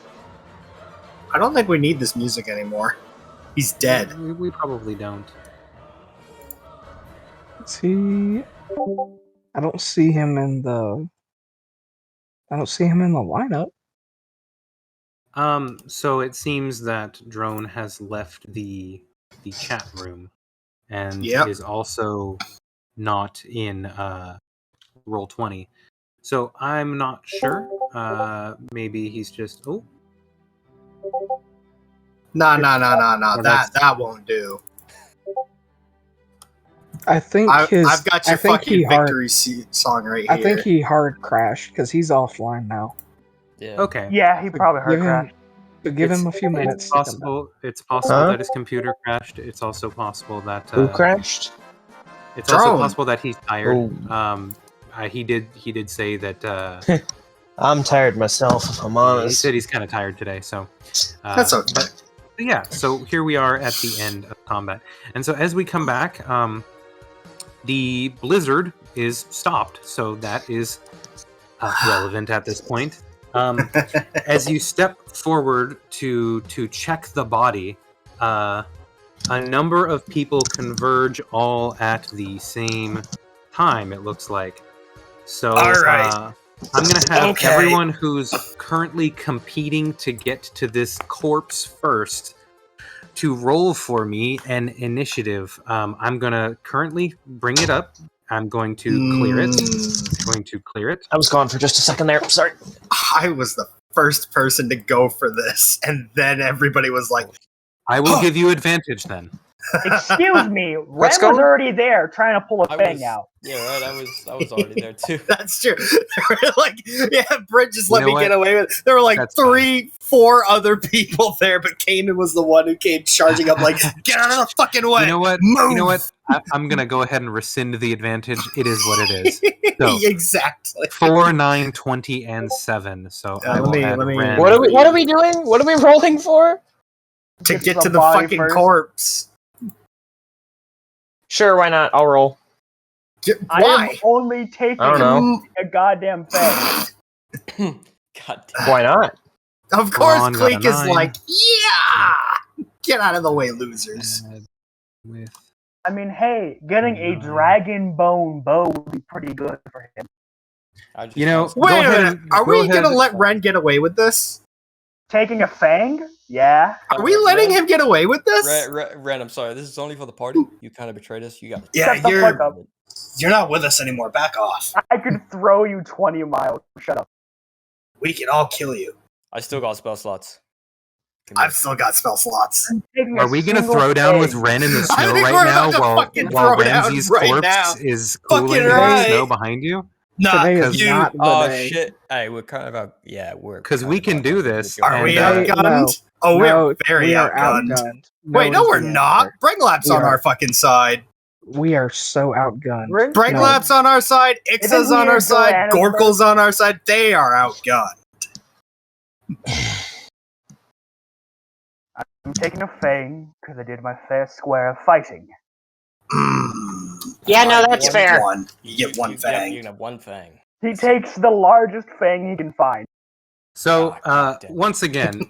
I don't think we need this music anymore. He's dead. We probably don't. Is he? I don't see him in the. I don't see him in the lineup. So it seems that drone has left the chat room and Yep. is also not in Roll20. So I'm not sure. Maybe he's just No. Well, That that's- that won't do. I think I've got I your think fucking he hard. victory song right I here. think he hard crashed because he's offline now. Yeah. okay. yeah, he probably heard Give him, crash. so give him a It's- few minutes. It's to come back. possible. It's possible Huh? that his computer crashed. It's also possible that Who crashed? It's also Drone. possible that he's tired. Oh. He did say that. I'm tired myself, if I'm He honest. said he's kind of tired today. So That's okay. But yeah, so here we are at the end of combat, and so as we come back, the blizzard is stopped, so that is relevant at this point. As you step forward to check the body, a number of people converge all at the same time. It looks like. So All right. I'm gonna have Okay. everyone who's currently competing to get to this corpse first to roll for me an initiative. I'm gonna currently bring it up. I'm going to clear it. I was gone for just a second there. Sorry. I was the first person to go for this, and then everybody was like, I will give you advantage then. Excuse me, Ren Let's was go. already there trying to pull a I fang was- out. Yeah, right. I was already there too. "That's true." They were like, "Yeah, Brent just let You know me what? get away with it." There were like That's 4 other people there, but Kanan was the one who came charging up, like, "Get out of the fucking way!" You know what? Move. You know what? I'm gonna go ahead and rescind the advantage. It is what it is. So- Exactly. 4, 9, 20, and 7. So I let will me- add let me- Ren. What are we doing? What are we rolling for? To get to the body fucking first. corpse. Sure, why not? I'll roll. I Why? am only taking I don't know. a goddamn fang. God damn. Why not? Of course, Ron got a Cleek is 9. like, "Yeah, get out of the way, losers." Add with I mean, hey, getting a Nine. dragon bone bow would be pretty good for him. I just You know, lost- Wait Go a ahead minute. and- Are go we ahead. gonna let Ren get away with this? Taking a fang? Yeah. Are we letting him get away with this? Ren, I'm sorry. This is only for the party. You kind of betrayed us. You got. Yeah, Shut the fuck up. you're not with us anymore. Back off. I could throw you 20 miles. Shut up. We can all kill you. I still got spell slots. Come here. I've still got spell slots. Taking Are a we gonna single throw down fang. with Ren in the I snow think right we're now about to while fucking while throw down Ramsey's right corpse now. is Fucking cooling in the right. snow behind you? Nah, Today is you. not the Oh day. shit! Hey, we're kind of out. Yeah, we're. 'Cause kind we of can out do there. this, Are we and, outgunned? no. Oh, No, we're very we are outgunned. outgunned. Wait, no, one's we're the not. answer. Brenglap's We on are. our fucking side. We are so outgunned. Ren- Brenglap's on our side. Ixa's Isn't on he our a side. Johannesburg? Gorkel's on our side. They are outgunned. I'm taking a fang because I did my fair square of fighting. Yeah, no, Fine, that's you get fair. One. You get one fang. You can have one fang. He takes the largest fang he can find. So, God damn it. once again,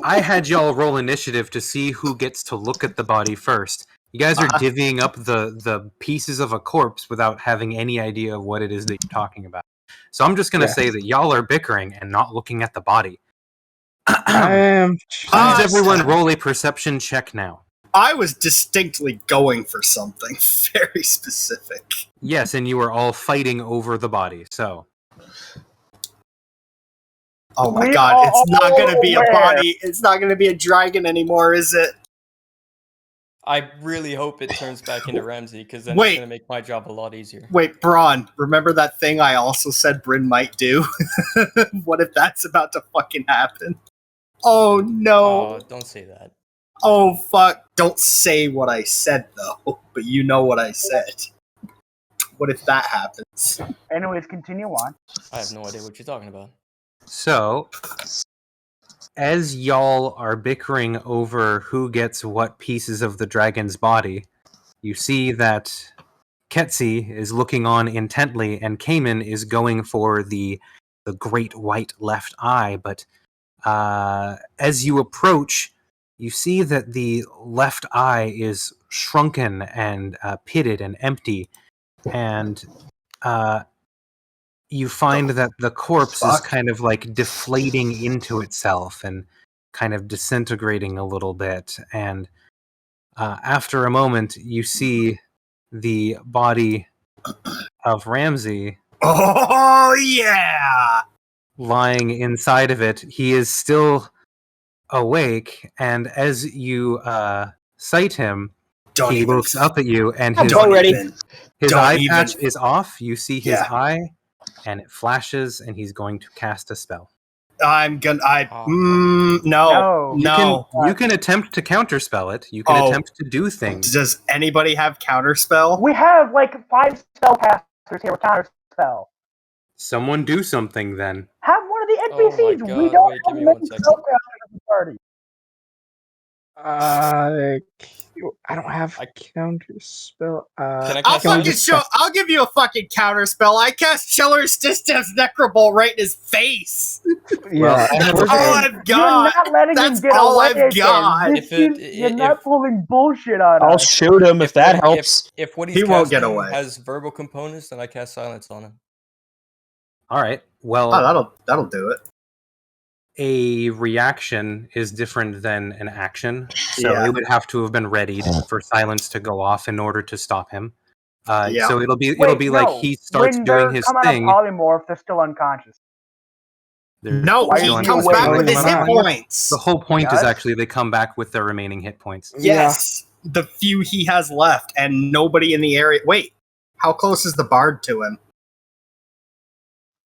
I had y'all roll initiative to see who gets to look at the body first. You guys are divvying up the pieces of a corpse without having any idea of what it is that you're talking about. So I'm just going to say that y'all are bickering and not looking at the body. I am. Please, everyone, roll a perception check now. I was distinctly going for something very specific. Yes, and you are all fighting over the body, so... Oh my We god, are it's not all gonna be a aware. body. It's not gonna be a dragon anymore, is it? I really hope it turns back into Ramsey, because then Wait. it's going to make my job a lot easier. Wait, Braun, remember that thing I also said Bryn might do? What if that's about to fucking happen? Oh no. Oh, don't say that. Oh fuck. Don't say what I said though, but you know what I said. What if that happens? Anyways, continue on. I have no idea what you're talking about. So, as y'all are bickering over who gets what pieces of the dragon's body, you see that Ketsi is looking on intently, and Cayman is going for the great white left eye. But as you approach, you see that the left eye is shrunken and pitted and empty, and you find that the corpse is kind of like deflating into itself and kind of disintegrating a little bit. And after a moment, you see the body of Ramsey Oh yeah. lying inside of it. He is still awake, and as you sight him, Don't he even looks up at you, and I'm his, already- his don't eye even- patch is off. You see his Yeah. eye, and it flashes, and he's going to cast a spell. I'm gonna No. no. You can attempt to counterspell it. You can Oh. attempt to do things. Does anybody have counterspell? We have like 5 spellcasters here with counterspell. Someone do something then. Have one of the Oh my NPCs. God, We don't wait, have give me many 1 second. spellcasters in the party. I don't have I- counter spell. Can I I'll cast fucking silence? show. I'll give you a fucking counterspell. I cast Chiller's Distaff's Necrobolt right in his face. Yeah, That's we're all good. I've got. You're not letting That's him get all away I've again. got. This If it- is- you're if- not pulling bullshit on I'll us. shoot him if that helps. If what he's He won't get casting away. has verbal components, then I cast silence on him. All right. Well, Oh, that'll do it. a reaction is different than an action, so Yeah. it would have to have been readied for silence to go off in order to stop him. Yeah. So it'll be Wait, like no. he starts when doing they're his coming thing. out of polymorph, they're still unconscious. No, Why he is he comes awake? back with his hit The points. whole point is does? actually they come back with their remaining hit points. Yes, the few he has left, and nobody in the area. Wait, how close is the bard to him?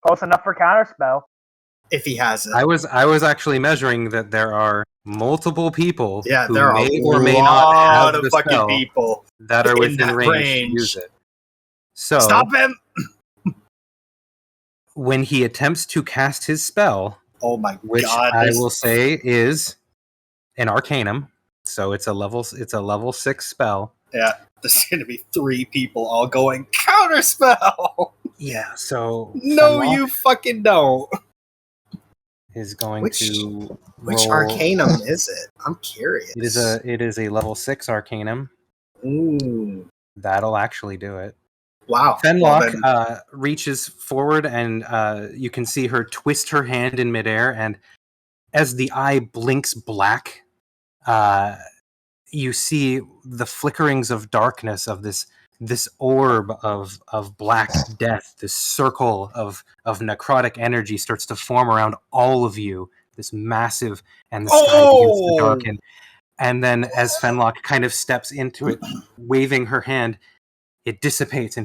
Close enough for counterspell. If he has it. I was actually measuring that there are multiple people Yeah, who there are may a or may not lot have of the fucking spell people. that are in within that range range. to use it. So Stop him! when he attempts to cast his spell, Oh my which god! I will say is an Arcanum, so it's a level 6 spell. Yeah, there's gonna be 3 people all going counterspell. Yeah, so No, Fenlock you fucking don't. is going Which- to Which roll. Arcanum is it? I'm curious. It is a level 6 Arcanum. Ooh, That'll actually do it. wow. Fenlock Well, then- reaches forward, and you can see her twist her hand in midair, and as the eye blinks black, you see the flickerings of darkness of this orb of black death. This circle of necrotic energy starts to form around all of you. This massive, and the sky begins to darken. And then, as Fenlock kind of steps into it, waving her hand, it dissipates,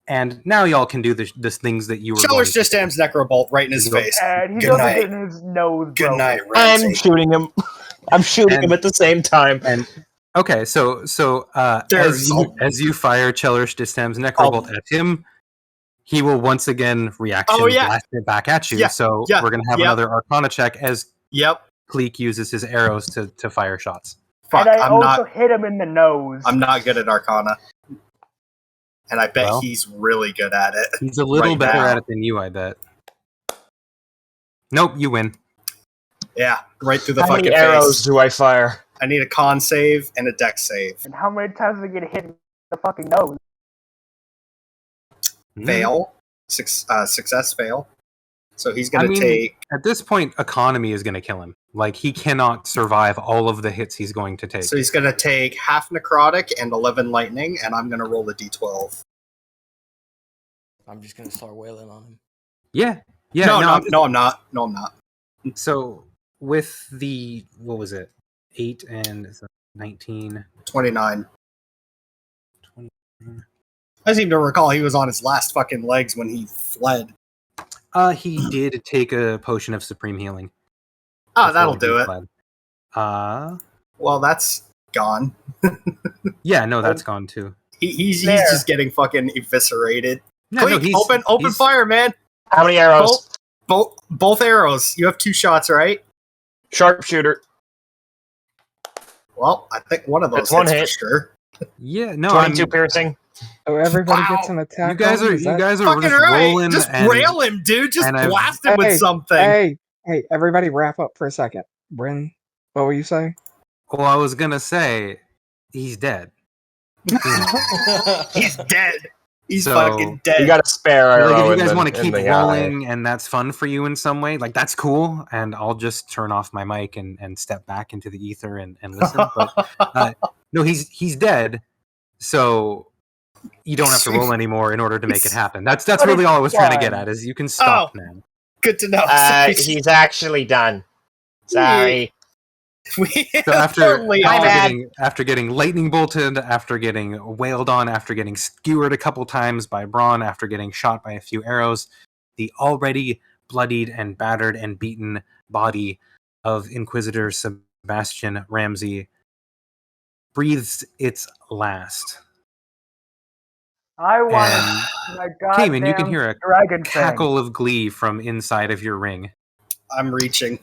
and now y'all can do the things that you were. Chiller's just aims Necrobolt right in his face. And he Good doesn't night. get in his nose. Good broken. night, I'm Ramsey. shooting him. I'm shooting And- him at the same time. And okay, so There's as you fire Chellerish Distam's Necrobolt at him, he will once again reaction Oh, yeah. blast it back at you. Yeah, So yeah, we're gonna have yeah. another Arcana check as Yep. Cleek uses his arrows to fire shots. Fuck, and I I'm also not. hit him in the nose. I'm not good at Arcana, and I bet Well, he's really good at it. He's a little Right better now. at it than you, I bet. Nope, you win. Yeah, right through the How fucking many arrows face. do I fire? I need a con save and a dex save. And how many times did I get hit in the fucking nose? Fail. Success fail. So he's gonna I mean, take. At this point, economy is going to kill him. Like, he cannot survive all of the hits he's going to take. So he's gonna take half necrotic and 11 lightning, and I'm gonna roll a d12. I'm just gonna start wailing on him. Yeah. No, I'm not. So, with the, what was it? 8 and 19. 29. 20. I seem to recall he was on his last fucking legs when he fled. He did take a potion of supreme healing. Oh, before that'll he do it. fled. Well, that's gone. Yeah, no, that's gone too. He's There. just getting fucking eviscerated. No, Quick, he's, open he's- fire, man. How many arrows? Both arrows. You have 2 shots, right? Sharpshooter. Well, I think one of those That's one hits hit. for sure. Yeah, no, 22 piercing. So everybody Wow. gets an attack. you guys on him? are Is that- just Fucking rolling right. Just and rail him, dude. Just and I've- blast him with Hey, something. Hey, everybody, wrap up for a second. Bryn, what were you saying? well, I was gonna say he's dead. He's dead. He's So- fucking dead. You got a spare arrow. Like, if you in guys the- want to in keep the eye. rolling and that's fun for you in some way, like, that's cool, and I'll just turn off my mic and step back into the ether and listen. But no, he's dead, so you don't have to roll anymore in order to make it happen. That's But really it's all I was trying to get fun. at, is you can stop Oh. now. Good to know. He's actually done. Sorry. So after getting lightning bolted, after getting wailed on, after getting skewered a couple times by Braun, after getting shot by a few arrows, the already bloodied and battered and beaten body of Inquisitor Sebastian Ramsey breathes its last. I want And my goddamn Cayman, you can hear a dragon cackle of glee from inside of your ring. I'm reaching.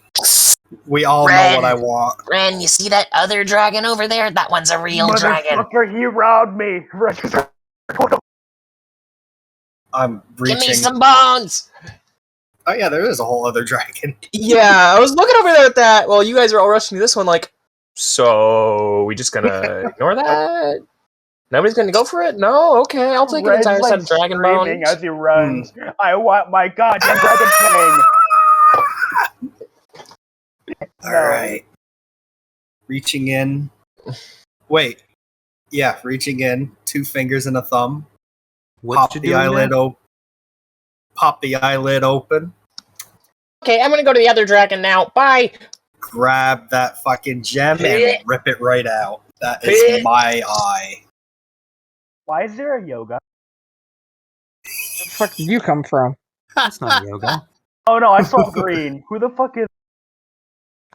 We all know Ren. what I want. Ren, you see that other dragon over there? That one's a real thing. dragon. Motherfucker, he robbed me. I'm Give me reaching. some bones. Oh yeah, there is a whole other dragon. Yeah, I was looking over there at that. Well, you guys are all rushing to this one, like, so we just gonna ignore that? Nobody's gonna go for it? No? Okay, I'll take an Red's entire set like of dragon screaming bones. as he runs. I want my goddamn dragon thing. All right. Reaching in. Wait. Yeah, reaching in. 2 fingers and a thumb. What Pop you the doing eyelid there? open. Pop the eyelid open. Okay, I'm gonna go to the other dragon now. Bye! Grab that fucking gem and rip it right out. That is my eye. Why is there a yoga? Where the fuck did you come from? That's not yoga. Oh no, I saw green. Who the fuck is?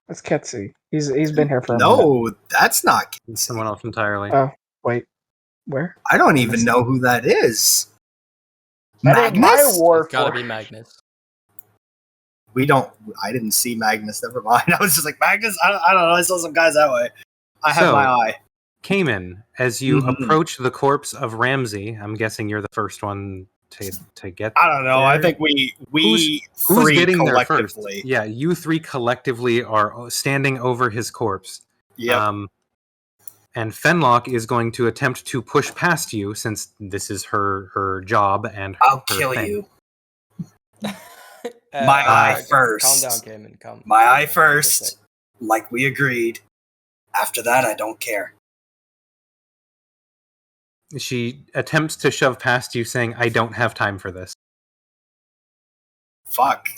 That's Ketsi. He's been here for a minute. No, that's not. It's someone else entirely. Oh, wait. Where? I don't even know who that is. That ain't my Magnus? war It's gotta be force. Magnus. We don't. I didn't see Magnus. Never mind. I was just like Magnus. I don't know. I saw some guys that way. I have So- my eye. Cayman, as you Mhm. approach the corpse of Ramsey, I'm guessing you're the first one to get. I don't know. I there. think we Who's three getting there first? collectively. Yeah, you 3 collectively are standing over his corpse. Yep. And Fenlock is going to attempt to push past you, since this is her job and I'll her kill thing. you. My eye first. Calm down, Cayman. Calm. My calm eye down for a first, sec. like we agreed. After that, I don't care. She attempts to shove past you, saying, "I don't have time for this." Fuck.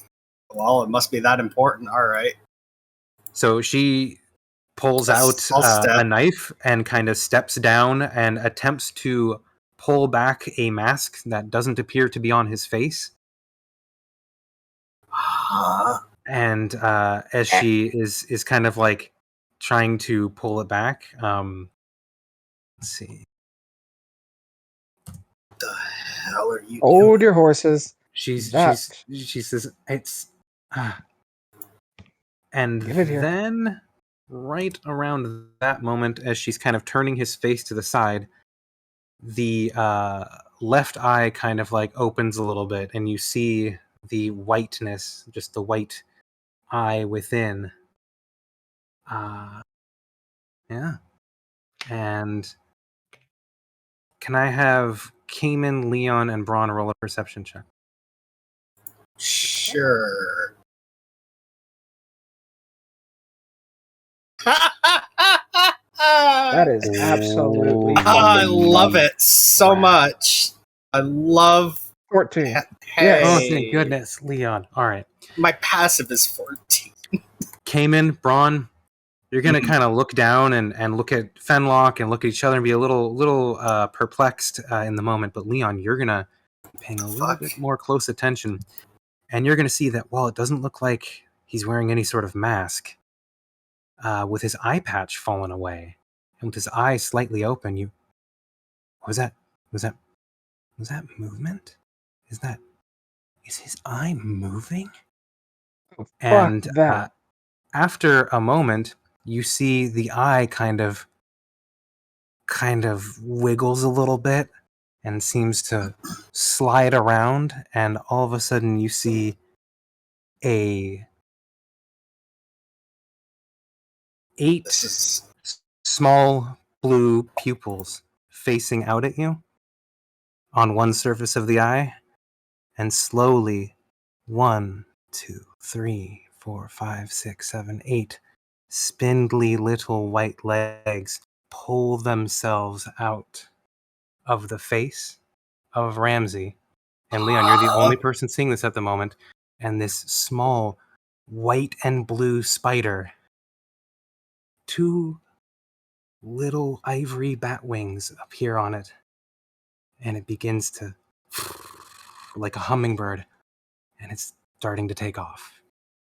Well, it must be that important. All right. So she pulls I'll out step. a knife and kind of steps down and attempts to pull back a mask that doesn't appear to be on his face. And as she is kind of like trying to pull it back, let's see. The hell are you? Hold your horses. She says it's And Give it here. then, right around that moment, as she's kind of turning his face to the side, the left eye kind of like opens a little bit, and you see the whiteness, just the white eye within. Yeah. And can I have Cayman, Leon, and Braun roll a perception check? Sure. That is absolutely I fucking love it so much. I love 14. Hey, Oh, thank goodness, Leon. All right. my passive is 14. Cayman, Braun, you're going to kind of look down and look at Fenlock and look at each other and be a little perplexed in the moment. But Leon, you're going to be paying a little bit more close attention. And you're going to see that while it doesn't look like he's wearing any sort of mask, with his eye patch fallen away and with his eyes slightly open, was that movement? Is his eye moving? Oh, fuck And that. after a moment, you see the eye kind of wiggles a little bit and seems to slide around, and all of a sudden you see eight small blue pupils facing out at you on one surface of the eye, and slowly 1, 2, 3, 4, 5, 6, 7, 8 spindly little white legs pull themselves out of the face of Ramsey. And Leon, you're the only person seeing this at the moment. And this small white and blue spider, 2 little ivory bat wings appear on it. And it begins to, like a hummingbird, and it's starting to take off.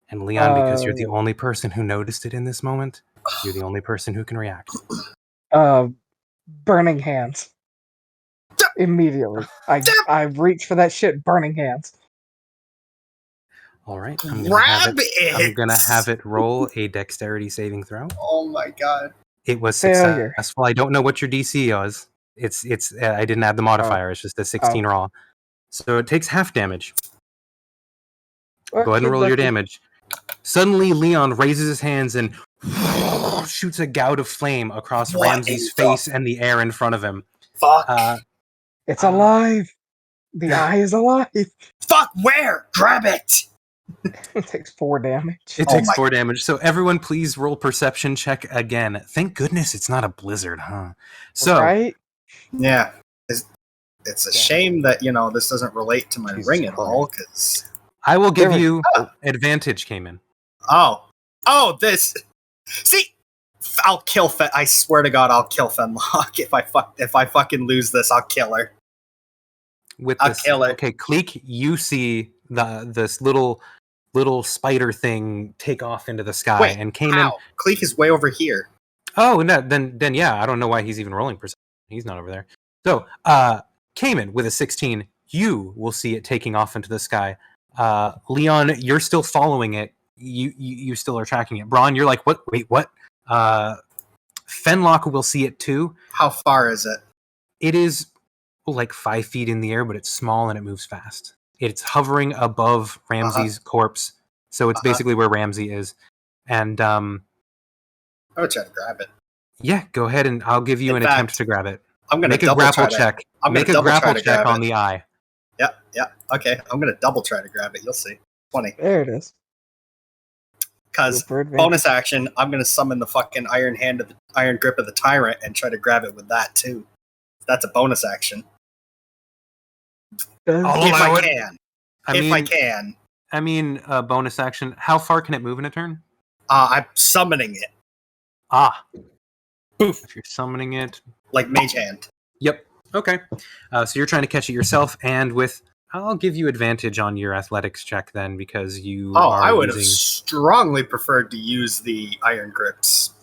And Leon, because you're the only person who noticed it in this moment, you're the only person who can react. Burning hands. Immediately. I reach for that shit, burning hands. All right. Grab I'm going to have it roll a dexterity saving throw. Oh my god. It was Failure. successful. I don't know what your DC was. It's I didn't add the modifier. It's just a 16 raw. So it takes half damage. Go ahead and roll your damage. Suddenly, Leon raises his hands and shoots a gout of flame across Ramsey's face and the air in front of him. Fuck. It's alive. The eye is alive. Fuck, where? Grab it. It takes 4 damage. It takes 4 damage. So everyone, please roll perception check again. Thank goodness it's not a blizzard, huh? So, right? Yeah. It's a shame that, this doesn't relate to my ring at all, because... I will give you advantage, Cayman. Oh, this... See, I'll kill I swear to God, I'll kill Fenlock. If I fucking lose this, I'll kill her. I'll kill her. Okay, Cleek, you see this little spider thing take off into the sky. Wait, and Cayman... how? Cleek is way over here. Oh, no, then yeah, I don't know why he's even rolling perception. He's not over there. So, Cayman, with a 16, you will see it taking off into the sky. Leon, you're still following it. You still are tracking it. Braun, you're like, what? Wait, what? Fenlock will see it too. How far is it? It is like 5 feet in the air, but it's small and it moves fast. It's hovering above Ramsey's corpse, so it's basically where Ramsey is. And I would try to grab it. Yeah, go ahead and I'll give you an attempt to grab it. I'm gonna make a grapple check. Make a grapple check on the eye. Yeah. Okay, I'm gonna double try to grab it. You'll see. 20. There it is. Because bonus action, I'm gonna summon the fucking iron grip of the tyrant and try to grab it with that too. That's a bonus action. If I can. I mean, bonus action. How far can it move in a turn? I'm summoning it. Boof. If you're summoning it, like Mage Hand. Yep. Okay. So you're trying to catch it yourself, and I'll give you advantage on your athletics check then, because you. I would have strongly preferred to use the iron grips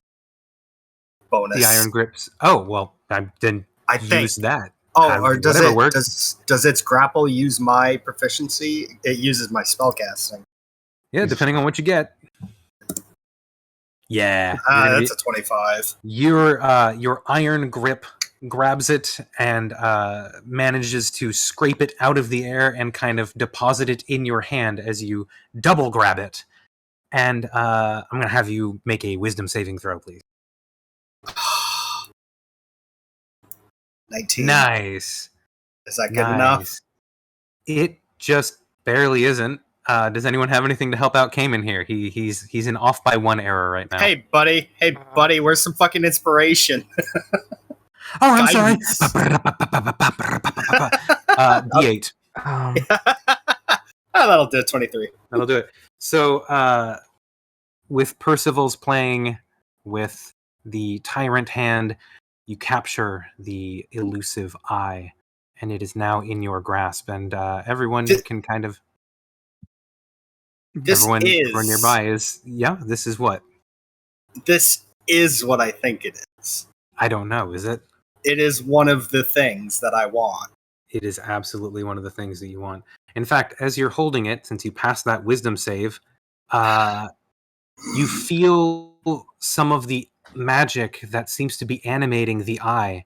bonus. The iron grips. Oh well, then I use that. Or does it work? Does its grapple use my proficiency? It uses my spellcasting. Yeah, depending on what you get. Yeah, you're gonna That's a 25. your iron grip grabs it and manages to scrape it out of the air and kind of deposit it in your hand as you double grab it. And I'm going to have you make a wisdom saving throw, please. 19. Nice. Is that good enough? It just barely isn't. Does anyone have anything to help out Cayman here? He's in off by 1 error right now. Hey, buddy. Hey, buddy. Where's some fucking inspiration? Oh, I'm sorry. Guidance. D8. That'll do it. 23. That'll do it. So, with Percival's playing with the Tyrant hand, you capture the elusive eye, and it is now in your grasp. And everyone can kind of. Everyone nearby is. Yeah, this is what? This is what I think it is. I don't know. Is it? It is one of the things that I want. It is absolutely one of the things that you want. In fact, as you're holding it, since you passed that wisdom save, you feel some of the magic that seems to be animating the eye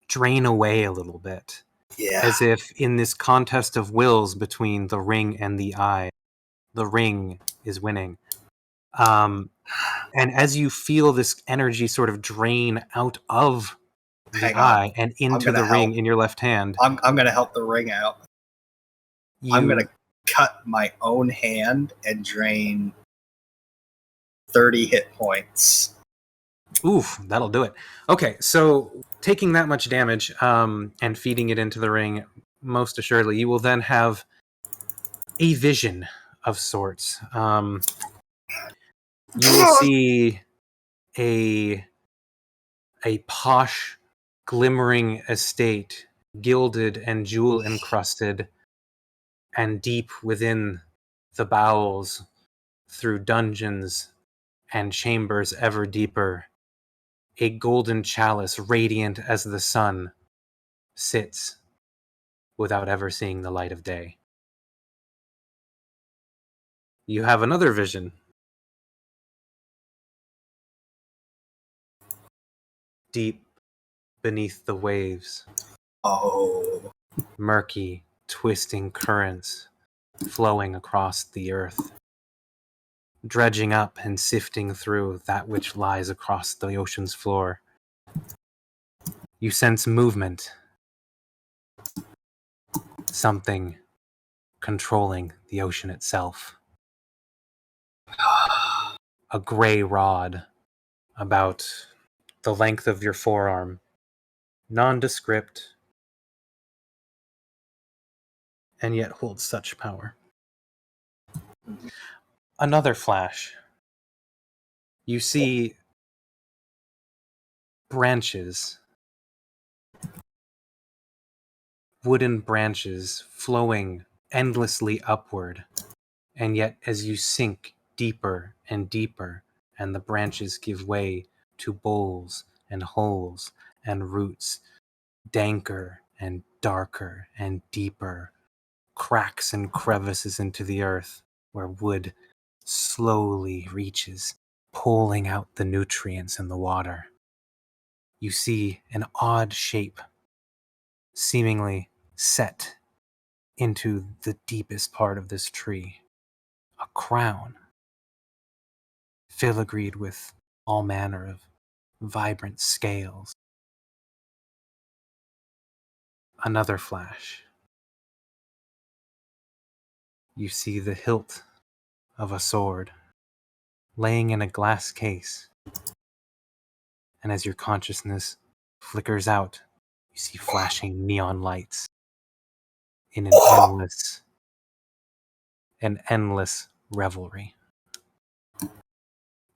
drain away a little bit. Yeah. As if in this contest of wills between the ring and the eye, the ring is winning. And as you feel this energy sort of drain out of the eye and into the ring in your left hand. I'm going to help the ring out. I'm going to cut my own hand and drain 30 hit points. Oof, that'll do it. Okay, so taking that much damage and feeding it into the ring, most assuredly, you will then have a vision of sorts. You will see a posh, glimmering estate, gilded and jewel encrusted, and deep within the bowels, through dungeons and chambers ever deeper, a golden chalice radiant as the sun sits without ever seeing the light of day. You have another vision. Deep beneath the waves. Oh. Murky, twisting currents flowing across the earth, dredging up and sifting through that which lies across the ocean's floor. You sense movement. Something controlling the ocean itself. A gray rod about the length of your forearm, nondescript, and yet holds such power. Another flash. You see branches, wooden branches flowing endlessly upward, and yet as you sink deeper and deeper, and the branches give way to bowls and holes and roots, danker and darker and deeper, cracks and crevices into the earth where wood slowly reaches, pulling out the nutrients in the water. You see an odd shape, seemingly set into the deepest part of this tree. A crown, filigreed with all manner of vibrant scales. Another flash. You see the hilt of a sword laying in a glass case. And as your consciousness flickers out, you see flashing neon lights in an endless revelry.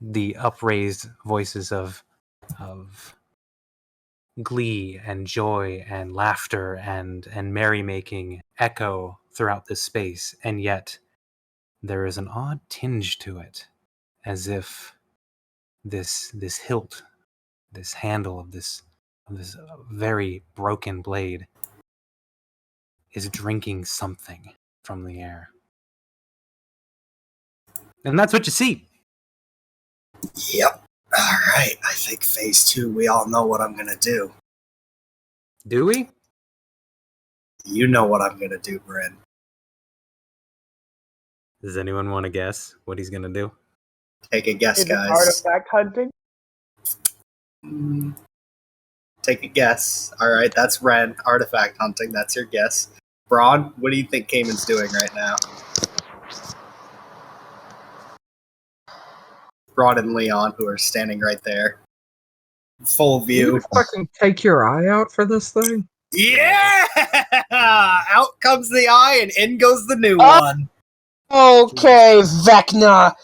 The upraised voices of glee and joy and laughter and merrymaking echo throughout this space, and yet there is an odd tinge to it, as if this hilt, this handle of this very broken blade is drinking something from the air. And that's what you see. Yep. All right. I think phase 2. We all know what I'm gonna do. Do we? You know what I'm gonna do, Bryn. Does anyone want to guess what he's gonna do? Take a guess, Is it guys. artifact hunting? Take a guess. All right, that's Ren. Artifact hunting. That's your guess. Braun, what do you think Cayman's doing right now? Braun and Leon, who are standing right there, full view. You fucking take your eye out for this thing? Yeah! Out comes the eye, and in goes the new Oh! one. Okay, Vecna.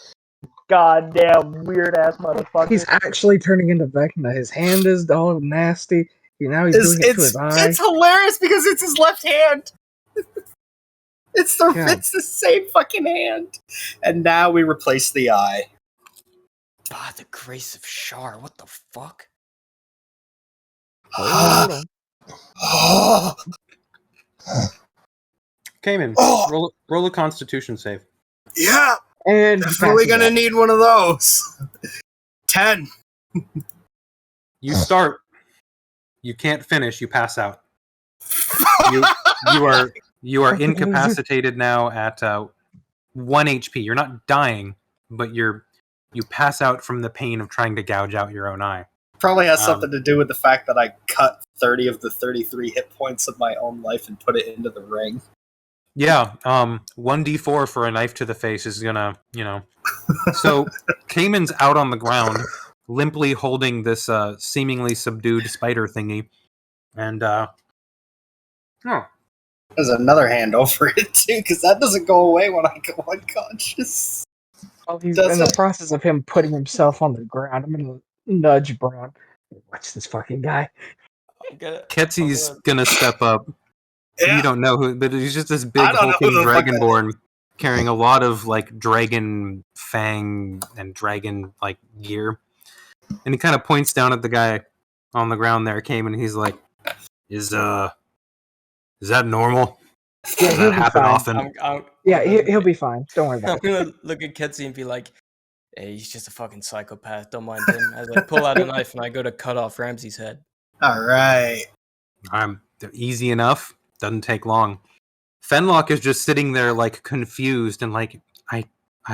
Goddamn weird ass motherfucker. He's actually turning into Vecna. His hand is all nasty. Now he's doing it to his eye. It's hilarious because it's his left hand. It's the same fucking hand. And now we replace the eye. By the grace of Shar, what the fuck? Hold on. Oh, Cayman, roll a Constitution save. yeah, And definitely gonna need one of those. 10. You start. You can't finish. You pass out. You are incapacitated now at 1 HP. You're not dying, but you pass out from the pain of trying to gouge out your own eye. Probably has something to do with the fact that I cut 30 of the 33 hit points of my own life and put it into the ring. Yeah, 1d4 for a knife to the face is gonna, So, Cayman's out on the ground, limply holding this seemingly subdued spider thingy, and, There's another hand over it, too, because that doesn't go away when I go unconscious. While he's in the process of him putting himself on the ground, I'm gonna nudge Braun. Watch this fucking guy. Ketsy's gonna step up. Yeah. You don't know who, but he's just this big hulking dragonborn carrying a lot of dragon fang and dragon gear, and he kind of points down at the guy on the ground there. Cayman, and he's like, "Is that normal? Yeah, Does he'll that be happen fine. often?" Yeah, he'll be fine. Don't worry about I'm gonna look at Ketsy and be like, "Hey, he's just a fucking psychopath. Don't mind him." As I pull out a knife and I go to cut off Ramsey's head. All right. Easy enough. Doesn't take long. Fenlock is just sitting there confused and I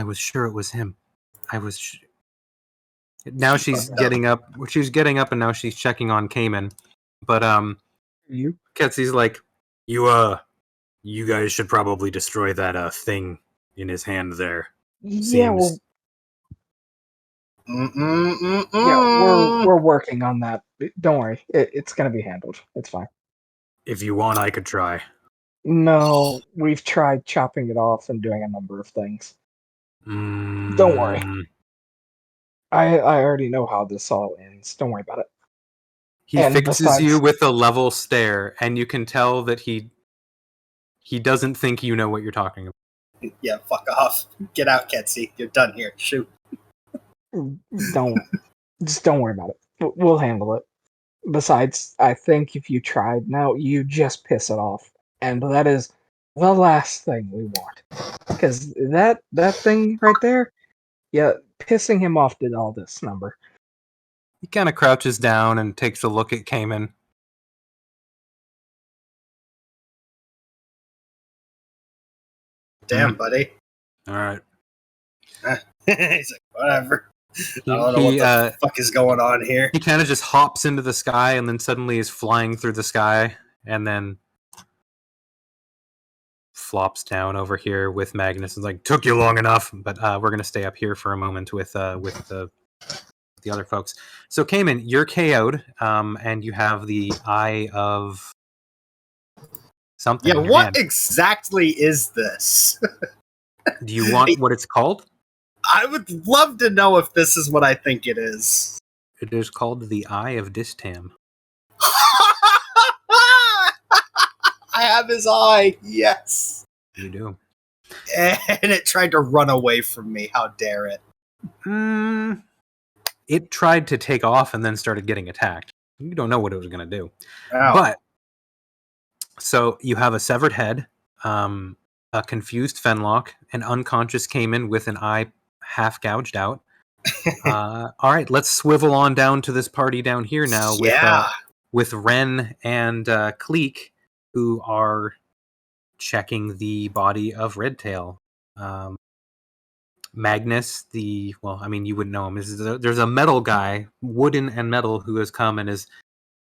was sure it was him. Now she's getting up. She's getting up and now she's checking on Cayman. But you. Ketsy's like, you guys should probably destroy that thing in his hand there. Yeah, well, we're working on that. Don't worry, it's gonna be handled. It's fine. If you want, I could try. No, we've tried chopping it off and doing a number of things. Don't worry. I already know how this all ends. Don't worry about it. He fixes you with a level stare, and you can tell that he doesn't think you know what you're talking about. Yeah, fuck off. Get out, Ketsy. You're done here. Shoot. Don't worry about it. We'll handle it. Besides, I think if you tried now, you just piss it off. And that is the last thing we want. Because that thing right there, yeah, pissing him off did all this number. He kind of crouches down and takes a look at Cayman. Damn, buddy. All right. He's like, whatever. I don't know what the fuck is going on here. He kind of just hops into the sky and then suddenly is flying through the sky and then flops down over here with Magnus. It's like, took you long enough, but we're going to stay up here for a moment with the other folks. So, Cayman, you're KO'd, and you have the Eye of something. Yeah, what exactly is this? Do you want what it's called? I would love to know if this is what I think it is. It is called the Eye of Distam. I have his eye. Yes. You do. And it tried to run away from me. How dare it? It tried to take off and then started getting attacked. You don't know what it was going to do. Oh. But, so you have a severed head, a confused Fenlock, an unconscious Cayman with an eye half gouged out, All right, let's swivel on down to this party down here now with Ren and Cleek, who are checking the body of Redtail. Magnus, you wouldn't know him. There's a metal guy, wooden and metal, who has come and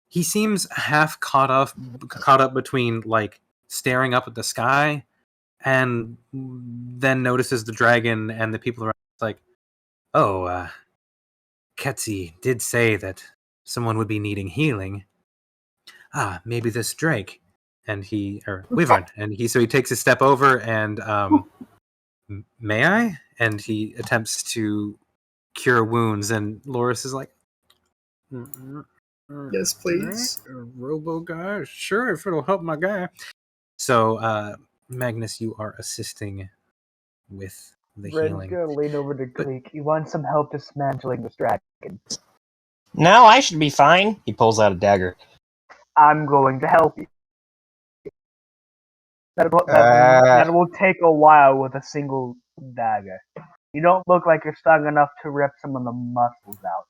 he seems half caught up between like staring up at the sky and then notices the dragon and the people around. It's like, oh, Ketsi did say that someone would be needing healing. Maybe this Drake. And Wyvern. And he takes a step over and, may I? And he attempts to cure wounds. And Loris is like, yes, please. Robo guy? Sure, if it'll help my guy. So, Magnus, you are assisting with the healing. Red's gonna lean over to Cleek. You want some help dismantling this dragon? No, I should be fine. He pulls out a dagger. I'm going to help you. That will take a while with a single dagger. You don't look like you're strong enough to rip some of the muscles out.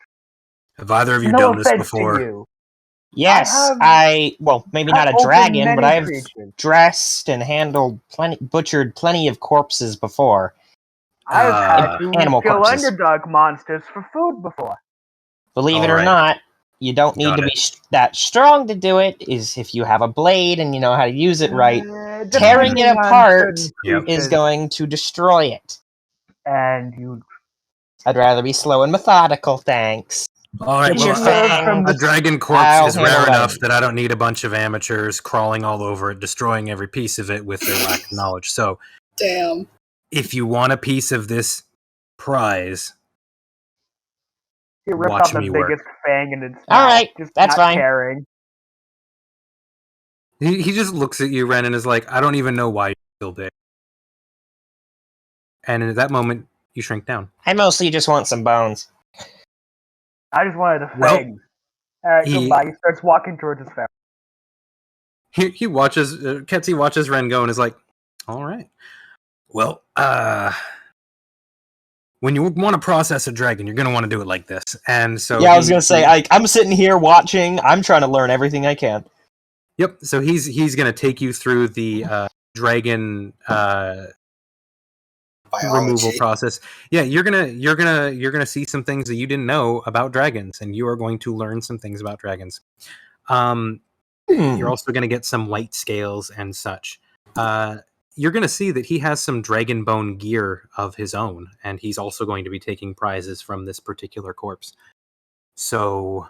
Have either of you No done this offense to before? you. Yes, maybe not a dragon, but I've dressed and butchered plenty of corpses before. I've had to animal kill corpses. underdog monsters for food before. Believe it or not, you don't need to be that strong to do it. Is if you have a blade and you know how to use it right, tearing it apart is going to destroy it. And I'd rather be slow and methodical, thanks. All right, a dragon corpse is rare enough that I don't need a bunch of amateurs crawling all over it, destroying every piece of it with their lack of knowledge. So, damn. If you want a piece of this prize, he ripped watch out the me biggest work. fang in its mouth. All right, that's fine. Caring. He just looks at you, Ren, and is like, I don't even know why you're still big. And at that moment, you shrink down. I mostly just want some bones. I just wanted a fang. Alright, goodbye. He starts walking towards his family. He watches, Ketsi watches Ren go and is like, all right. Well, when you want to process a dragon, you're going to want to do it like this. And so I was going to say, I'm sitting here watching. I'm trying to learn everything I can. Yep. So he's going to take you through the dragon removal process. Yeah, you're gonna see some things that you didn't know about dragons, and you are going to learn some things about dragons. You're also going to get some light scales and such. You're going to see that he has some dragon bone gear of his own, and he's also going to be taking prizes from this particular corpse. So,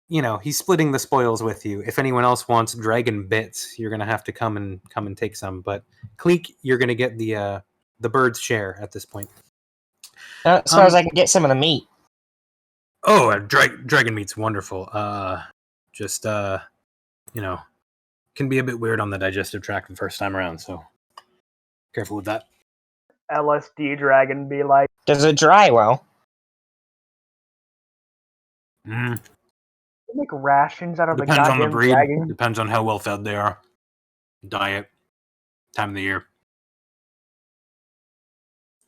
he's splitting the spoils with you. If anyone else wants dragon bits, you're going to have to come and take some. But Cleek, you're going to get the bird's share at this point. As far as I can get some of the meat. Oh, dragon meat's wonderful. Can be a bit weird on the digestive tract the first time around, so careful with that. LSD dragon be like. Does it dry well? They make rations out of Depends a on the goddamn breed. dragon. Depends on how well fed they are. Diet, time of the year.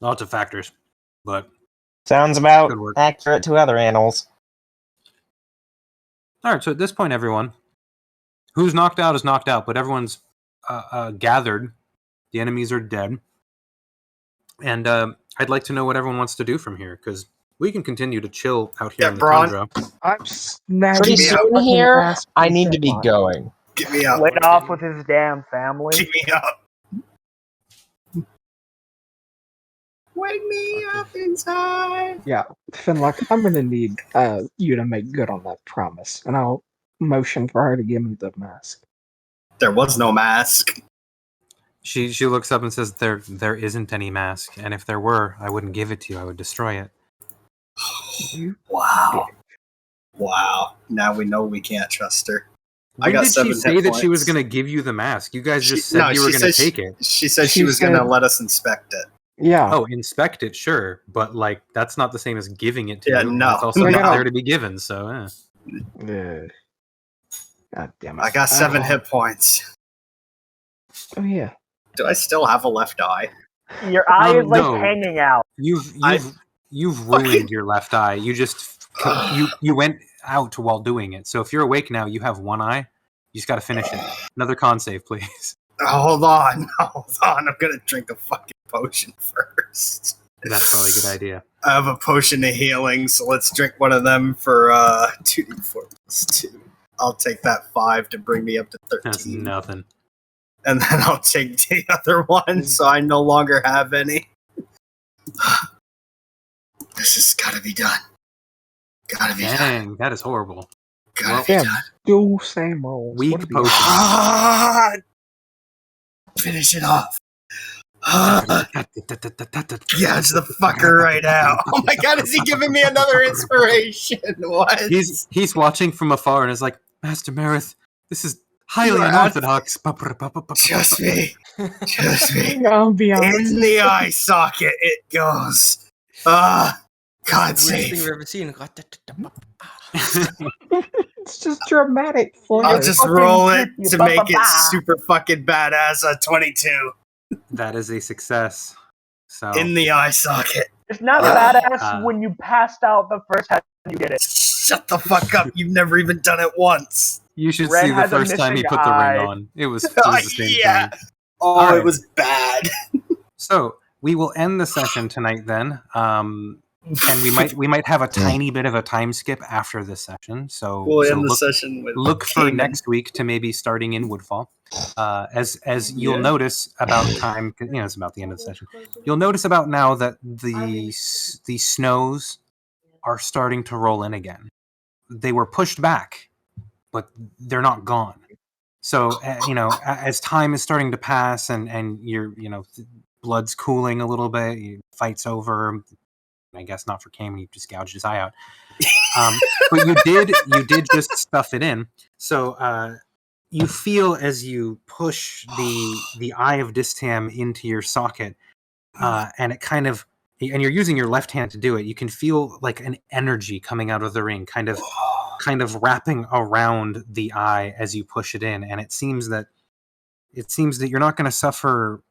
Lots of factors, but sounds about accurate to other animals. All right, so at this point, everyone who's knocked out is knocked out, but everyone's gathered. The enemies are dead, and I'd like to know what everyone wants to do from here, because we can continue to chill out here in the tundra. I'm pretty soon here. I need to be going. Get me out. Went off with his damn family. Get me up. Wake me up inside. Yeah, Finlock, I'm gonna need you to make good on that promise, and I'll motion for her to give me the mask. There was no mask. She looks up and says, there isn't any mask, and if there were, I wouldn't give it to you. I would destroy it. Wow. Now we know we can't trust her. When did she say that she was going to give you the mask? You guys just said you were going to take it. She said she was going to let us inspect it. Yeah. Oh, inspect it, sure. But, that's not the same as giving it to you. No. It's also not there to be given, so, God damn it. I got 7 hit points. Oh, yeah. Do I still have a left eye? Your eye is hanging out. You've You've ruined your left eye. You just you went out while doing it. So if you're awake now, you have one eye. You just got to finish it. Another con save, please. Hold on. I'm gonna drink a fucking potion first. That's probably a good idea. I have a potion of healing, so let's drink one of them for 2d4 plus 2. I'll take that 5 to bring me up to 13. That's nothing. And then I'll take the other one, so I no longer have any. This has gotta be done. Gotta be done. Dang, that is horrible. Gotta be Damn, done. dual same rolls. Weak What are the potion. odds? Finish it off. Gouge the fucker right now. Oh my god, is he giving me another inspiration? What? He's watching from afar and is like, Master Marith, this is highly unorthodox. Trust me. Trust me. I'll be honest. In the eye socket it goes. God Worst thing save. we've ever seen. It's just dramatic flair. I'll just Fucking roll it you to ba- make ba- it ba. super fucking badass. A 22 That is a success. So in the eye socket. It's not badass when you passed out the first time you did it. Shut the fuck up. You've never even done it once. you should Ren see the has a first time he missing put the ring eye. on. It was the same Yeah. thing. Oh, All right. it was bad. So we will end the session tonight then. And we might have a tiny bit of a time skip after this session. So, We'll so end the look, session with look for Cayman. next week to maybe starting in Woodfall. As you'll notice about time, it's about the end of the session. You'll notice about now that the snows are starting to roll in again. They were pushed back, but they're not gone. So as time is starting to pass and your blood's cooling a little bit, fight's over. I guess not for Cayman. He just gouged his eye out. But you did just stuff it in. So you feel as you push the eye of Distam into your socket, and it kind of, and you're using your left hand to do it. You can feel like an energy coming out of the ring, kind of wrapping around the eye as you push it in. And it seems that you're not going to suffer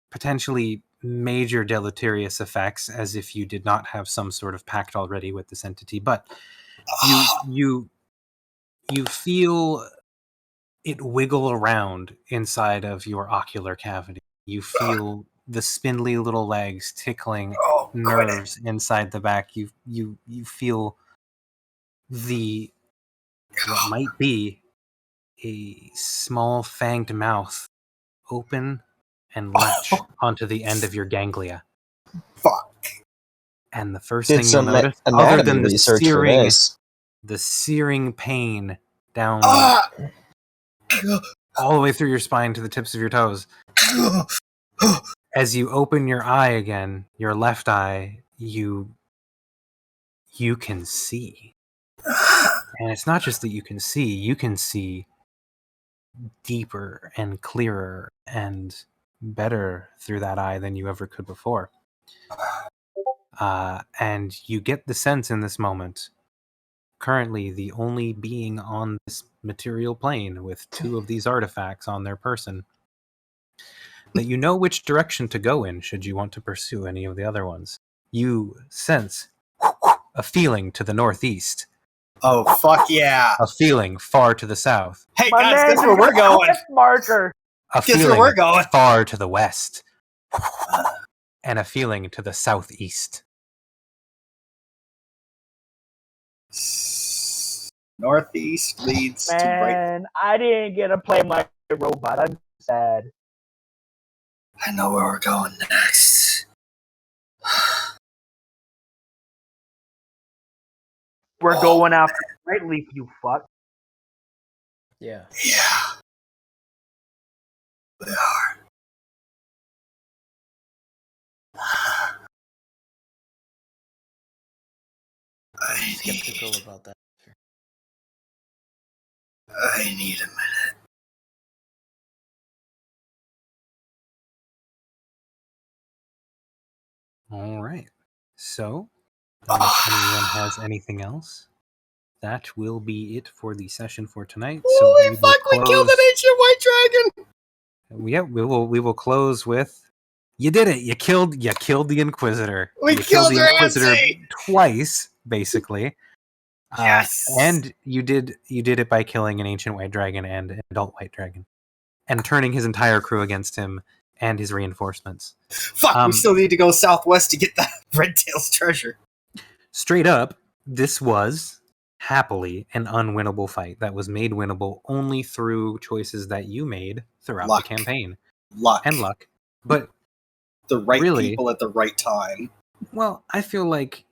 potentially major deleterious effects as if you did not have some sort of pact already with this entity, but you feel it wiggle around inside of your ocular cavity. You feel the spindly little legs tickling nerves inside the back. You feel what might be a small fanged mouth open and latch onto the end of your ganglia. Fuck. And the first Did thing you'll some notice, other anatomy than research for this. the searing pain down all the way through your spine to the tips of your toes, as you open your eye again, your left eye, you can see. And it's not just that you can see deeper and clearer and better through that eye than you ever could before. And you get the sense in this moment, currently the only being on this material plane with 2 of these artifacts on their person, that you know which direction to go in should you want to pursue any of the other ones. You sense a feeling to the northeast. Oh, fuck yeah. A feeling far to the south. Hey, My guys, man guess where has we're a going? quest marker. A Guess where feeling we're going? far to the west. And a feeling to the southeast. Northeast leads to right. Man, I didn't get to play my robot. I'm sad. I know where we're going next. We're going after Great Leaf, you fuck. Yeah. Yeah. We are. I need Skeptical about that. a minute. All right. So, unless anyone has anything else, that will be it for the session for tonight. Holy fuck, we killed an ancient white dragon! Yeah, we will close with You did it. You killed the Inquisitor. We You killed the Inquisitor Ramsey! twice, basically. Yes! And you did it by killing an ancient white dragon and an adult white dragon, and turning his entire crew against him and his reinforcements. Fuck, we still need to go southwest to get that Redtail's treasure. Straight up, this was happily an unwinnable fight that was made winnable only through choices that you made throughout Luck. the campaign. Luck. And luck. But the right really, people at the right time. Well, I feel like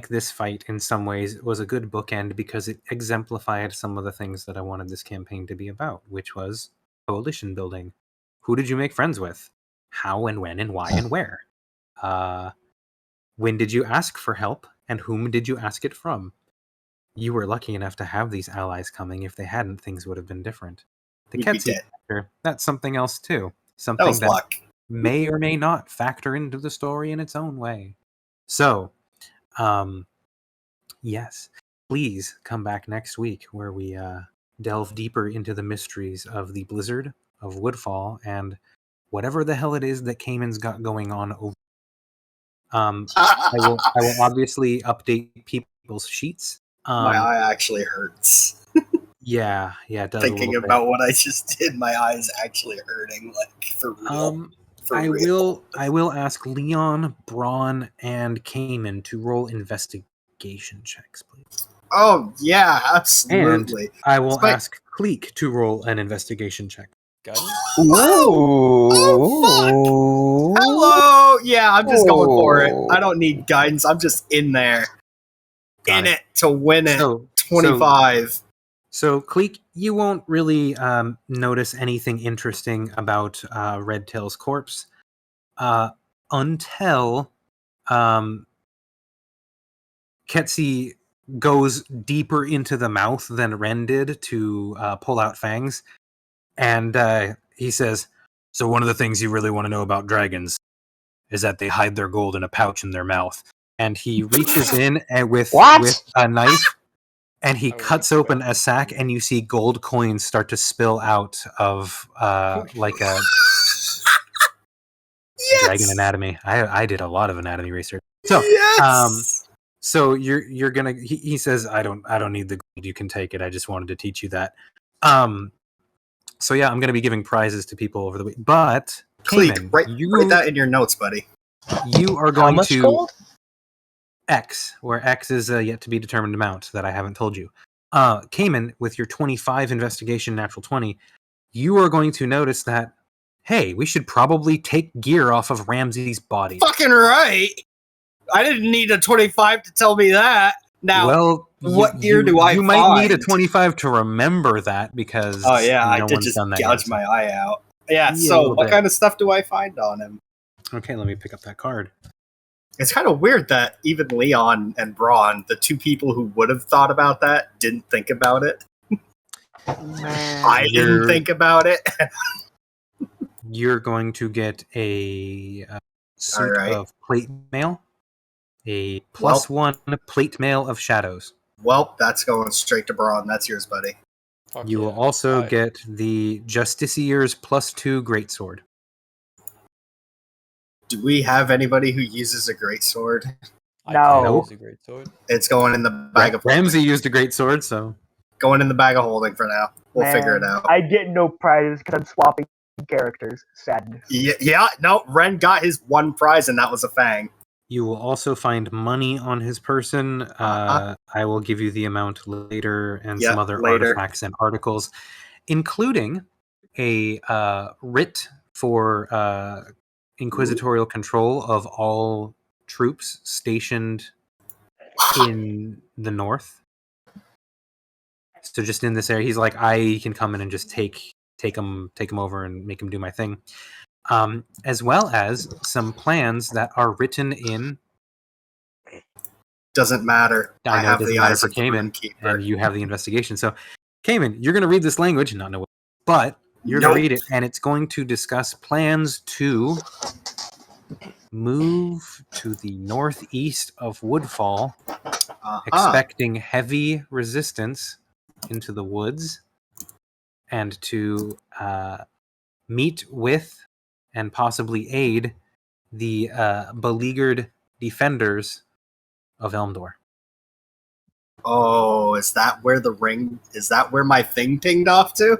this fight in some ways was a good bookend because it exemplified some of the things that I wanted this campaign to be about, which was coalition building. Who did you make friends with? How and when and why and where? When did you ask for help and whom did you ask it from? You were lucky enough to have these allies coming. If they hadn't, things would have been different. The Ketsi factor, that's something else too. Something that luck. may or may not factor into the story in its own way. So, yes, please come back next week where we delve deeper into the mysteries of the Blizzard of Woodfall and whatever the hell it is that Cayman's got going on over. I will obviously update people's sheets. My eye actually hurts. Yeah, it does. Thinking about what I just did, my eye is actually hurting, like for real. I will ask Leon, Braun, and Cayman to roll investigation checks, please. Oh yeah, absolutely. And I will ask Cleek to roll an investigation check. Oh, fuck! Hello! Yeah, I'm just going for it. I don't need guidance. I'm just in there. In it to win it. 25. So, Cleek, you won't really notice anything interesting about Redtail's corpse until Ketsi goes deeper into the mouth than Ren did to pull out fangs. And he says, so one of the things you really want to know about dragons is that they hide their gold in a pouch in their mouth. And he reaches in with a knife, and he cuts open a sack, and you see gold coins start to spill out of like a dragon anatomy. I did a lot of anatomy research. So, so you're gonna. He says, I don't need the gold. You can take it. I just wanted to teach you that. So yeah, I'm going to be giving prizes to people over the week. But Cayman, write that in your notes, buddy. You are going How much to gold? X, where X is yet to be determined amount that I haven't told you. Cayman, with your 25 investigation natural 20, you are going to notice that, hey, we should probably take gear off of Ramsey's body. Fucking right. I didn't need a 25 to tell me that. Now, well, what gear do I You find? might need a 25 to remember that because I did just gouge my eye out. Yeah, so what kind of stuff do I find on him? Okay, let me pick up that card. It's kind of weird that even Leon and Braun, the two people who would have thought about that, didn't think about it. I didn't think about it. You're going to get a suit of plate mail. A +1 plate mail of shadows. Well, that's going straight to Braun. That's yours, buddy. You will also get the Justicier's +2 greatsword. Do we have anybody who uses a greatsword? No. Use a greatsword. It's going in the bag of holding. Ramsey used a greatsword, so going in the bag of holding for now. We'll figure it out. I get no prizes because I'm swapping characters. Sadness. Yeah, no, Ren got his one prize, and that was a fang. You will also find money on his person. I will give you the amount later and some other artifacts and articles, including a writ for inquisitorial control of all troops stationed in the north. So just in this area, he's like, I can come in and just take them over and make them do my thing. As well as some plans that are written in. Doesn't matter. I know it doesn't matter for Cayman, and you have the investigation. So, Cayman, you're going to read this language, not know it, but you're going to read it, and it's going to discuss plans to move to the northeast of Woodfall, expecting heavy resistance into the woods, and to meet with and possibly aid the beleaguered defenders of Elmdor. Oh, is that where the ring? Is that where my thing pinged off to?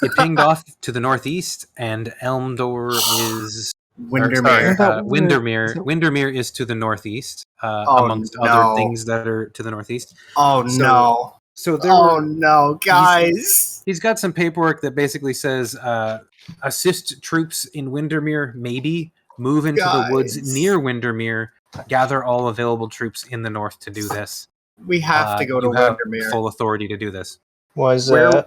It pinged off to the northeast, and Elmdor is Windermere. Windermere is to the northeast, Oh, amongst no. other things that are to the northeast. Oh So- no! So there Oh were, no, guys! he's got some paperwork that basically says assist troops in Windermere, maybe move into the woods Guys. near Windermere, gather all available troops in the north to do this. We have to go to You have Windermere full authority to do this. Was Where-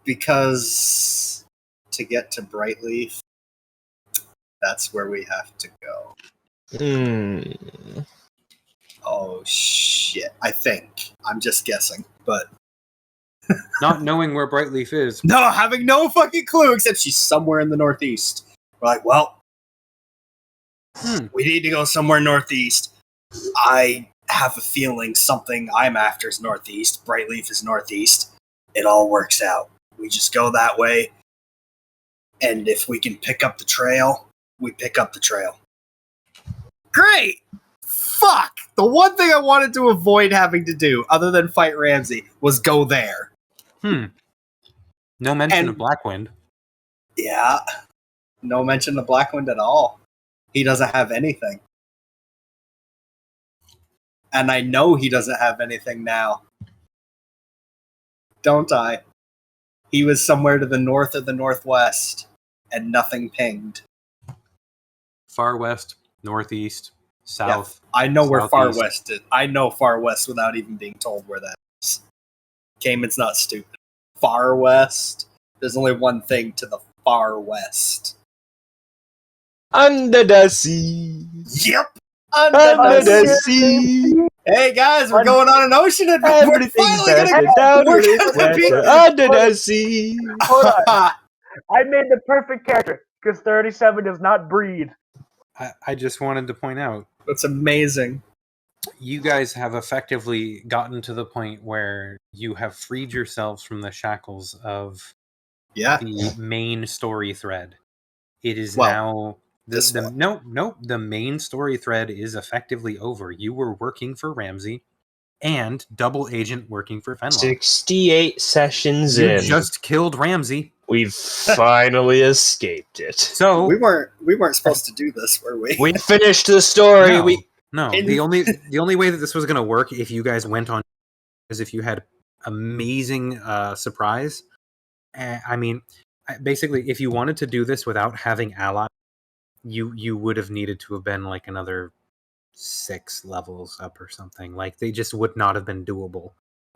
because to get to Brightleaf, that's where we have to go. Oh shit! I think I'm just guessing, but Not knowing where Brightleaf is, no, having no fucking clue except she's somewhere in the northeast. We're like, well, we need to go somewhere northeast. I have a feeling something I'm after is northeast. Brightleaf is northeast. It all works out. We just go that way, and if we can pick up the trail, we pick up the trail. Great! Fuck! The one thing I wanted to avoid having to do, other than fight Ramsey, was go there. No mention And- of Blackwind. Yeah. No mention of Blackwind at all. He doesn't have anything. And I know he doesn't have anything now. Don't I? He was somewhere to the north or the northwest, and nothing pinged. Far west, northeast, south. I know where Far Southeast. West is. I know Far West without even being told where that is. Cayman's not stupid. Far West? There's only one thing to the Far West. Under the sea. Yep! Under the sea. Hey guys, we're going on an ocean adventure. We're finally gonna be Under the sea. Hold on. I made the perfect character because 37 does not breathe. I just wanted to point out, That's amazing. you guys have effectively gotten to the point where you have freed yourselves from the shackles of Yeah. the main story thread. It is Well, now this one. the main story thread is effectively over. You were working for Ramsey and double agent working for Fenlock. 68 sessions You in. just killed Ramsey. We've finally escaped it. So We weren't supposed to do this, were we? We finished the story. no, We no. In- The only way that this was going to work if you guys went on is if you had amazing surprise. I mean, basically, if you wanted to do this without having allies, you would have needed to have been like another 6 levels up or something. Like they just would not have been doable.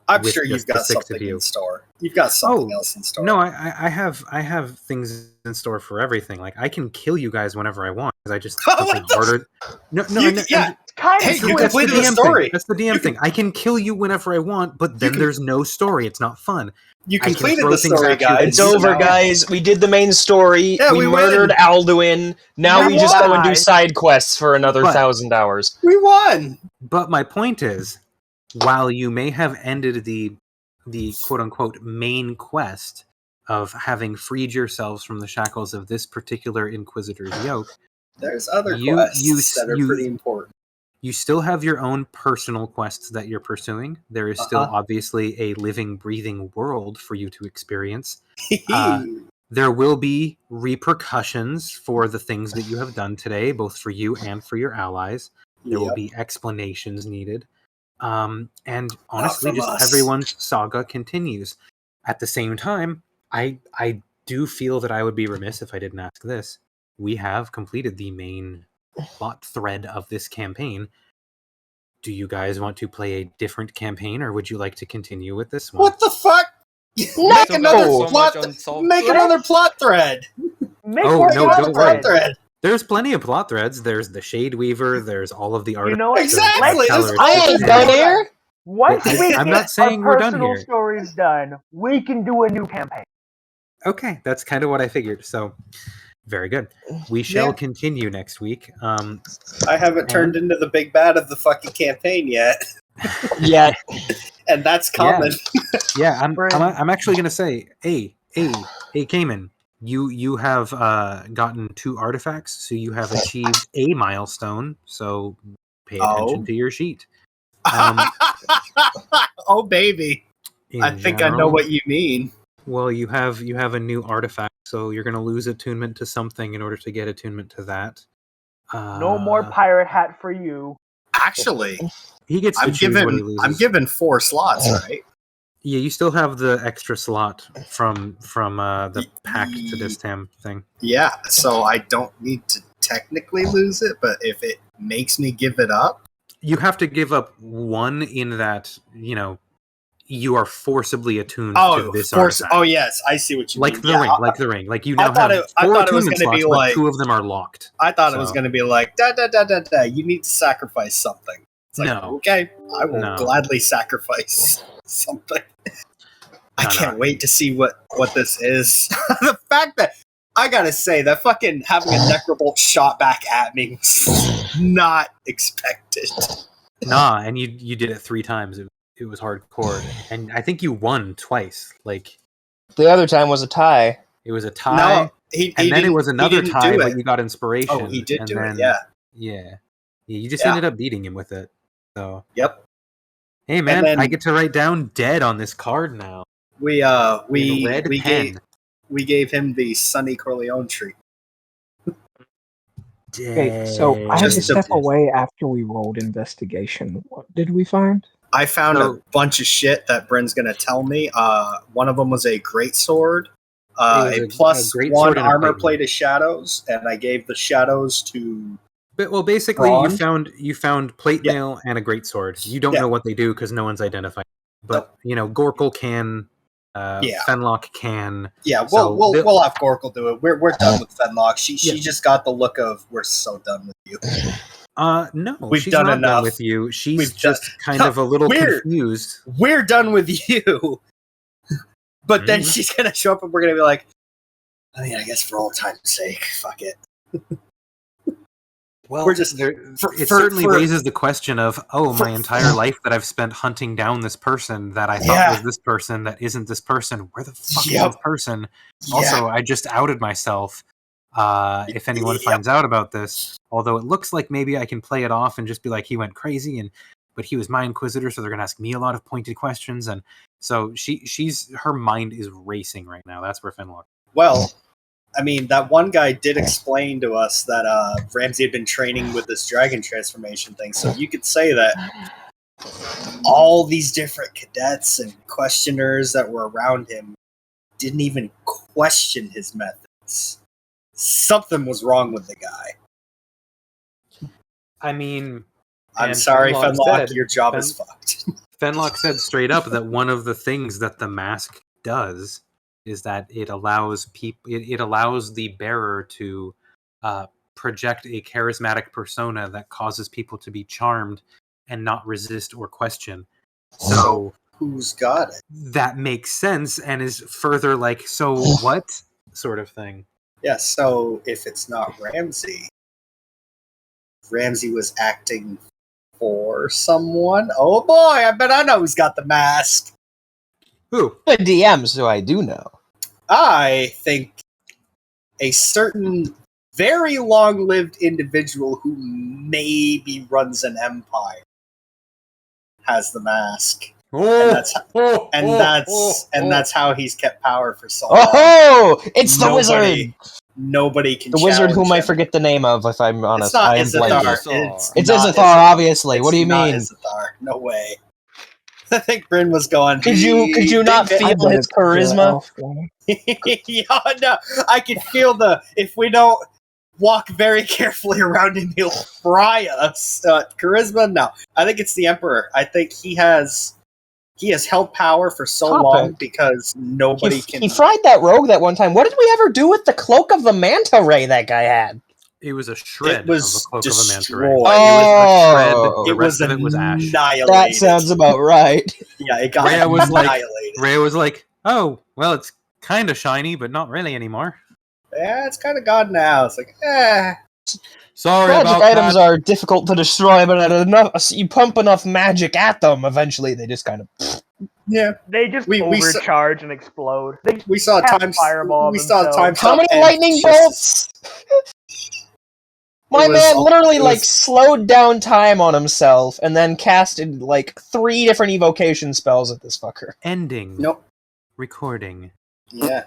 I'm with sure you've just the got 6 of something you. in store. You've got something Oh, else in store. No, I have things in store for everything. Like I can kill you guys whenever I want because I just What simply the ordered. No, yeah. Kind Hey, of you cool. that's the completed the DM story. thing. That's the DM thing. I can kill you whenever I want, but then can- there's no story. It's not fun. You I can completed throw the things story, at you. guys. It's over, Now- guys. We did the main story. Yeah, we we murdered win. Alduin. Now We we just go and do won. side quests for another But- 1,000 hours. We won. But my point is, while you may have ended the quote unquote main quest of having freed yourselves from the shackles of this particular Inquisitor's yoke, There's other You- quests you- that are you- pretty important. you still have your own personal quests that you're pursuing. There is still obviously a living, breathing world for you to experience. There will be repercussions for the things that you have done today, both for you and for your allies. There will Yep. be explanations needed. And honestly, from just us. everyone's saga continues. At the same time, I do feel that I would be remiss if I didn't ask this. We have completed the main plot thread of this campaign. Do you guys want to play a different campaign, or would you like to continue with this one? What the fuck? Make Still another got so plot. much unsolved. Make another plot thread. Make Oh, more no, plot don't threads. worry. Thread. There's plenty of plot threads. There's the Shade Weaver. There's all of the You articles. know what? Exactly. Let's- I ain't done here. Once I- we I'm get not saying our we're done personal here. stories done, we can do a new campaign. Okay, that's kind of what I figured. So, very good. We shall Yeah. continue next week. I haven't turned into the big bad of the fucking campaign yet, Yeah. and that's common. Yeah, I'm actually gonna say, hey, Cayman, You have gotten 2 artifacts, so you have achieved a milestone. So pay attention to your sheet. Oh baby, I think I know what you mean. Well, you have a new artifact, so you're going to lose attunement to something in order to get attunement to that. No more pirate hat for you. Actually, he gets to choose what he loses. I'm given 4 slots, right? Yeah, you still have the extra slot from the pact to Distam thing. Yeah, so I don't need to technically lose it, but if it makes me give it up, you have to give up 1 in that, you are forcibly attuned to this artifact. Oh yes, I see what you mean. Like the ring. Like you now have 4 attunement slots, but 2 of them are locked. I thought it was going to be like, you need to sacrifice something. It's like, okay, I will gladly sacrifice something. I can't wait to see what this is. The fact that, I gotta say, that fucking having a Necrobolt shot back at me was not expected. Nah, and you did it 3 times. It was hardcore. And I think you won twice. Like, the other time was a tie. It was a tie. No, then it was another tie, but you got inspiration. Oh, he did do it, yeah. Yeah, you just ended up beating him with it. So. Yep. Hey man, I get to write down dead on this card now. We gave him the Sonny Corleone treat. Okay, so I had to step away after we rolled investigation. What did we find? I found a bunch of shit that Bryn's gonna tell me. One of them was a greatsword, a +1 armor plate of shadows, and I gave the shadows to. Well, basically, you found plate mail and a greatsword. You don't know what they do because no one's identified. But Gorkle can. Fenlock can. Yeah, we'll have Gorkle do it. We're done with Fenlock. She just got the look of we're so done with you. No, we've done enough done with you. She's just kind of a little confused. We're done with you. But then she's gonna show up and we're gonna be like, I guess for old time's sake, fuck it. Well, we're just it certainly raises the question of, my entire life that I've spent hunting down this person that I thought was this person that isn't this person. Where the fuck is this person? Yeah. Also, I just outed myself. If anyone finds out about this, although it looks like maybe I can play it off and just be like, he went crazy, but he was my Inquisitor, so they're gonna ask me a lot of pointed questions, and so her mind is racing right now. That's where Fenlock. Well. I mean, that one guy did explain to us that Ramsey had been training with this dragon transformation thing, so you could say that all these different cadets and questioners that were around him didn't even question his methods. Something was wrong with the guy. I mean... I'm sorry, Fenlock, your job is fucked. Fenlock said straight up that one of the things that the mask does is that it allows the bearer to project a charismatic persona that causes people to be charmed and not resist or question. So who's got it? That makes sense and is further like, so what sort of thing. Yeah, so if it's not Ramsey was acting for someone. Oh boy, I bet I know who's got the mask. Who? The DMs who I do know. I think a certain very long-lived individual who maybe runs an empire has the mask. And that's how he's kept power for so long. Oh, it's the wizard. Nobody can. The wizard whom I forget the name of, if I'm honest. It's not Izathar. It's Izathar, obviously. What do you mean? Izathar. No way. I think Bryn was going. Could you not feel his charisma? Yeah, no, I can feel if we don't walk very carefully around him, he'll fry us. Charisma, no. I think it's the Emperor. I think he has held power for so long because nobody can. He fried that rogue that one time. What did we ever do with the cloak of the manta ray that guy had? It was a shred of a cloak destroyed. Of a manta ray. Oh, it was a ash. That sounds about right. Yeah, it got annihilated. Rhea was like, oh, well, it's kind of shiny, but not really anymore. Yeah, it's kind of gone now. It's like, Sorry magic about items are difficult to destroy, but you pump enough magic at them, eventually they just kind of... Yeah, They just We overcharge and explode. They we saw cast times. fireball We saw themselves. times. How many lightning bolts? My was man all- literally it like was- slowed down time on himself and then casted like 3 different evocation spells at this fucker. Ending. Nope. Recording. Yeah.